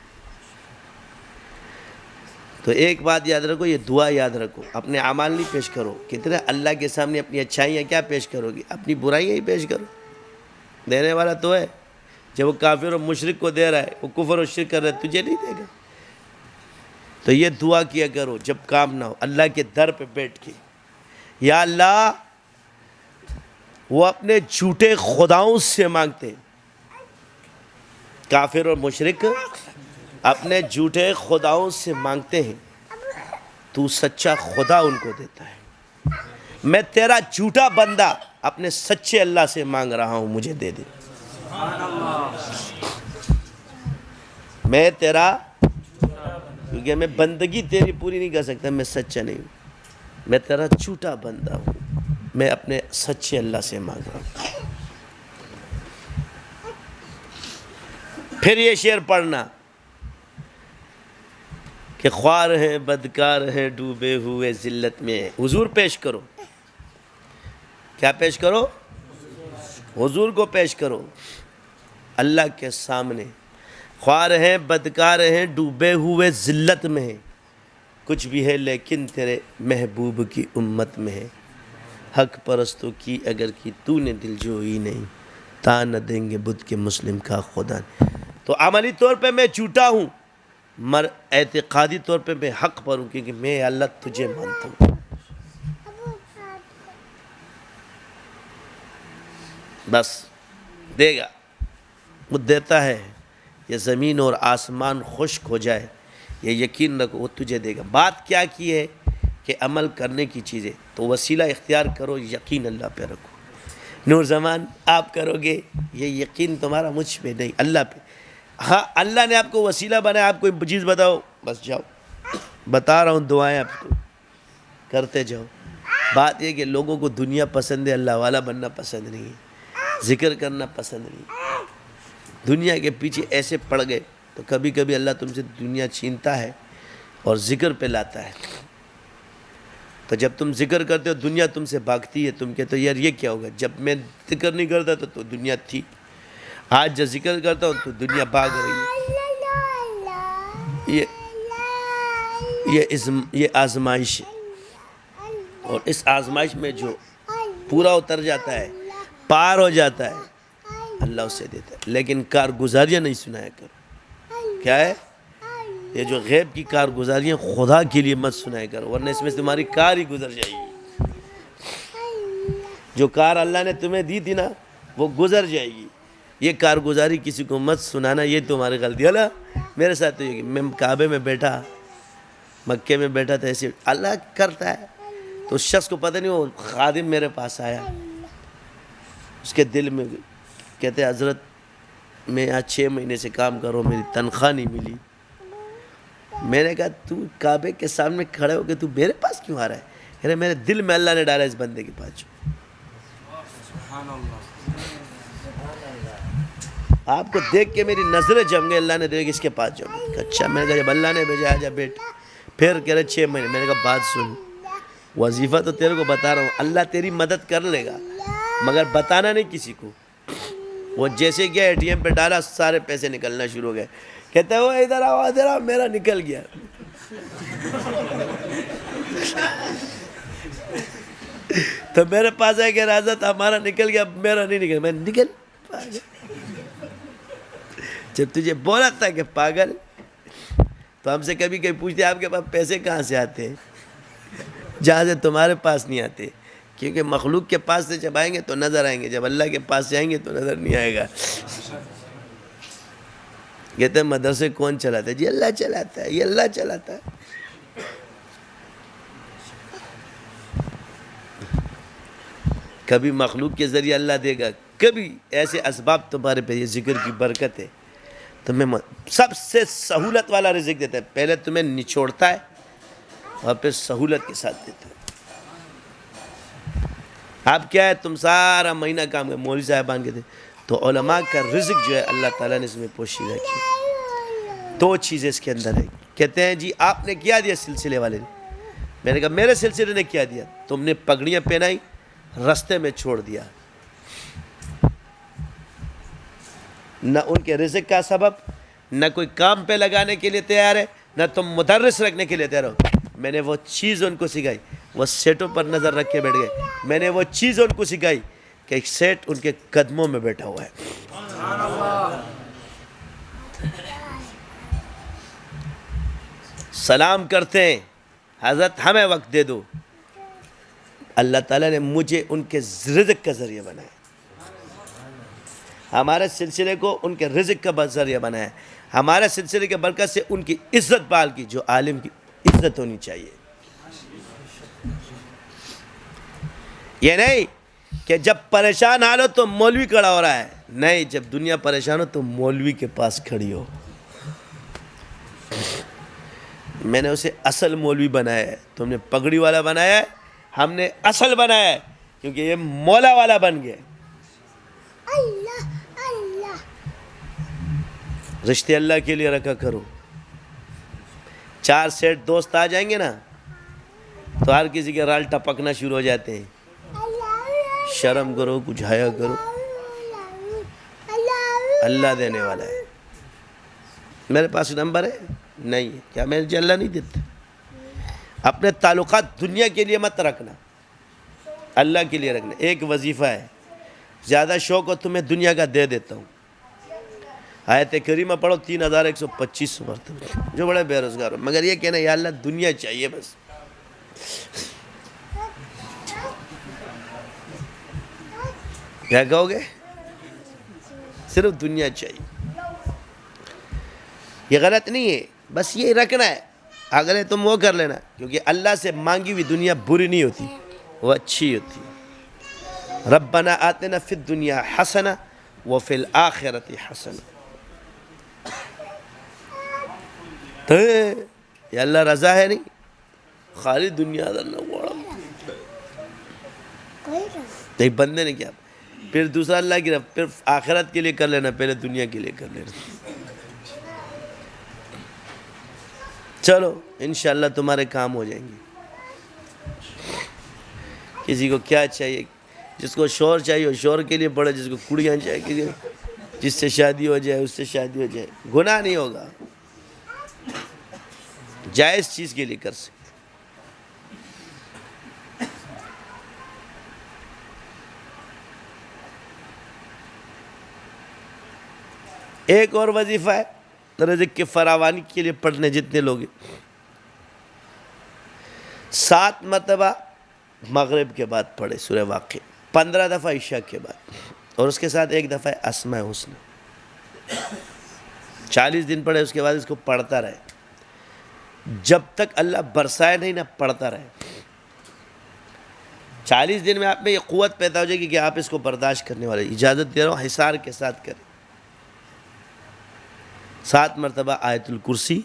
تو ایک بات یاد رکھو، یہ دعا یاد رکھو. اپنے اعمال نہیں پیش کرو. کتنے اللہ کے سامنے اپنی اچھائیاں کیا پیش کرو گی؟ اپنی برائیاں ہی پیش کرو. دینے والا تو ہے. جب وہ کافر و مشرک کو دے رہا ہے، وہ کفر و شرک کر رہا ہے، تجھے نہیں دے گا. تو یہ دعا کیا کرو جب کام نہ ہو، اللہ کے در پہ بیٹھ کے، یا اللہ. وہ اپنے جھوٹے خداؤں سے مانگتے ہیں. کافر اور مشرک اپنے جھوٹے خداؤں سے مانگتے ہیں، تو سچا خدا ان کو دیتا ہے. میں تیرا جھوٹا بندہ اپنے سچے اللہ سے مانگ رہا ہوں، مجھے دے دے. میں تیرا، کیونکہ میں بندگی تیری پوری نہیں کر سکتا، میں سچا نہیں ہوں. میں تیرا جھوٹا بندہ ہوں، میں اپنے سچے اللہ سے مانگ رہا ہوں. پھر یہ شعر پڑھنا کہ خوار ہیں بدکار ہیں ڈوبے ہوئے ذلت میں. حضور پیش کرو. کیا پیش کرو؟ حضور کو پیش کرو اللہ کے سامنے. خوار ہیں بدکار ہیں ڈوبے ہوئے ذلت میں ہیں. کچھ بھی ہے لیکن تیرے محبوب کی امت میں ہے. حق پرستوں کی اگر کی تو نے دل جوئی نہیں، تا نہ دیں گے بدھ کے مسلم کا خدا. تو عملی طور پہ میں جھوٹا ہوں، مر اعتقادی طور پہ میں حق پر ہوں، کیونکہ میں اللہ تجھے مانتا ہوں. بس دے گا، وہ دیتا ہے. یہ زمین اور آسمان خشک ہو جائے، یہ یقین رکھو وہ تجھے دے گا. بات کیا کی ہے کہ عمل کرنے کی چیزیں. تو وسیلہ اختیار کرو، یقین اللہ پہ رکھو. نور زمان آپ کرو گے، یہ یقین تمہارا مجھ پہ نہیں اللہ پہ. ہاں اللہ نے آپ کو وسیلہ بنایا، آپ کوئی چیز بتاؤ، بس جاؤ بتا رہا ہوں دعائیں آپ کو کرتے جاؤ. بات یہ کہ لوگوں کو دنیا پسند ہے، اللہ والا بننا پسند نہیں ہے، ذکر کرنا پسند نہیں. دنیا کے پیچھے ایسے پڑ گئے تو کبھی کبھی اللہ تم سے دنیا چھینتا ہے اور ذکر پہ لاتا ہے. تو جب تم ذکر کرتے ہو دنیا تم سے بھاگتی ہے. تم کہتے ہو یار یہ کیا ہوگا؟ جب میں ذکر نہیں کرتا تو دنیا تھی. آج جب ذکر کرتا ہوں تو دنیا بھاگ رہی ہے. یہ آزمائش ہے، اور اس آزمائش میں جو پورا اتر جاتا ہے، پار ہو جاتا ہے، اللہ اسے دیتا ہے. لیکن کارگزاریاں نہیں سنایا کرو. کیا ہے؟ یہ جو غیب کی کارگزاریاں خدا کے لیے مت سنایا کرو، ورنہ اس میں سے تمہاری کار ہی گزر جائے گی. جو کار اللہ نے تمہیں دی تھی نا وہ گزر جائے گی. یہ کارگزاری کسی کو مت سنانا، یہ تمہاری غلطی. اللہ میرے ساتھ تو یہ کہ میں کعبے میں بیٹھا، مکے میں بیٹھا تھا، ایسے اللہ کرتا ہے. تو اس شخص کو پتہ نہیں، وہ خادم میرے پاس آیا، اس کے دل میں کہتے ہیں حضرت میں یہاں 6 مہینے سے کام کر رہا ہوں، میری تنخواہ نہیں ملی. میں نے کہا تو کعبے کے سامنے کھڑے ہو کے تو میرے پاس کیوں آ رہا ہے؟ کہہ رہے میرے دل میں اللہ نے ڈالا اس بندے کے پاس. آپ کو دیکھ کے میری نظریں جم گئی، اللہ نے دیکھ اس کے پاس جم گئی. اچھا، میں نے کہا جب اللہ نے بھیجا آجا بیٹھ. پھر کہہ رہے 6 مہینے. میں نے کہا بات سن، وظیفہ تو تیرے کو بتا رہا ہوں، اللہ تیری مدد کر لے گا مگر بتانا نہیں کسی کو. وہ جیسے گیا ATM پہ ڈالا، سارے پیسے نکلنا شروع ہو گئے. کہتا ہے وہ ادھر آؤ، میرا نکل گیا. تو میرے پاس ہے کہ حضرت ہمارا نکل گیا، میرا نہیں نکل. میں نکل پاگل. جب تجھے بولا تھا کہ پاگل، تو ہم سے کبھی کبھی پوچھتے آپ کے پاس پیسے کہاں سے آتے ہیں، جہاں سے تمہارے پاس نہیں آتے. کیونکہ مخلوق کے پاس سے جب آئیں گے تو نظر آئیں گے، جب اللہ کے پاس سے آئیں گے تو نظر نہیں آئے گا. کہتے ہیں مدرسے کون چلاتا ہے؟ جی اللہ چلاتا ہے، یہ اللہ چلاتا ہے. کبھی مخلوق کے ذریعے اللہ دے گا، کبھی ایسے اسباب تمہارے پہ. یہ ذکر کی برکت ہے. تمہیں سب سے سہولت والا رزق دیتا ہے. پہلے تمہیں نچوڑتا ہے اور پھر سہولت کے ساتھ دیتا ہے. آپ کیا ہے، تم سارا مہینہ کام کر، مولوی صاحبان کے تھے تو علماء کا رزق جو ہے اللہ تعالیٰ نے اس میں پوشیدہ کی. دو چیزیں اس کے اندر ہے. کہتے ہیں جی آپ نے کیا دیا سلسلے والے نے؟ میں نے کہا میرے سلسلے نے کیا دیا؟ تم نے پگڑیاں پہنائی، رستے میں چھوڑ دیا. نہ ان کے رزق کا سبب، نہ کوئی کام پہ لگانے کے لیے تیار ہے، نہ تم مدرس رکھنے کے لیے تیار ہو. میں نے وہ چیز ان کو سکھائی، وہ سیٹوں پر نظر رکھ کے بیٹھ گئے. میں نے وہ چیز ان کو سکھائی کہ ایک سیٹ ان کے قدموں میں بیٹھا ہوا ہے. سلام کرتے ہیں، حضرت ہمیں وقت دے دو. اللہ تعالیٰ نے مجھے ان کے رزق کا ذریعہ بنایا، ہمارے سلسلے کو ان کے رزق کا ذریعہ بنایا. ہمارے سلسلے کے برکت سے ان کی عزت پال کی، جو عالم کی عزت ہونی چاہیے. یہ نہیں کہ جب پریشان حال ہو تو مولوی کھڑا ہو رہا ہے. نہیں، جب دنیا پریشان ہو تو مولوی کے پاس کھڑی ہو. میں نے اسے اصل مولوی بنایا ہے، تم نے پگڑی والا بنایا ہے، ہم نے اصل بنایا ہے کیونکہ یہ مولا والا بن گیا. رشتے اللہ کے لیے رکھا کرو. 4 سیٹ دوست آ جائیں گے نا تو ہر کسی کے رال ٹپکنا شروع ہو جاتے ہیں. شرم کرو، کچھ حیا کرو. اللہ دینے والا ہے. میرے پاس نمبر ہے نہیں ہے، کیا میں اللہ نہیں دیتا؟ اپنے تعلقات دنیا کے لیے مت رکھنا، اللہ کے لیے رکھنا. ایک وظیفہ ہے، زیادہ شوق ہو تمہیں دنیا کا دے دیتا ہوں. آیت کریمہ پڑھو 3125 مرتبہ. جو بڑے بے روزگار ہو مگر یہ کہنا یا اللہ دنیا چاہیے بس. کیا کہو گے؟ صرف دنیا چاہیے. یہ غلط نہیں ہے، بس یہ رکھنا ہے. اگر تم وہ کر لینا، کیونکہ اللہ سے مانگی ہوئی دنیا بری نہیں ہوتی، وہ اچھی ہوتی. ربنا آتنا فی الدنیا حسنہ وفی الآخرۃ حسنہ. تو یہ اللہ رضا ہے نہیں، خالی دنیا درنا وڑا. ایک بندے نے کیا، پھر دوسرا اللہ کی رب، پھر آخرت کے لیے کر لینا، پہلے دنیا کے لیے کر لینا. چلو انشاءاللہ تمہارے کام ہو جائیں گے. کسی کو کیا چاہیے، جس کو شوہر چاہیے وہ شوہر کے لیے پڑھے، جس کو کڑیاں چاہیے جس سے شادی ہو جائے اس سے شادی ہو جائے. گناہ نہیں ہوگا، جائز چیز کے لیے کر سکتے. ایک اور وظیفہ ہے رزق کی فراوانی کے لیے پڑھنے جتنے لوگ ہیں. 7 مرتبہ مغرب کے بعد پڑھے سورہ واقعہ، 15 دفعہ عشاء کے بعد، اور اس کے ساتھ 1 دفعہ اسماء حسنہ. 40 دن پڑھے، اس کے بعد اس کو پڑھتا رہے جب تک اللہ برسائے نہیں نہ پڑھتا رہے. 40 دن میں آپ میں یہ قوت پیدا ہو جائے گی کہ آپ اس کو برداشت کرنے والے. اجازت دے رہا ہوں حصار کے ساتھ کریں. 7 مرتبہ آیت الکرسی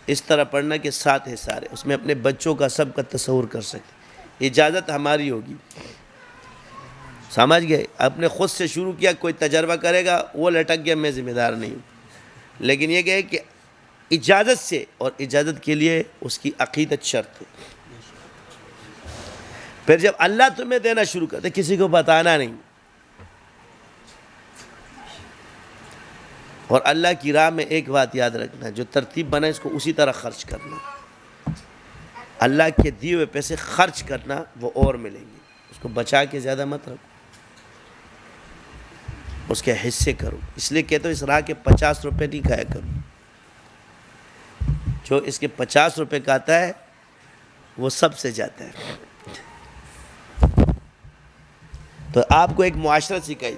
اس طرح پڑھنا کہ 7 حصار ہے، اس میں اپنے بچوں کا سب کا تصور کر سکتے. اجازت ہماری ہوگی، سمجھ گئے؟ اپنے خود سے شروع کیا، کوئی تجربہ کرے گا وہ لٹک گیا، میں ذمہ دار نہیں ہوں. لیکن یہ کہ اجازت سے، اور اجازت کے لیے اس کی عقیدت شرط ہے. پھر جب اللہ تمہیں دینا شروع کرتے کسی کو بتانا نہیں، اور اللہ کی راہ میں ایک بات یاد رکھنا، جو ترتیب بنا اس کو اسی طرح خرچ کرنا. اللہ کے دیے ہوئے پیسے خرچ کرنا وہ اور ملیں گے. کو بچا کے زیادہ مت رکھو، اس کے حصے کرو. اس لیے کہتے ہو اس راہ کے 50 روپے نہیں کھایا کرو. جو اس کے 50 روپے کا آتا ہے وہ سب سے جاتا ہے. تو آپ کو ایک معاشرت سکھائی،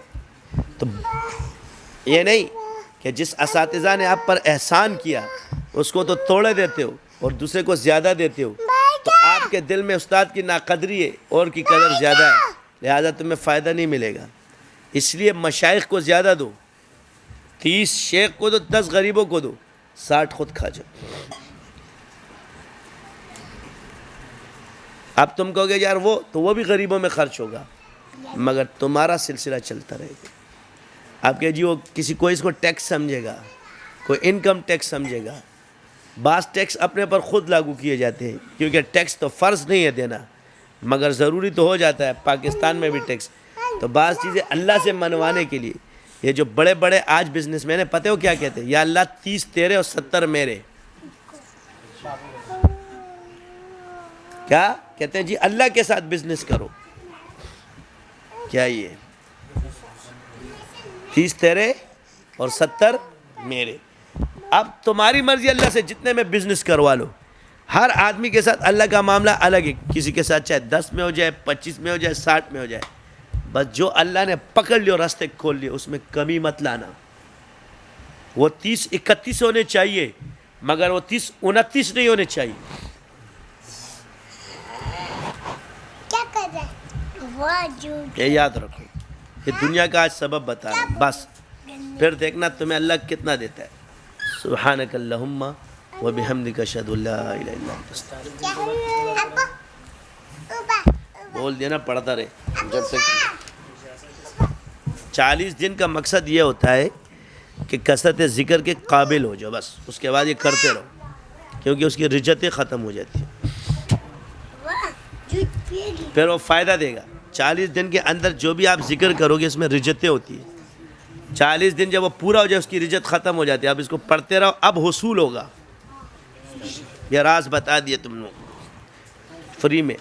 تو یہ نہیں کہ جس اساتذہ نے آپ پر احسان کیا اس کو تو توڑے دیتے ہو اور دوسرے کو زیادہ دیتے ہو، تو آپ کے دل میں استاد کی ناقدری ہے، اور کی قدر زیادہ ہے، لہذا تمہیں فائدہ نہیں ملے گا. اس لیے مشائخ کو زیادہ دو، 30 شیخ کو دو، 10 غریبوں کو دو، 60 خود کھا جاؤ. اب تم کہو گے یار وہ بھی غریبوں میں خرچ ہوگا، مگر تمہارا سلسلہ چلتا رہے گا. آپ کہ جی وہ کسی کوئی اس کو ٹیکس سمجھے گا، کوئی انکم ٹیکس سمجھے گا. بعض ٹیکس اپنے پر خود لاگو کیے جاتے ہیں، کیونکہ ٹیکس تو فرض نہیں ہے دینا، مگر ضروری تو ہو جاتا ہے. پاکستان میں بھی ٹیکس. تو بعض چیزیں اللہ سے منوانے کے لیے یہ جو بڑے بڑے آج بزنس مین ہیں، پتہ ہو کیا کہتے ہیں؟ یا اللہ 30 تیرے اور 70 میرے. کیا کہتے ہیں؟ جی اللہ کے ساتھ بزنس کرو. کیا یہ 30 تیرے اور 70 میرے؟ اب تمہاری مرضی، اللہ سے جتنے میں بزنس کروا لو. ہر آدمی کے ساتھ اللہ کا معاملہ الگ ہے. کسی کے ساتھ چاہے 10 میں ہو جائے، 25 میں ہو جائے، 60 میں ہو جائے، بس جو اللہ نے پکڑ لیو، راستے کھول لیے، اس میں کمی مت لانا. وہ 30 31 ہونے چاہیے، مگر وہ 30 29 نہیں ہونے چاہیے. یہ یاد رکھو. یہ دنیا کا آج سبب بتا رہا ہوں، بس پھر دیکھنا تمہیں اللہ کتنا دیتا ہے. سبحانک اللہم و بحمدک اشہد ان لا الہ الا انت استغفرک. بول دینا، پڑھتا رہے جب تک. 40 دن کا مقصد یہ ہوتا ہے کہ کثرت ذکر کے قابل ہو جاؤ، بس اس کے بعد یہ کرتے رہو، کیونکہ اس کی رجتیں ختم ہو جاتی ہیں، پھر وہ فائدہ دے گا. 40 دن کے اندر جو بھی آپ ذکر کرو گے اس میں رجتیں ہوتی ہیں. 40 دن جب وہ پورا ہو جائے اس کی رجت ختم ہو جاتی ہے. اب اس کو پڑھتے رہو، اب حصول ہوگا. یہ راز بتا دیے تم لوگ فری میں.